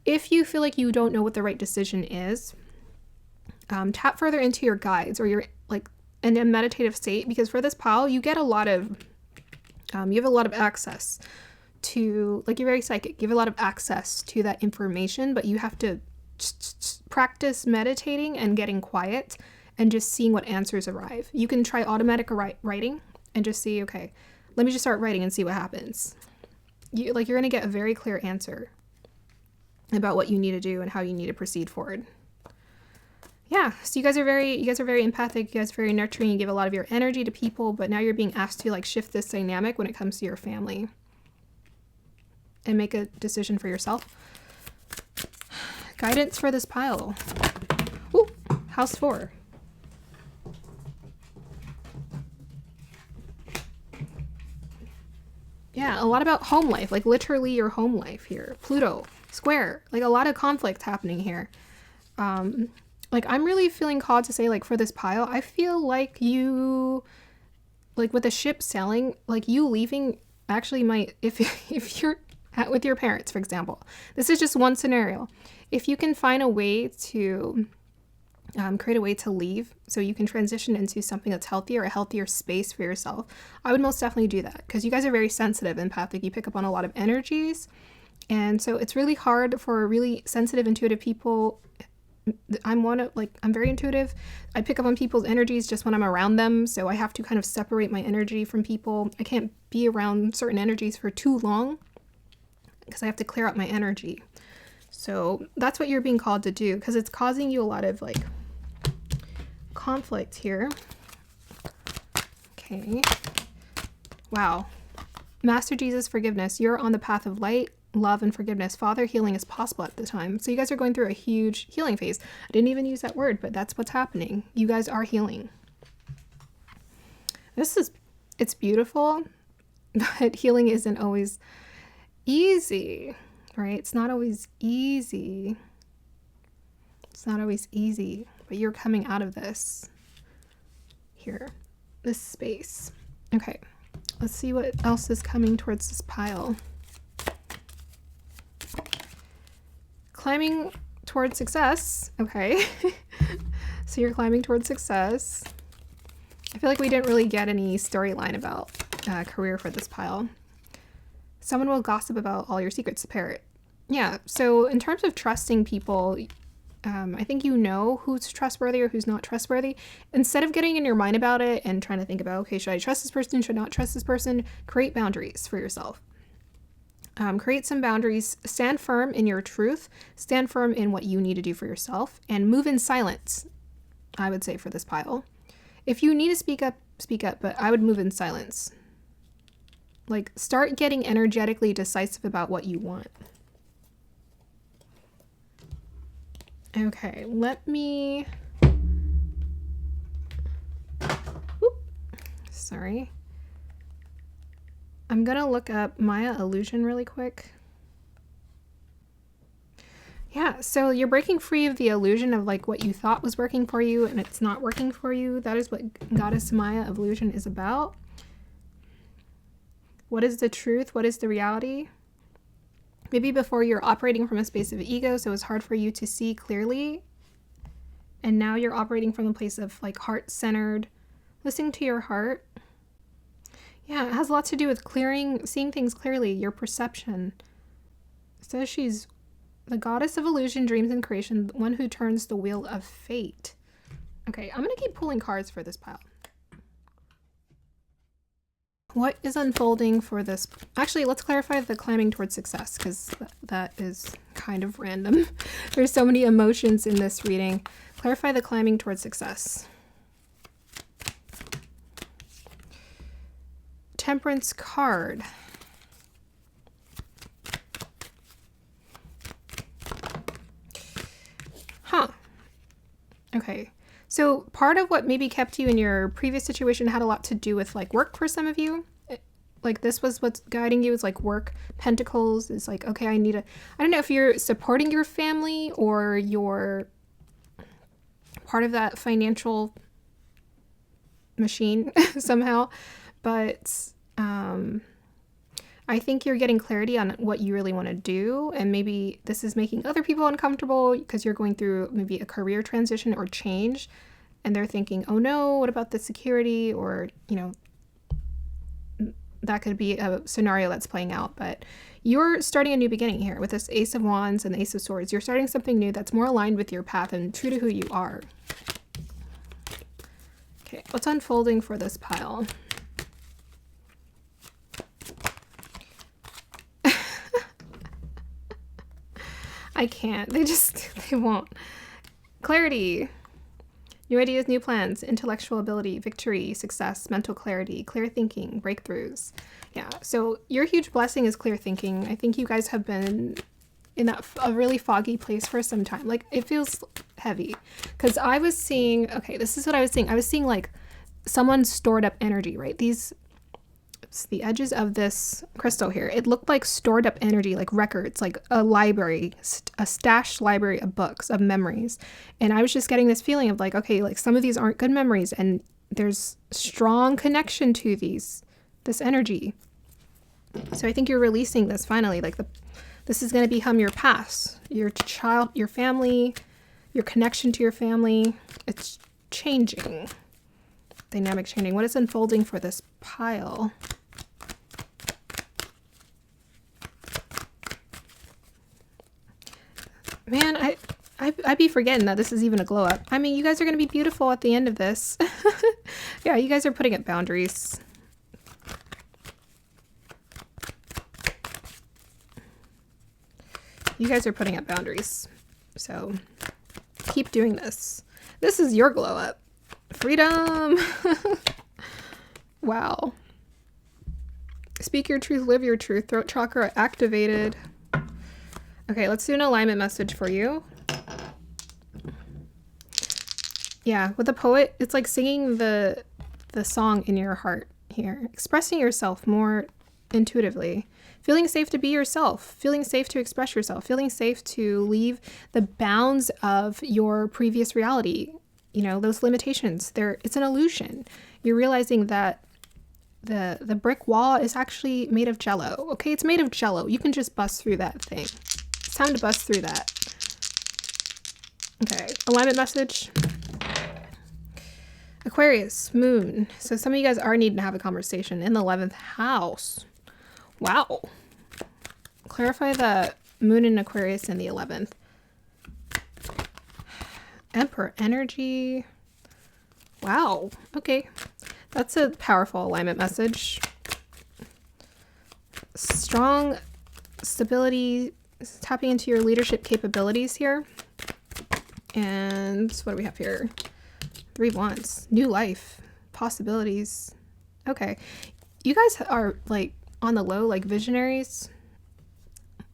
If you feel like you don't know what the right decision is, tap further into your guides or your in a meditative state, because for this pile, you get a lot of, you have a lot of access to, you're very psychic. You have a lot of access to that information, but you have to practice meditating and getting quiet and just seeing what answers arrive. You can try automatic writing and just see, okay, let me just start writing and see what happens. You're going to get a very clear answer about what you need to do and how you need to proceed forward. Yeah, so you guys are very empathic, you guys are very nurturing, you give a lot of your energy to people, but now you're being asked to like shift this dynamic when it comes to your family and make a decision for yourself. Guidance for this pile. Ooh, house 4. Yeah, a lot about home life, like literally your home life here. Pluto, square, like a lot of conflict happening here. Like I'm really feeling called to say, like, for this pile, I feel like you, like with the ship sailing, like you leaving actually might, if you're with your parents, for example, this is just one scenario. If you can find a way to create a way to leave so you can transition into something that's healthier, a healthier space for yourself, I would most definitely do that, because you guys are very sensitive, empathic. You pick up on a lot of energies, and so it's really hard for really sensitive, intuitive people. I'm very intuitive. I pick up on people's energies just when I'm around them, so I have to kind of separate my energy from people. I can't be around certain energies for too long because I have to clear out my energy. So that's what you're being called to do, because it's causing you a lot of like conflict here. Okay. Wow. Master Jesus, forgiveness. You're on the path of light, love, and forgiveness. Father, healing is possible at the time. So you guys are going through a huge healing phase. I didn't even use that word, but that's what's happening. You guys are healing. It's beautiful, but healing isn't always easy, right? It's not always easy. It's not always easy, but you're coming out of this here, this space. Okay, let's see what else is coming towards this pile. Climbing towards success. Okay. So you're climbing towards success. I feel like we didn't really get any storyline about career for this pile. Someone will gossip about all your secrets, the parrot. Yeah, so in terms of trusting people, I think you know who's trustworthy or who's not trustworthy. Instead of getting in your mind about it and trying to think about, okay, should I trust this person, should I not trust this person, create boundaries for yourself. Create some boundaries, stand firm in your truth, stand firm in what you need to do for yourself, and move in silence, I would say, for this pile. If you need to speak up, but I would move in silence. Like, start getting energetically decisive about what you want. Okay, let me... Whoop. Sorry. I'm gonna look up Maya illusion really quick. Yeah, so you're breaking free of the illusion of like what you thought was working for you and it's not working for you. That is what Goddess Maya illusion is about. What is the truth? What is the reality? Maybe before you're operating from a space of ego, so it's hard for you to see clearly. And now you're operating from a place of like heart-centered, listening to your heart. Yeah, it has a lot to do with clearing, seeing things clearly, your perception. It says she's the goddess of illusion, dreams, and creation, the one who turns the wheel of fate. Okay, I'm gonna keep pulling cards for this pile. What is unfolding for this? Actually, let's clarify the climbing towards success, because that is kind of random. There's so many emotions in this reading. Clarify the climbing towards success. Temperance card. Huh. Okay. So part of what maybe kept you in your previous situation had a lot to do with like work for some of you. Like this was what's guiding you, is like work. Pentacles is like, okay, I don't know if you're supporting your family or you're part of that financial machine somehow, but I think you're getting clarity on what you really want to do, and maybe this is making other people uncomfortable because you're going through maybe a career transition or change, and they're thinking, oh no, what about the security? Or, you know, that could be a scenario that's playing out. But you're starting a new beginning here with this Ace of Wands and the Ace of Swords. You're starting something new that's more aligned with your path and true to who you are. Okay, what's unfolding for this pile? I can't. They won't. Clarity. New ideas, new plans, intellectual ability, victory, success, mental clarity, clear thinking, breakthroughs. Yeah, so your huge blessing is clear thinking. I think you guys have been in a really foggy place for some time. Like, it feels heavy. Because I was seeing, okay, this is what I was seeing. I was seeing, like, someone's stored up energy, right? The edges of this crystal here, it looked like stored up energy, like records, like a library, a stashed library of books, of memories. And I was just getting this feeling of like, okay, like some of these aren't good memories, and there's strong connection to this energy. So I think you're releasing this finally. Like this is going to become your past, your child, your family, your connection to your family. It's changing. Dynamic changing. What is unfolding for this pile? Man, I'd be forgetting that this is even a glow up. I mean, you guys are going to be beautiful at the end of this. Yeah, you guys are putting up boundaries. You guys are putting up boundaries. So keep doing this. This is your glow up. Freedom. Wow. Speak your truth, live your truth. Throat chakra activated. Okay, let's do an alignment message for you. Yeah, with the poet, it's like singing the song in your heart here. Expressing yourself more intuitively. Feeling safe to be yourself. Feeling safe to express yourself. Feeling safe to leave the bounds of your previous reality. You know, those limitations. It's an illusion. You're realizing that the brick wall is actually made of jello. Okay, it's made of jello. You can just bust through that thing. It's time to bust through that. Okay, alignment message. Aquarius, moon. So some of you guys are needing to have a conversation in the 11th house. Wow. Clarify the moon in Aquarius in the 11th. Emperor energy. Wow. Okay. That's a powerful alignment message. Strong stability, tapping into your leadership capabilities here. And what do we have here? 3 wands. New life. Possibilities. Okay. You guys are like on the low, like visionaries.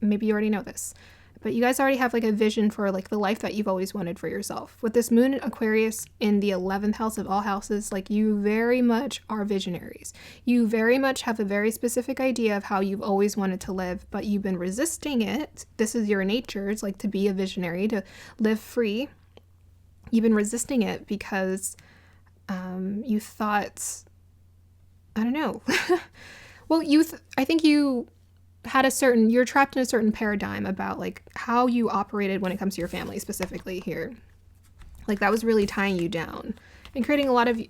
Maybe you already know this. But you guys already have like a vision for like the life that you've always wanted for yourself. With this moon in Aquarius in the 11th house of all houses, like you very much are visionaries. You very much have a very specific idea of how you've always wanted to live, but you've been resisting it. This is your nature. It's like to be a visionary, to live free. You've been resisting it because you thought, I don't know. Well, I think you're trapped in a certain paradigm about like how you operated when it comes to your family specifically here. Like that was really tying you down and creating a lot of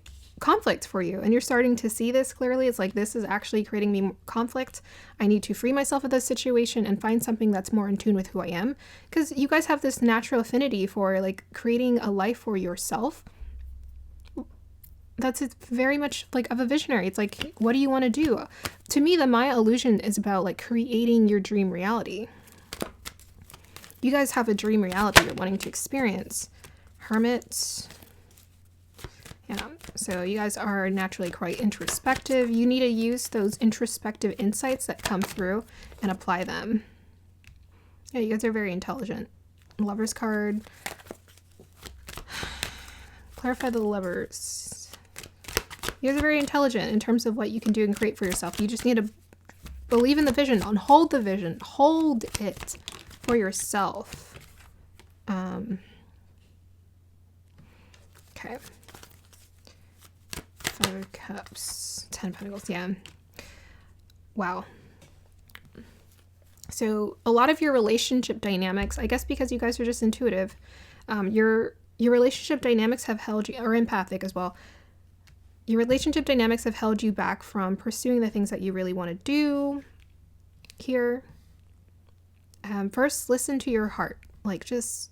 conflict for you. And you're starting to see this clearly. It's like, this is actually creating me conflict. I need to free myself of this situation and find something that's more in tune with who I am. Because you guys have this natural affinity for like creating a life for yourself. That's very much like of a visionary. It's like, what do you want to do? To me, the Maya illusion is about like creating your dream reality. You guys have a dream reality you're wanting to experience. Hermit. Yeah, so you guys are naturally quite introspective. You need to use those introspective insights that come through and apply them. Yeah, you guys are very intelligent. Lover's card. Clarify the lovers. You guys are very intelligent in terms of what you can do and create for yourself. You just need to believe in the vision and hold the vision. Hold it for yourself. Okay. 5 of Cups. 10 of Pentacles. Yeah. Wow. So a lot of your relationship dynamics, I guess because you guys are just intuitive, your relationship dynamics have held you, or empathic as well. Your relationship dynamics have held you back from pursuing the things that you really want to do here. First, listen to your heart. Like, just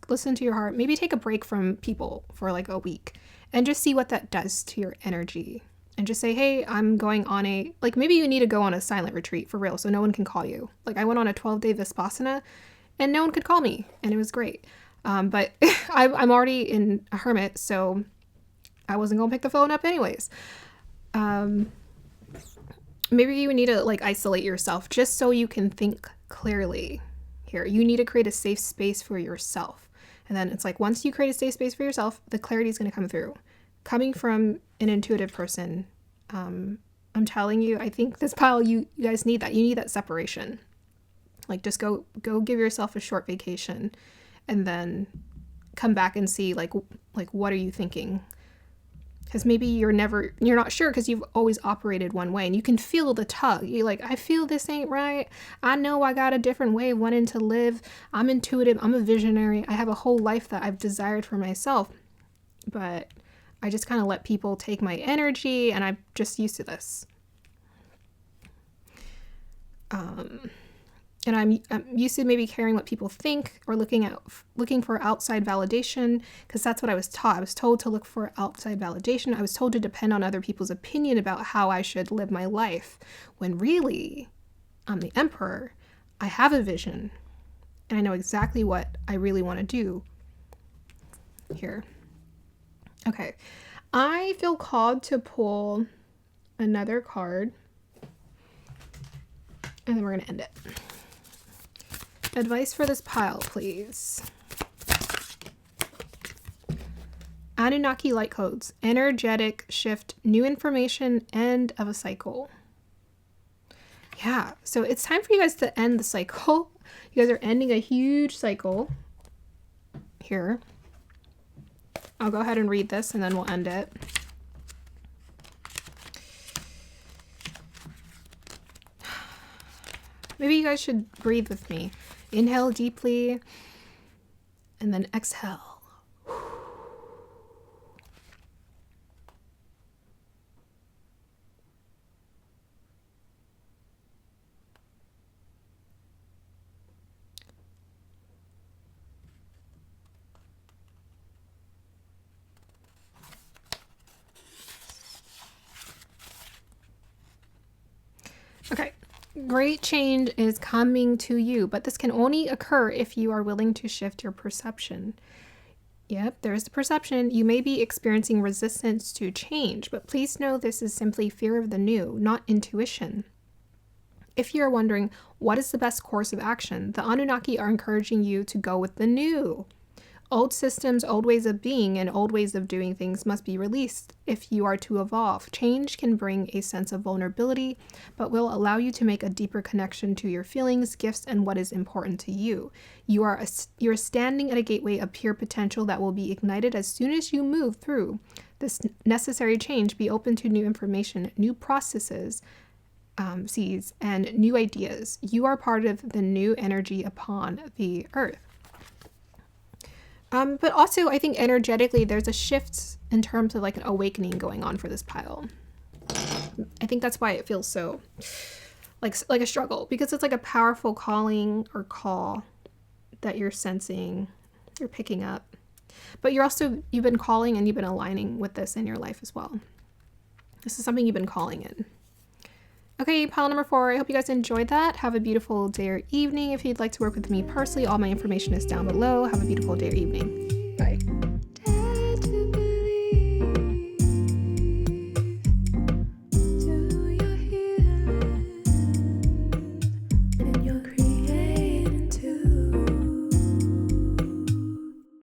listen to your heart. Maybe take a break from people for like a week and just see what that does to your energy. And just say, hey, I'm going on maybe you need to go on a silent retreat for real so no one can call you. Like, I went on a 12-day Vipassana and no one could call me. And it was great. But I'm already in a hermit, so I wasn't going to pick the phone up anyways. Maybe you need to like isolate yourself just so you can think clearly here. You need to create a safe space for yourself. And then it's like, once you create a safe space for yourself, the clarity is going to come through. Coming from an intuitive person, I'm telling you, I think this pile, you guys need that. You need that separation. Like, just go give yourself a short vacation and then come back and see like what are you thinking? Because maybe you're not sure because you've always operated one way and you can feel the tug. You're like, I feel this ain't right. I know I got a different way of wanting to live. I'm intuitive. I'm a visionary. I have a whole life that I've desired for myself. But I just kind of let people take my energy and I'm just used to this. And I'm used to maybe caring what people think or looking for outside validation, because that's what I was taught. I was told to look for outside validation. I was told to depend on other people's opinion about how I should live my life, when really, I'm the emperor. I have a vision, and I know exactly what I really want to do here. Okay, I feel called to pull another card, and then we're going to end it. Advice for this pile, please. Anunnaki light codes. Energetic shift. New information. End of a cycle. Yeah. So it's time for you guys to end the cycle. You guys are ending a huge cycle here. I'll go ahead and read this and then we'll end it. Maybe you guys should breathe with me. Inhale deeply and then exhale. Okay. Great change is coming to you, but this can only occur if you are willing to shift your perception. Yep, there's the perception. You may be experiencing resistance to change, but please know this is simply fear of the new, not intuition. If you're wondering what is the best course of action, the Anunnaki are encouraging you to go with the new. Old systems, old ways of being, and old ways of doing things must be released if you are to evolve. Change can bring a sense of vulnerability, but will allow you to make a deeper connection to your feelings, gifts, and what is important to you. You're standing at a gateway of pure potential that will be ignited as soon as you move through this necessary change. Be open to new information, new processes, seeds, and new ideas. You are part of the new energy upon the earth. But also, I think energetically, there's a shift in terms of like an awakening going on for this pile. I think that's why it feels so like a struggle, because it's like a powerful calling or call that you're sensing, you're picking up. But you've been calling and you've been aligning with this in your life as well. This is something you've been calling in. Okay, pile number 4. I hope you guys enjoyed that. Have a beautiful day or evening. If you'd like to work with me personally, all my information is down below. Have a beautiful day or evening.